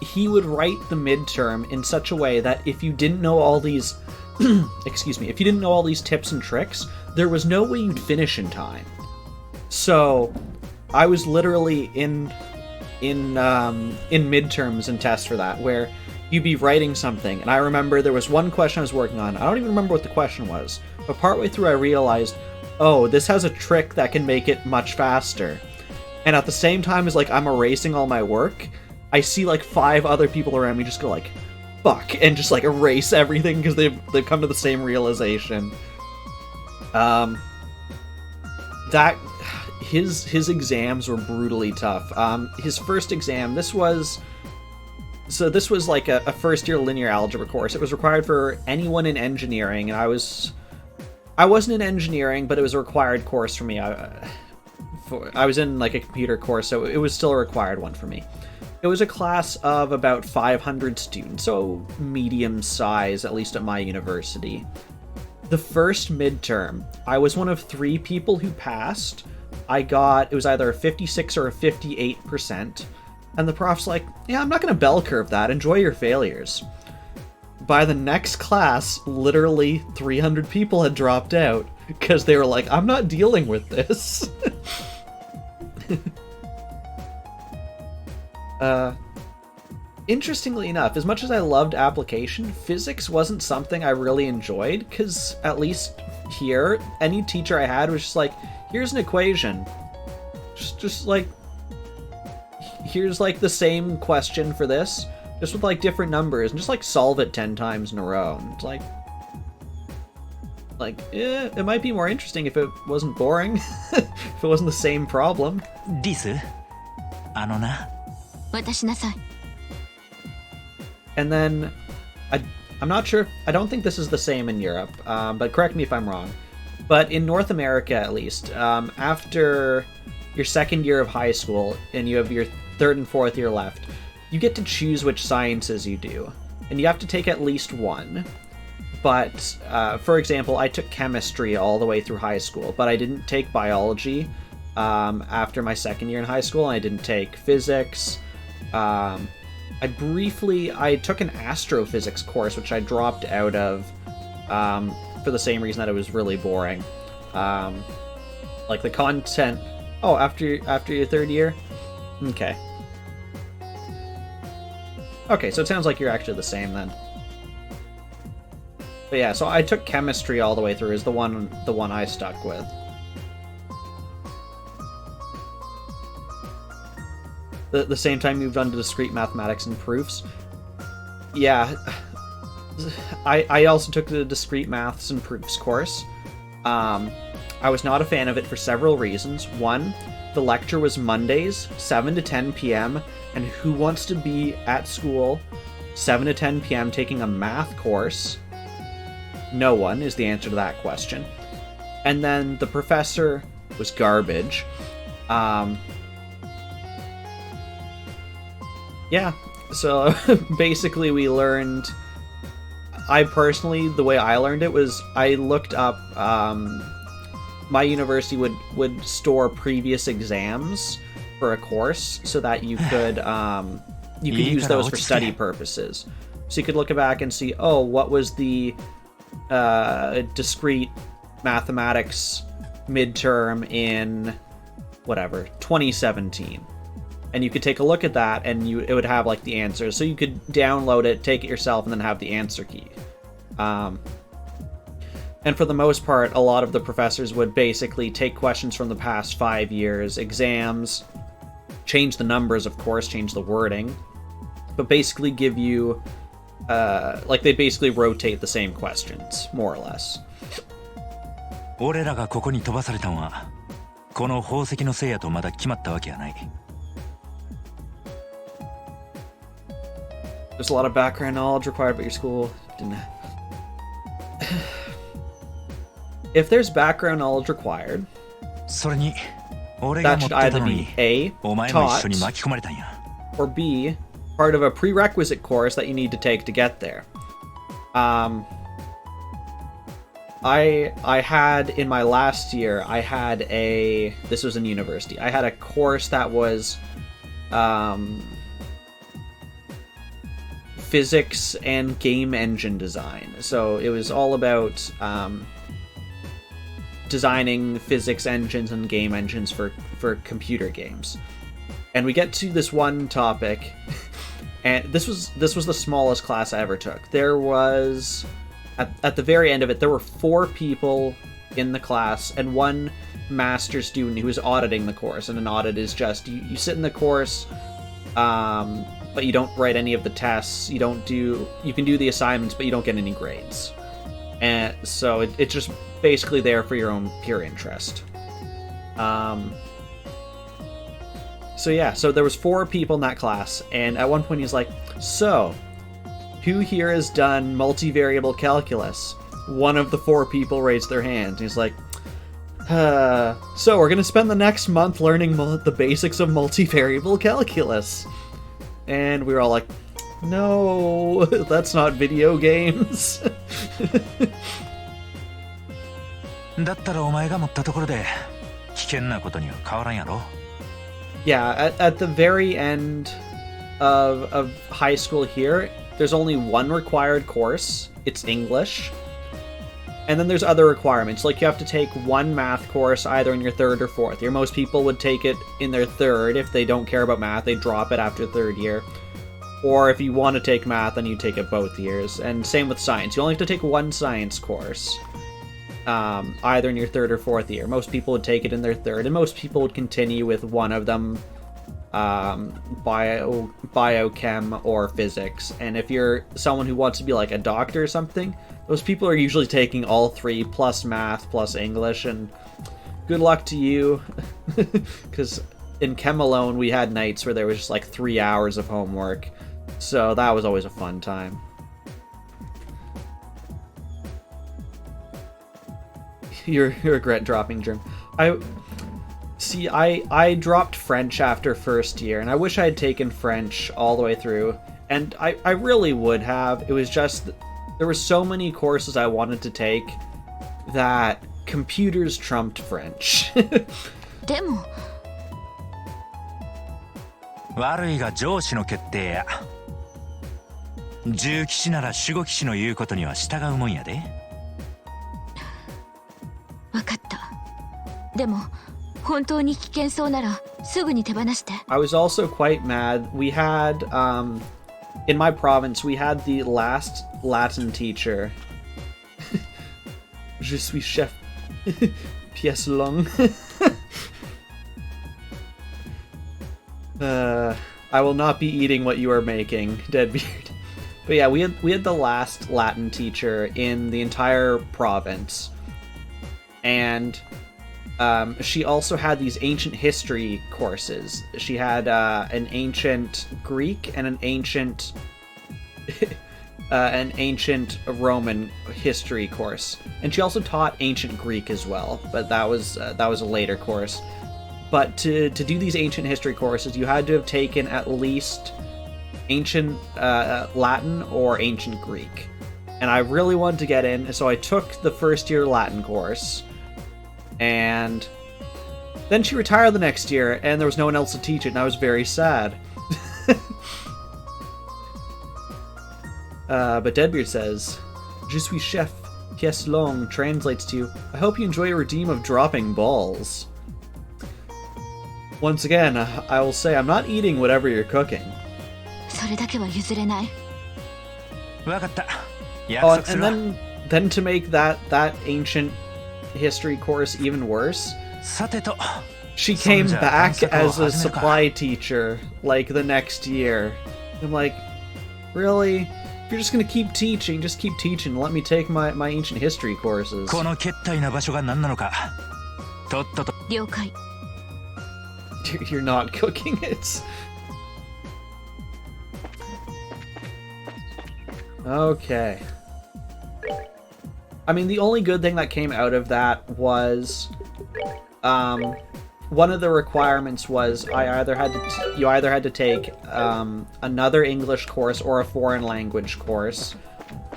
he would write the midterm in such a way that if you didn't know all these if you didn't know all these tips and tricks, there was no way you'd finish in time. So I was literally in midterms and tests for that, where you'd be writing something, and I remember there was one question I was working on. I don't even remember what the question was, but partway through I realized, oh, this has a trick that can make it much faster. And at the same time as like I'm erasing all my work, I see like 5 other people around me just go like, fuck, and just like erase everything because they've come to the same realization. That his exams were brutally tough. His first exam, this was like a first year linear algebra course. It was required for anyone in engineering, and I wasn't in engineering, but it was a required course for me. I was in like a computer course, so it was still a required one for me. It was a class of about 500 students, so medium size, at least at my university. The first midterm, I was one of 3 people who passed. It was either a 56 or a 58%, and the prof's like, yeah, I'm not gonna bell curve that, enjoy your failures. By the next class, literally 300 people had dropped out, because they were like, I'm not dealing with this. Interestingly enough, as much as I loved application, physics wasn't something I really enjoyed, because at least here, any teacher I had was just like, here's an equation. Just like, here's like the same question for this, just with like different numbers, and just like solve it 10 times in a row. And it's it might be more interesting if it wasn't boring, if it wasn't the same problem. リス、あのな。渡しなさい。 And then, I'm not sure, I don't think this is the same in Europe, but correct me if I'm wrong. But in North America, at least, after your second year of high school, and you have your 3rd and 4th year left, you get to choose which sciences you do. And you have to take at least one. But, for example, I took chemistry all the way through high school, but I didn't take biology after my second year in high school, and I didn't take physics. I took an astrophysics course, which I dropped out of for the same reason that it was really boring. Like the content. Oh, after your third year? Okay. Okay, so it sounds like you're actually the same then. But yeah, so I took chemistry all the way through is the one I stuck with. The same time moved on to discrete mathematics and proofs. Yeah. I also took the discrete maths and proofs course. I was not a fan of it for several reasons. One, the lecture was Mondays, 7 to 10 p.m., and who wants to be at school 7 to 10 p.m. taking a math course? No one is the answer to that question. And then the professor was garbage. Yeah, so basically we learned... I personally, the way I learned it was I looked up... my university would store previous exams for a course so that you could use those for study purposes. So you could look back and see, oh, what was the discrete mathematics midterm in whatever 2017, and you could take a look at that and it would have like the answers, so you could download it, take it yourself, and then have the answer key. And for the most part, a lot of the professors would basically take questions from the past 5 years, exams, change the numbers, of course, change the wording, but basically give you, like they basically rotate the same questions, more or less. 俺らがここに飛ばされたのは、この宝石のせいやとまだ決まったわけやない。There's a lot of background knowledge required, but your school didn't. If there's background knowledge required, that should either be A, taught, or B, part of a prerequisite course that you need to take to get there. I had, in my last year, I had this was in university, I had a course that was physics and game engine design. So it was all about designing physics engines and game engines for computer games. And we get to this one topic, and this was the smallest class I ever took. There was, at the very end of it, there were 4 people in the class and one master student who was auditing the course. And an audit is just, you sit in the course, but you don't write any of the tests, you can do the assignments, but you don't get any grades. And so it's just basically there for your own pure interest. So yeah, so there was 4 people in that class, and at one point he's like, so, who here has done multivariable calculus? One of the 4 people raised their hand. He's like, so we're gonna spend the next month learning the basics of multivariable calculus. And we were all like, no, that's not video games. だったらお前が持ったところで危険なことには変わらんやろ。Yeah, at the very end of high school here, there's only one required course. It's English. And then there's other requirements, like you have to take one math course either in your 3rd or 4th year. Most people would take it in their 3rd. If they don't care about math, they drop it after 3rd year. Or if you want to take math, then you take it both years. And same with science. You only have to take one science course, either in your 3rd or 4th year. Most people would take it in their 3rd, and most people would continue with one of them, biochem or physics. And if you're someone who wants to be like a doctor or something, those people are usually taking all 3 plus math plus English, and good luck to you. Because in chem alone, we had nights where there was just like 3 hours of homework. So that was always a fun time. You regret dropping German. I dropped French after 1st year, and I wish I had taken French all the way through. And I really would have. It was just, there were so many courses I wanted to take that computers trumped French. でも悪いが上司の決定や。銃騎士なら守護騎士の言うことには従うもんやで。分かった。でも本当に危険そうならすぐに手放して。 I was also quite mad. We had, in my province, we had the last Latin teacher. Je suis chef. Pièce longue. I will not be eating what you are making, Deadbeard. But yeah, we had the last Latin teacher in the entire province. And she also had these ancient history courses. She had an ancient Greek and an ancient Roman history course, and she also taught ancient Greek as well. But that was a later course. But to do these ancient history courses, you had to have taken at least ancient Latin or ancient Greek. And I really wanted to get in, so I took the first year Latin course. And then she retired the next year, and there was no one else to teach it, and I was very sad. But Deadbeard says, Je suis chef, pièce longue translates to, I hope you enjoy your redeem of dropping balls. Once again, I will say I'm not eating whatever you're cooking. それだけは譲れない。わかった。 Oh, and then to make that ancient history course even worse, she came back as a supply teacher like the next year. I'm like, really? If you're just gonna keep teaching, just keep teaching. Let me take my ancient history courses. この決体な場所が何なのか。とっとと。了解。 You're not cooking it. Okay. I mean, the only good thing that came out of that was, one of the requirements was you either had to take another English course or a foreign language course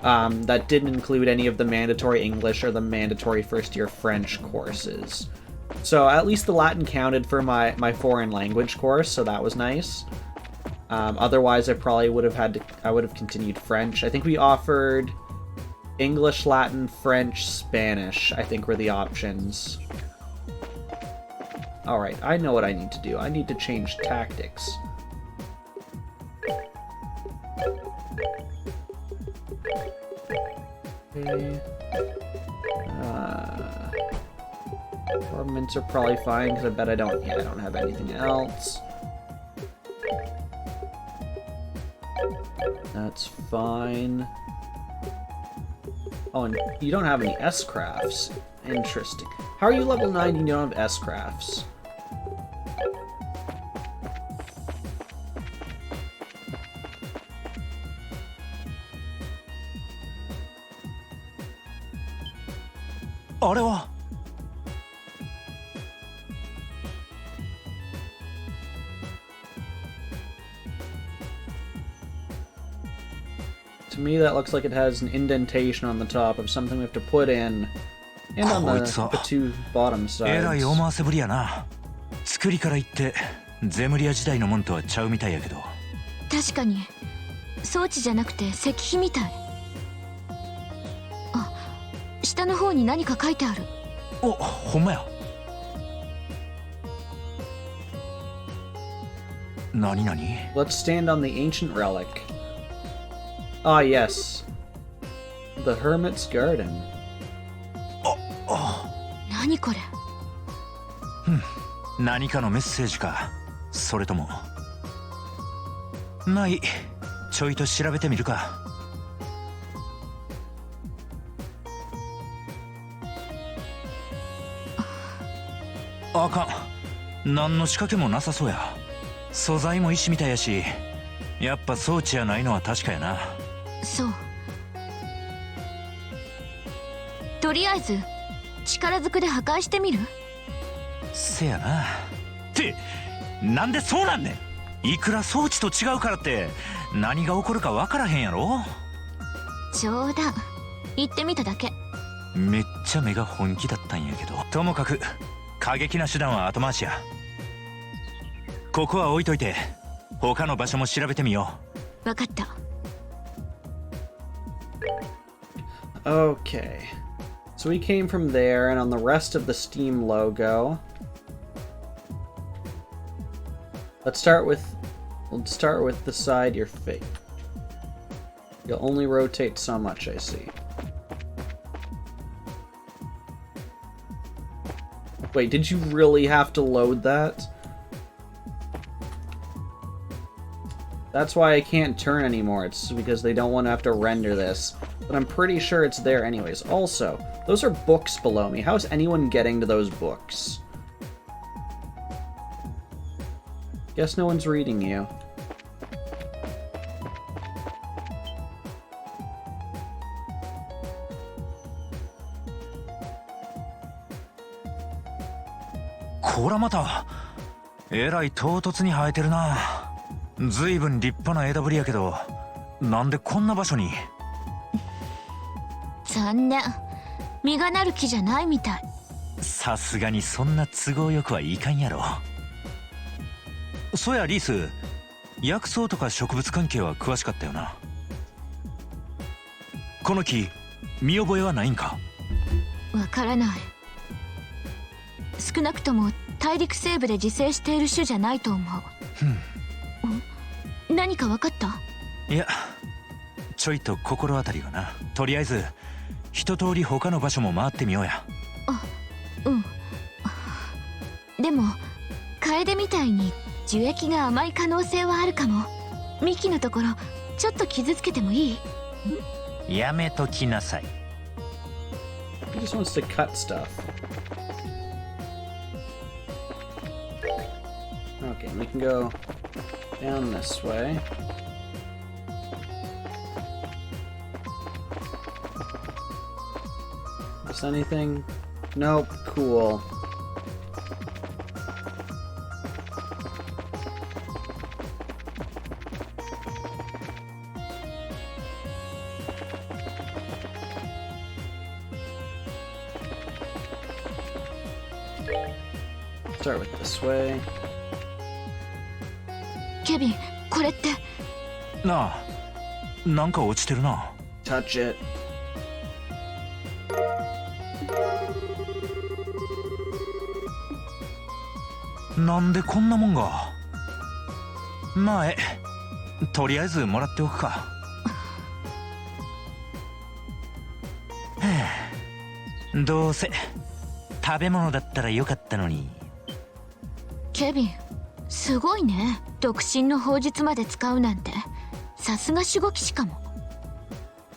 that didn't include any of the mandatory English or the mandatory first year French courses. So at least the Latin counted for my foreign language course, so that was nice. Otherwise, I probably would have continued French. I think we offered English, Latin, French, Spanish, I think were the options. Alright, I know what I need to do. I need to change tactics. Okay. Armaments are probably fine, because I bet I don't have anything else. That's fine. Oh, and you don't have any S-crafts. Interesting. How are you level 9 and you don't have S-crafts? To me, that looks like it has an indentation on the top of something we have to put in, and on the two bottom sides. えらい思わせぶりやな。作りから言ってゼムリア時代のもんとはちゃうみたいやけど。確かに装置じゃなくて石碑みたい。あ、下の方に何か書いてある。お、ほんまや。何々？ Let's stand on the ancient relic. Ah, yes. The Hermit's Garden. 何これ？何かのメッセージか。それとも。まあいい。ちょいと調べてみるか。あかん。何の仕掛けもなさそうや。素材も石みたいやし、やっぱ装置やないのは確かやな。そう。とりあえず力ずくで破壊してみる？せやな。ってなんでそうなんねん。いくら装置と違うからって何が起こるか分からへんやろ。冗談。言ってみただけ。めっちゃ目が本気だったんやけど。ともかく過激な手段は後回しや。ここは置いといて他の場所も調べてみよう。分かった。Okay. So we came from there, and on the rest of the Steam logo, let's start with the side you're facing. You'll only rotate so much, I see. Wait, did you really have to load that? That's why I can't turn anymore. It's because they don't want to have to render this. But I'm pretty sure it's there anyways. Also, those are books below me. How is anyone getting to those books? Guess no one's reading you.こらまたえらい唐突に生えてるな。ずいぶん立派な枝ぶりやけど、なんでこんな場所に。残念、実がなる木じゃないみたい。さすがにそんな都合よくはいかんやろ。そうやリース、薬草とか植物関係は詳しかったよな。この木見覚えはないんか。わからない。少なくとも大陸西部で自生している種じゃないと思う。何か分かった？いや、ちょいと心当たりがな。とりあえず一通り他の場所も回ってみようや。うん。でも楓みたいに樹液が甘い可能性はあるかも。幹のところちょっと傷つけてもいい？やめときなさい。He just wants to cut stuff. Okay, we can go down this way. Is anything? Nope. Cool. Start with this way. ケビン、これって。なあ、なんか落ちてるな。Touch it. なんでこんなもんが。まあとりあえずもらっておくか。はあ、どうせ食べ物だったらよかったのに。ケビン、すごいね。独身の砲術まで使うなんて。さすが守護騎士かも。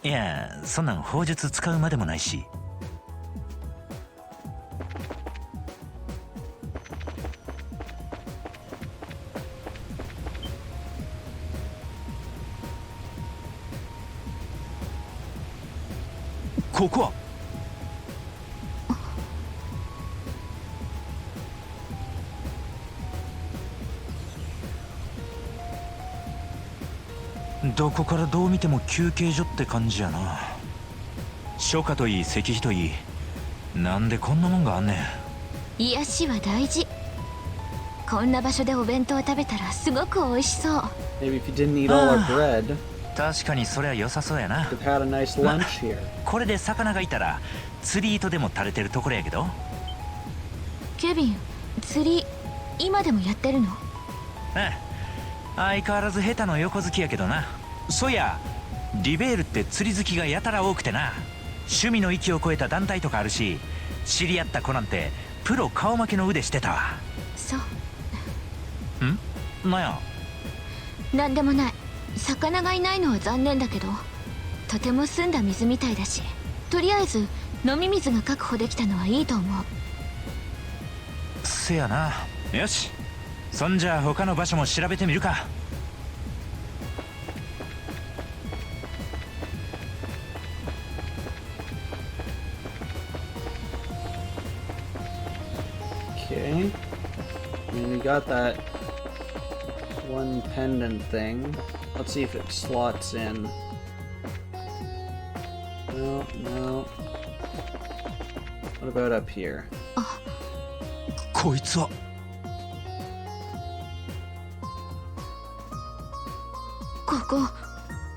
いや、そんなん砲術使うまでもないし。ここはどこからどう見ても休憩所って感じやな。書家といい石碑といい、なんでこんなもんがあんねん。癒しは大事。こんな場所でお弁当を食べたらすごく美味しそう。 Maybe if you didn't eat all our bread. 確かにそれは良さそうやな。Could have had a nice lunch here. これで魚がいたら釣り糸でも垂れてるところやけど。ケビン、釣り今でもやってるの？相変わらず下手の横好きやけどな。そうや、リベールって釣り好きがやたら多くてな。趣味の域を超えた団体とかあるし、知り合った子なんてプロ顔負けの腕してたわ。そう。なんや？なんでもない。魚がいないのは残念だけど、とても澄んだ水みたいだし、とりあえず飲み水が確保できたのはいいと思う。せやな。よし、そんじゃ他の場所も調べてみるか。Okay. I mean, we got that one pendant thing. Let's see if it slots in. No. What about up here? こいつは。ここ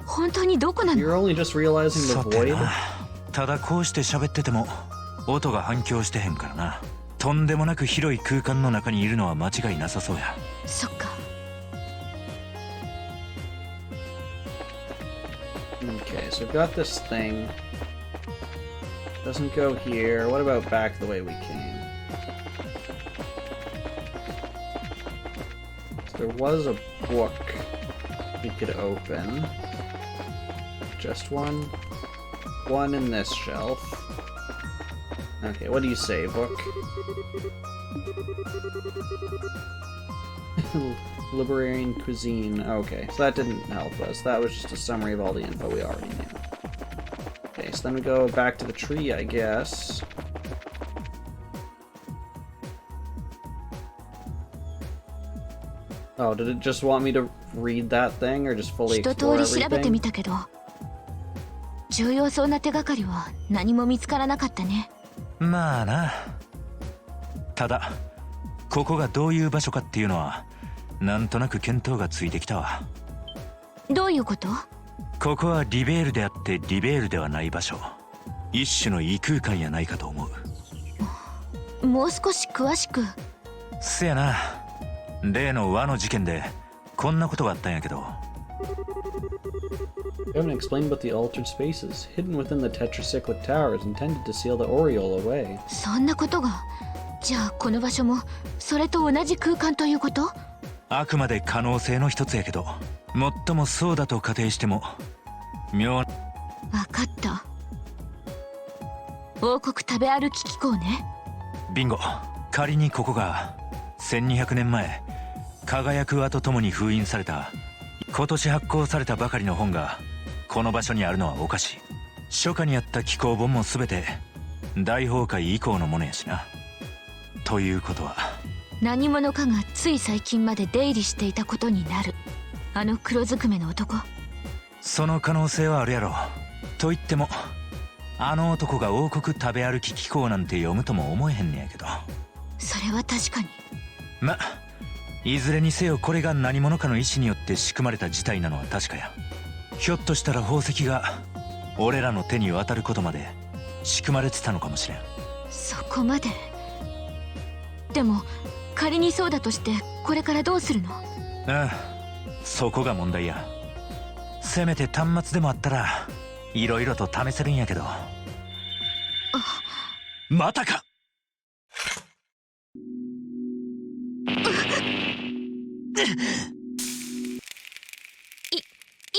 本当にどこなの？ You're only just realizing the さて void? な、ただこうして喋ってても音が反響してへんからな。とんでもなく広い空間の中にいるのは間違いなさそうや。そっか。Okay, so we've got this thing. Doesn't go here. What about back the way we came? So there was a book we could open. Just one. One in this shelf. Okay, what do you say, book? Liberian cuisine. Okay, so that didn't help us. That was just a summary of all the info we already knew. Okay, so then we go back to the tree, I guess. Oh, did it just want me to read that thing, or just fully 一 explore 通り調べてみ everything? たけど、重要そうな手がかりは何も見つからなかったね。まあな。ただここがどういう場所かっていうのはなんとなく見当がついてきたわ。どういうこと？ここはリベールであってリベールではない場所。一種の異空間やないかと思う。もう少し詳しく。せやな。例の和の事件でこんなことがあったんやけど。We haven't explained about the altered spaces hidden within the tetracyclic towers intended to seal the Oriole away. そんなことが。じゃあこの場所もそれと同じ空間ということ？あくまで可能性の一つやけど、もっともそうだと仮定しても妙。わかった。王国食べ歩き機構ね。ビンゴ。仮にここが1200年前輝く輪とともに封印された、今年発行されたばかりの本がこの場所にあるのはおかしい。初夏にあった紀行本も全て大崩壊以降のものやしな。ということは何者かがつい最近まで出入りしていたことになる。あの黒ずくめの男。その可能性はあるやろ。と言ってもあの男が王国食べ歩き機構なんて読むとも思えへんねやけど。それは確かに。ま、いずれにせよこれが何者かの意志によって仕組まれた事態なのは確かや。ひょっとしたら宝石が俺らの手に渡ることまで仕組まれてたのかもしれん。そこまで。でも仮にそうだとしてこれからどうするの？ああ、そこが問題や。せめて端末でもあったらいろいろと試せるんやけど。またか。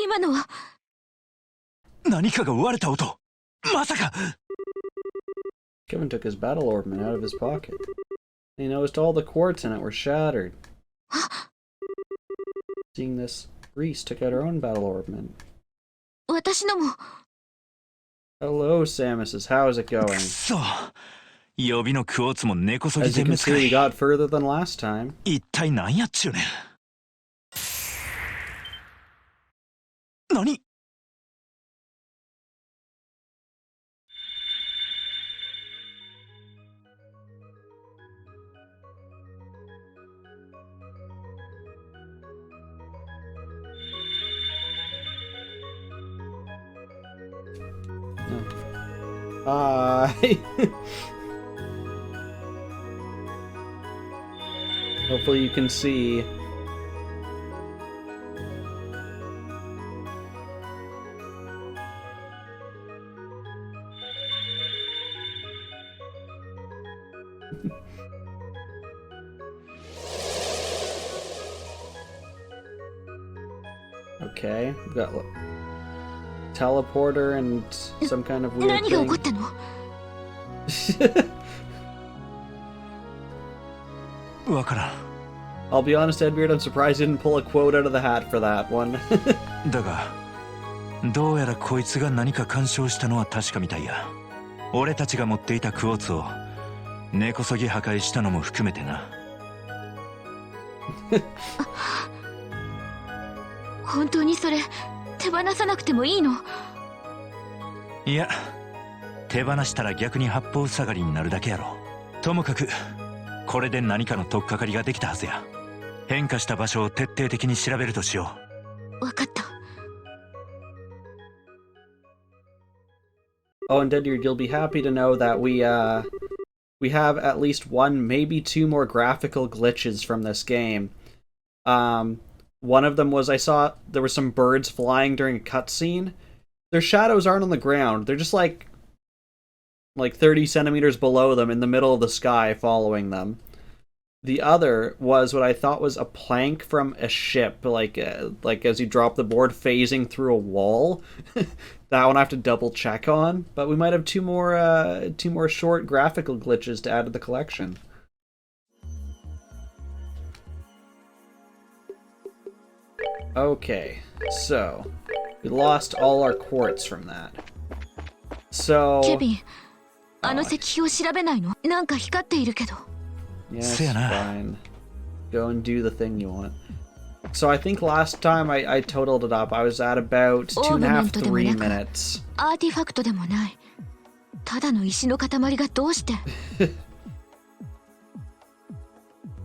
今のは何かが割れた音。まさか。 Kevin took his battle ornament out of his pocket. He noticed all the quartz in it were shattered. Seeing this, Reese took out her own battle ornament. 私のも。 Hello, Samus. How's it going? そう。予備のクォーツも根こそぎ As you 全 can 滅 see, か we got further than last time. 一体何やっちゅうねん。何？Hi. Hopefully you can see. Okay, we've got look, teleporter and some kind of weird 何が起こっ thing. たの？わからん。 I'll be honest, Edbeard, I'm surprised you didn't pull a quote out of the hat for that one. だがどうやらこいつが何か干渉したのは確かみたいや。俺たちが持っていたクォーツを根こそぎ破壊したのも含めてな。本当にそれ手放さなくてもいいの？いや、手放したら逆に八方塞がりになるだけやろ。ともかくこれで何かの取っかかりができたはずや。変化した場所を徹底的に調べるとしよわかった。Oh, and Deadyard, you'll be happy to know that we have at least one, maybe two more graphical glitches from this game. One of them was I saw there were some birds flying during a cutscene. Their shadows aren't on the ground. They're just like 30 centimeters below them in the middle of the sky following them. The other was what I thought was a plank from a ship, like as you drop the board phasing through a wall. That one I have to double check on, but we might have two more short graphical glitches to add to the collection. Okay, so we lost all our quartz from that. So ケビン、あの石碑を調べないの？なんか光っているけど。Yes, fine. Go and do the thing you want. So I think last time I totaled it up, I was at about 2.5, 3 minutes. アーティファクトでもない。ただの石の塊がどうして？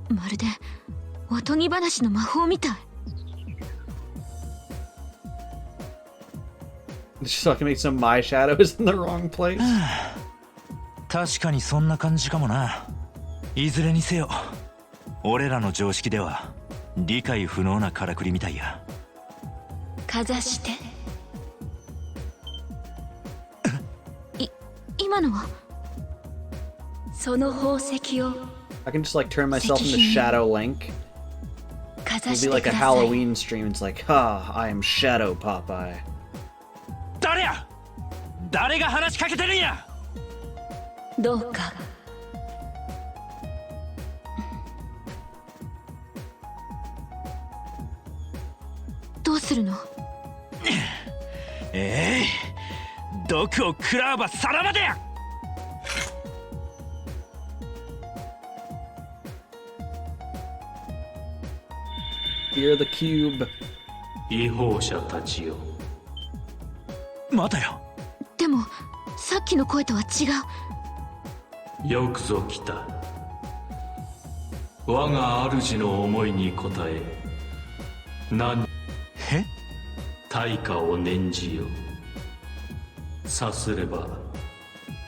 まるでおとぎ話の魔法みたい。Just so I can make some of my shadows in the wrong place. 確かにそんな感じかもな。いずれにせよ、俺らの常識では理解不能なからくりみたいや。かざして。今のはその宝石を I can just like turn myself into Shadow Link. It'll be like a Halloween stream. It's like, ha, I am Shadow Popeye. 誰や？誰が話しかけてるんや？どうか。どうするの？毒を食らわばさらばでや！Fear the cube. 違法者たちよ。待たよ。でもさっきの声とは違う。よくぞ来た。我が主の思いに応え、対価を念じよ。さすれば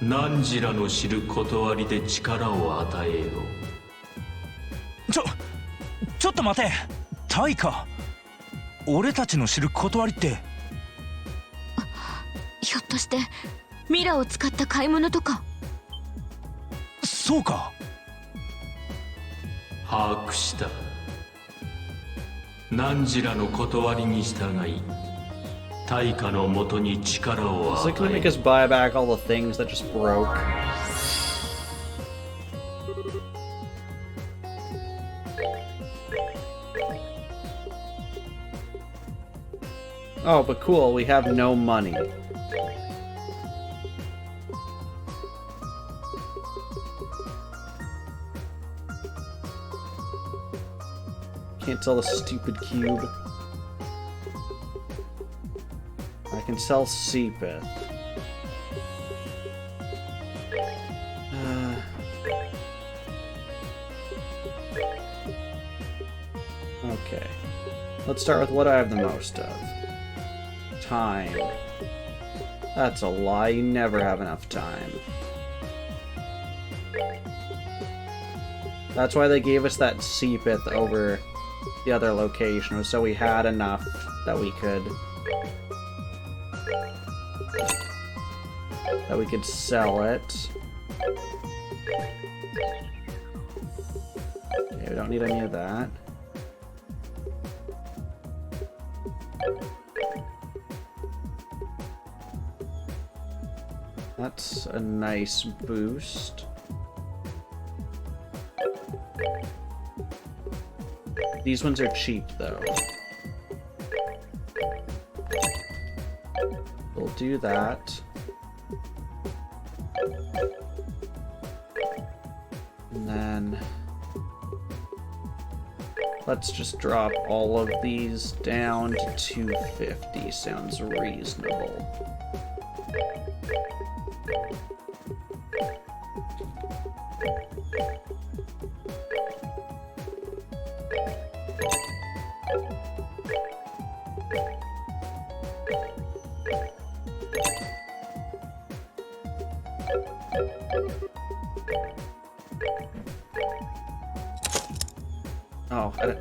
汝らの知る断りで力を与えよう。ちょっと待て。対価。俺たちの知る断りって。ひょっとしてミラを使った買い物とか。そうか。把握した。汝らの断りに従い、対価のもとに力を So can we make us buy back all the things that just broke? Oh, but cool, we have no money. Can't sell the stupid cube. I can sell Seepeth. Okay. Let's start with what I have the most of. Time. That's a lie. You never have enough time. That's why they gave us that Seepeth over the other location, was so we had enough that we could sell it. Okay, we don't need any of that. That's a nice boost. These ones are cheap, though. We'll do that. And then let's just drop all of these down to 250. Sounds reasonable.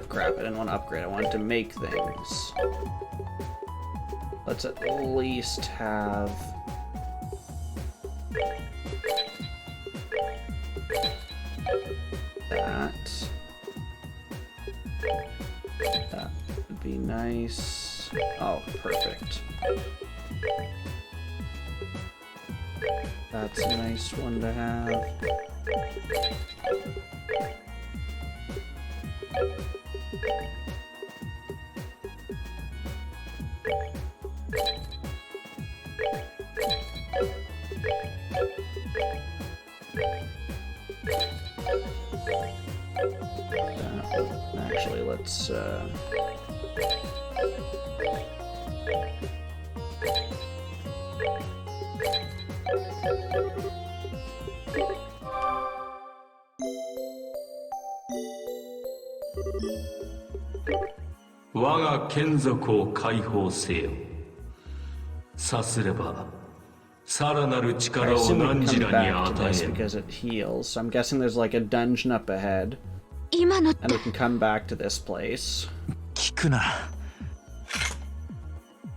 crap, I didn't want to upgrade. I wanted to make things. Let's at least have... that. That would be nice. Oh, perfect. That's a nice one to have. Actually, let's我が眷属を解放せよ。さすればさらなる I 力を assume we 何 can 時 come らに back to 与 this える。 because it heals. So I'm guessing there's like a dungeon up ahead. 今のって And we can come back to this place. 聞くな。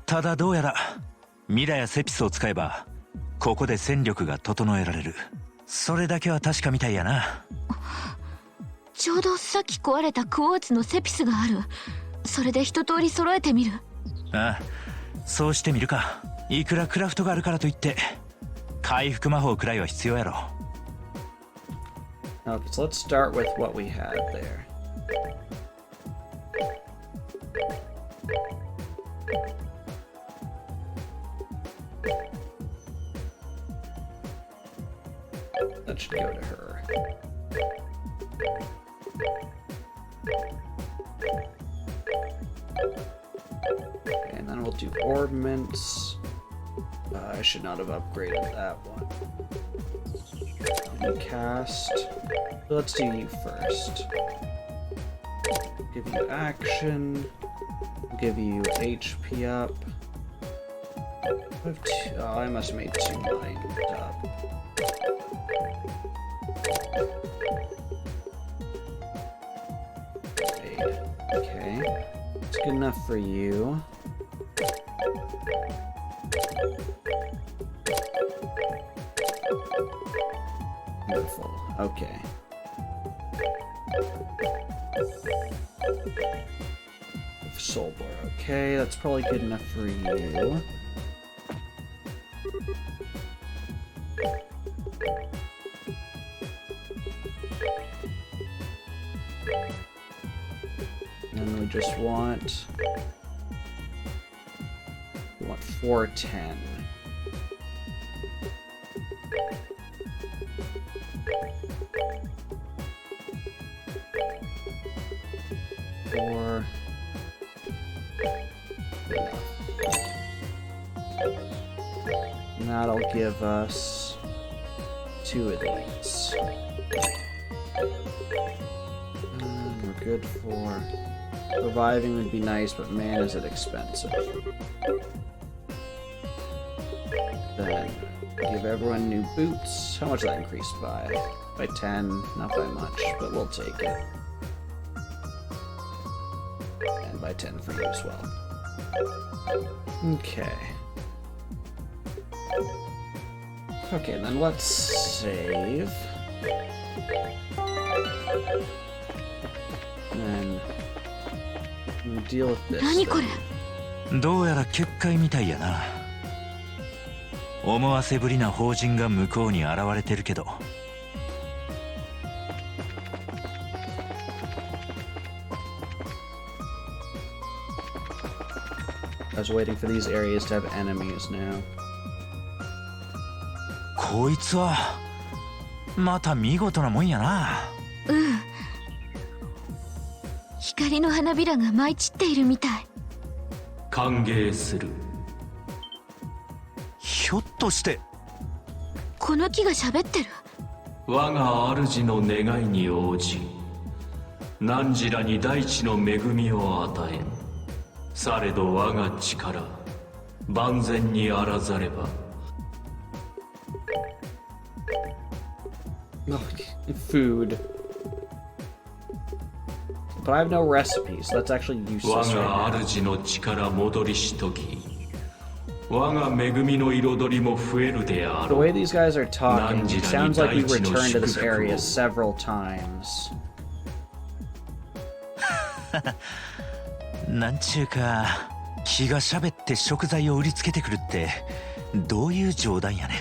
ただどうやらミラやセピスを使えばここで戦力が整えられる。それだけは確かみたいやな。ちょうどさっき壊れたクォーツのセピスがある。それで一通り揃えてみる。ああ、そうしてみるか。いくらクラフトがあるからといって回復魔法くらいは必要やろ。Okay, so let's start with what we had there. That should go to her. And then we'll do ordnance. I should not have upgraded that one. And cast. Let's do you first. Give you action. Give you HP up. I must have made 2 mind up. Okay. It's good enough for you. Beautiful. Okay. Soulbore. Okay, that's probably good enough for you. And we just want... we want 410. Or... and that'll give us 2 of these. We're good for... reviving would be nice, but man, is it expensive. Then give everyone new boots. How much did that increase by? By 10? Not by much, but we'll take it. And by 10 for you as well. Okay. Okay, then let's save. And then we'll deal with this. 何これ？どうやら結界みたいやな。思わせぶりな法人が向こうに現れてるけど。I was waiting for these areas to have enemies now. こいつはまた見事なもんやな。うん。光の花びらが舞い散っているみたい。歓迎する。ひょっとしてこの木が喋ってる。我が主の願いに応じ、汝らに大地の恵みを与え、されど我が力万全にあらざれば。Food. but I have no recipes. So that's actually 我 useless が right 主の力戻りしとき我が恵みの彩りも増えるであ now. The ろ way う these guys are talking, it sounds like we've returned to this area 大地の祝福を。 several times. なんちゅうか気が喋って食材を売りつけてくるってどういう冗談やね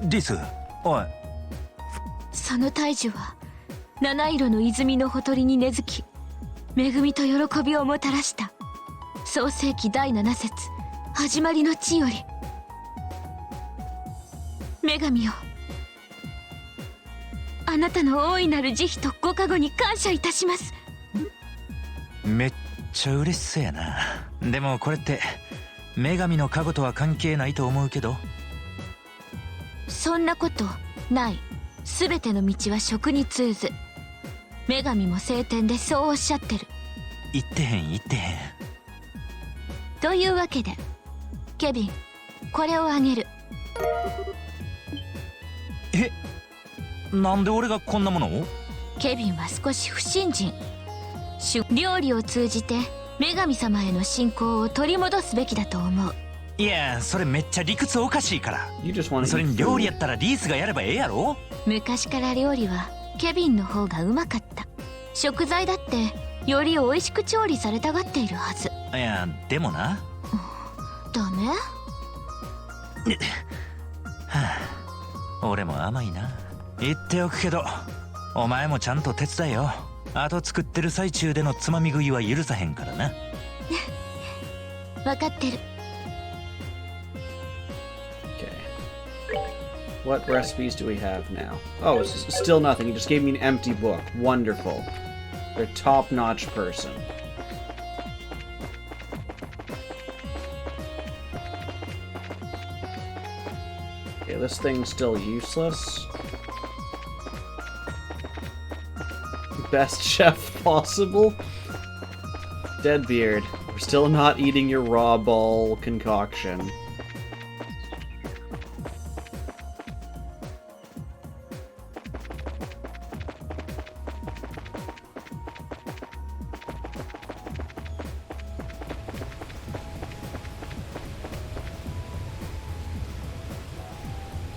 ん。リス、おい。その大樹は七色の泉のほとりに根付き、恵みと喜びをもたらした創世記第7節始まりの地より。女神よ、あなたの大いなる慈悲とご加護に感謝いたします。めっちゃ嬉しそうやな。でもこれって女神の加護とは関係ないと思うけど。そんなことない。すべての道は食に通ず。女神も聖典でそうおっしゃってる。言ってへん言ってへん。というわけでケビン、これをあげる。え、なんで俺がこんなものを？ケビンは少し不信心。料理を通じて女神様への信仰を取り戻すべきだと思う。いや、それめっちゃ理屈おかしいから。 You just want そ to れ eat に料理 food. やったらリースがやればええやろ。昔から料理はケビンの方がうまかった。食材だってより美味しく調理されたがっているはず。いや、でもな。ダメ？はあ、俺も甘いな。言っておくけどお前もちゃんと手伝えよ。あと作ってる最中でのつまみ食いは許さへんからな。分かってる。 Okay. What recipes do we have now? Oh, still nothing. You just gave me an empty book. Wonderful. You're a top-notch person. Okay, this thing's still useless. Best chef possible? Deadbeard, we're still not eating your raw ball concoction. This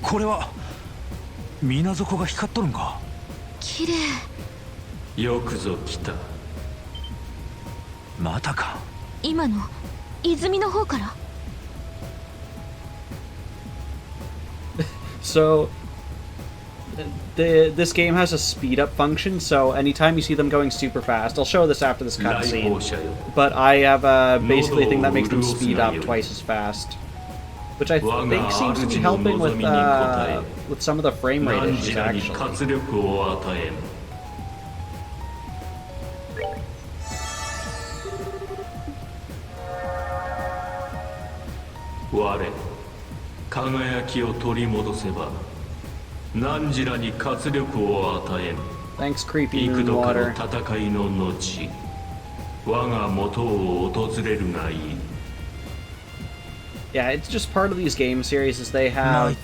これは水底が光っとるんか。綺麗。よくぞ来た。またか。今の泉の方から。 So, this game has a speed up function, so anytime you see them going super fast, I'll show this after this cutscene, but I have basically a thing that makes them speed up twice as fast, which I think seems to be helping with some of the frame rate issues, actually. 我輝きを取り戻せば汝らに活力を与えん。 Thanks, creepy 幾 moon 度かの water. 戦いの後我が元を訪れるがいい。 Yeah, it's just part of these game series is they have,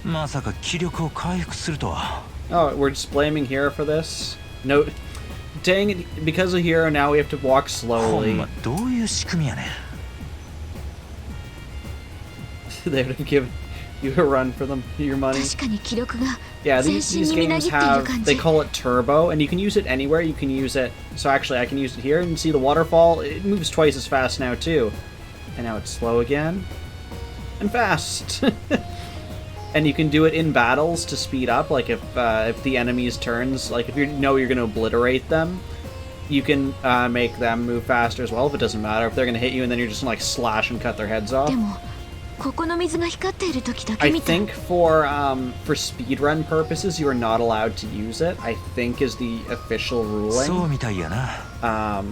まさか気力を回復するとは。 Oh, we're just blaming Hero for this? No, dang it, because of Hero now we have to walk ほん slowly. まどういう仕組みやねん。 They would have given you a run for them, your money. 確かに気力が Yeah, 全 these 身にみな games ぎっている have, 感 they じ。 call it turbo, and you can use it anywhere. You can use it, so actually I can use it here, and see the waterfall, it moves twice as fast now too. And now it's slow again. And fast! And you can do it in battles to speed up, like if the enemy's turns, like if you know you're going to obliterate them, you can make them move faster as well, if it doesn't matter. If they're going to hit you and then you're just going to like slash and cut their heads off. でもここの水が光っている時だけ I 見た。 think for speedrun purposes, you are not allowed to use it, I think is the official そう ruling. みたいやな。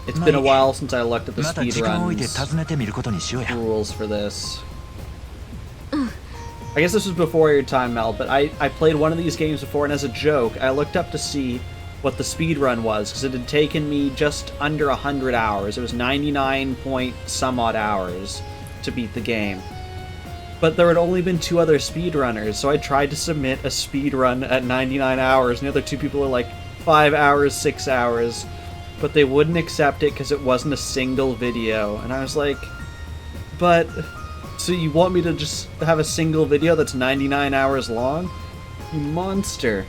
It's been a while since I looked at the また時間を置いて speedruns 訪ねてみることにしようや。 rules for this. I guess this was before your time, Mel, but I played one of these games before, and as a joke, I looked up to see what the speedrun was, because it had taken me just under 100 hours. It was 99 point some odd hours to beat the game. but there had only been 2 other speedrunners, so I tried to submit a speedrun at 99 hours, and the other 2 people were like 5 hours, 6 hours, but they wouldn't accept it because it wasn't a single video, and I was like, but, so you want me to just have a single video that's 99 hours long? You monster.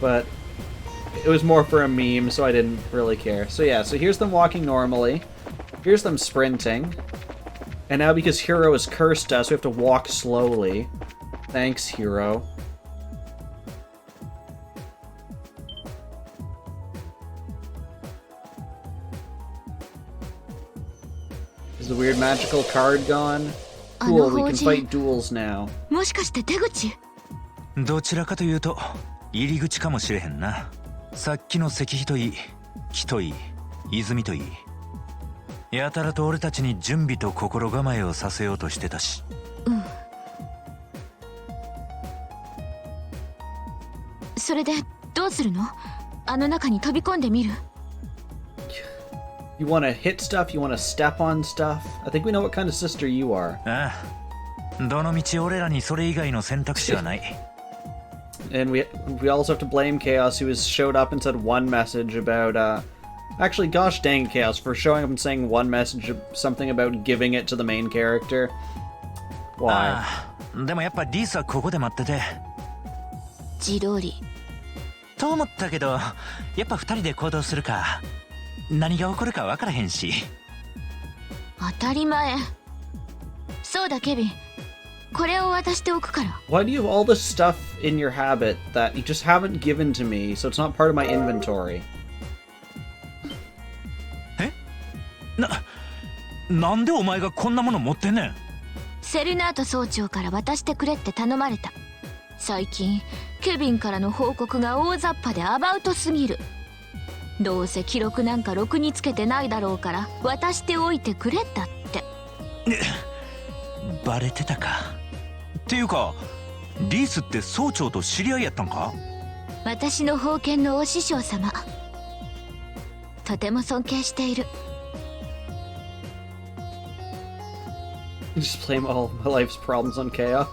But it was more for a meme, so I didn't really care. So yeah, so here's them walking normally, here's them sprinting. And now because Hero has cursed us, we have to walk slowly. Thanks, Hero. Is the weird magical card gone? Cool, we can fight duels now. もしかして出口？どちらかというと入り口かもしれへんな。さっきの石碑といい、木といい、泉といい。やたらと俺たちに準備と心構えをさせようとしてたし。うん。それでどうするの？あの中に飛び込んでみる？ You wanna hit stuff? You wanna step on stuff? I think we know what kind of sister you are. ああ。どの道俺らにそれ以外の選択肢はない。And we also have to blame Chaos, who has showed up and said one message about, actually, gosh dang it, Chaos, for showing up and saying one message, something about giving it to the main character. Why? でもやっぱリースはここで待ってて。自撮り。と思ったけど、やっぱ2人で行動するか。何が起こるか分からへんし。当たり前。そうだ、ケビン。これを渡しておくから。Why do you have all this stuff in your habit that you just haven't given to me, so it's not part of my inventory? え？なんでお前がこんなもの持ってんねん？セルナート総長から渡してくれって頼まれた。最近ケビンからの報告が大雑把でアバウトすぎる。どうせ記録なんかろくにつけてないだろうから渡しておいてくれだって。バレてたか。っていうかリースって総長と知り合いやったんか？私の封建のお師匠様。とても尊敬している。Just blame all my life's problems on Chaos.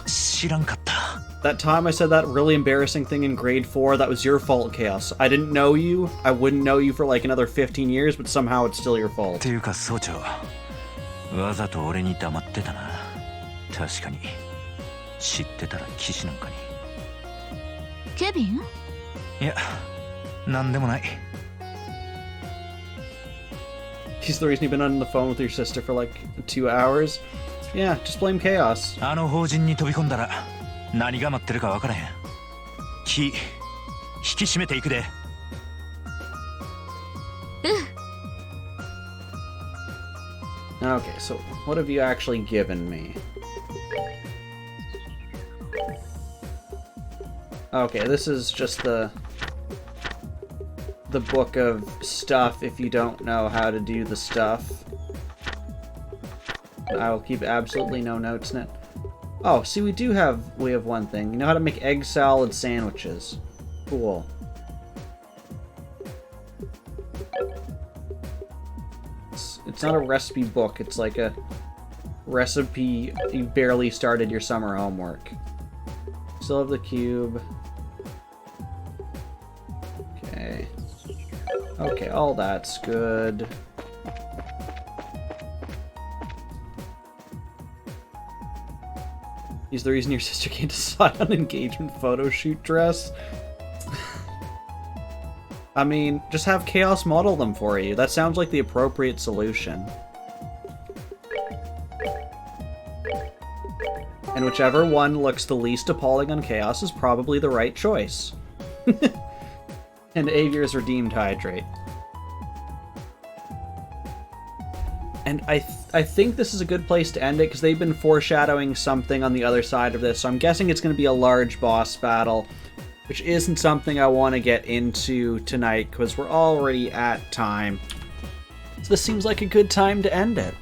知らんかった。That time I said that really embarrassing thing in grade 4, that was your fault, Chaos. I didn't know you. I wouldn't know you for like another 15 years, but somehow it's still your fault. っていうか総長、わざと俺に黙ってたな。確かに。知ってたら騎士なんかに。ケビン？いや、なんでもない。He's the reason you've been on the phone with your sister for like 2 hours? Yeah, just blame Chaos. あの法人に飛び込んだら何が待ってるか分からへん。気引き締めていくで。Okay, so what have you actually given me? Okay, this is just the book of stuff if you don't know how to do the stuff. I will keep absolutely no notes in it. Oh, see, we have one thing. You know how to make egg salad sandwiches. Cool. It's not a recipe book, it's like a recipe. You barely started your summer homework. Still have the cube. Okay. Okay, all that's good. He's the reason your sister can't decide on engagement photo shoot dress. I mean, just have Chaos model them for you. That sounds like the appropriate solution. And whichever one looks the least appalling on Chaos is probably the right choice. And Avier's redeemed hydrate. And I think this is a good place to end it, because they've been foreshadowing something on the other side of this, so I'm guessing it's going to be a large boss battle, which isn't something I want to get into tonight, because we're already at time. So this seems like a good time to end it.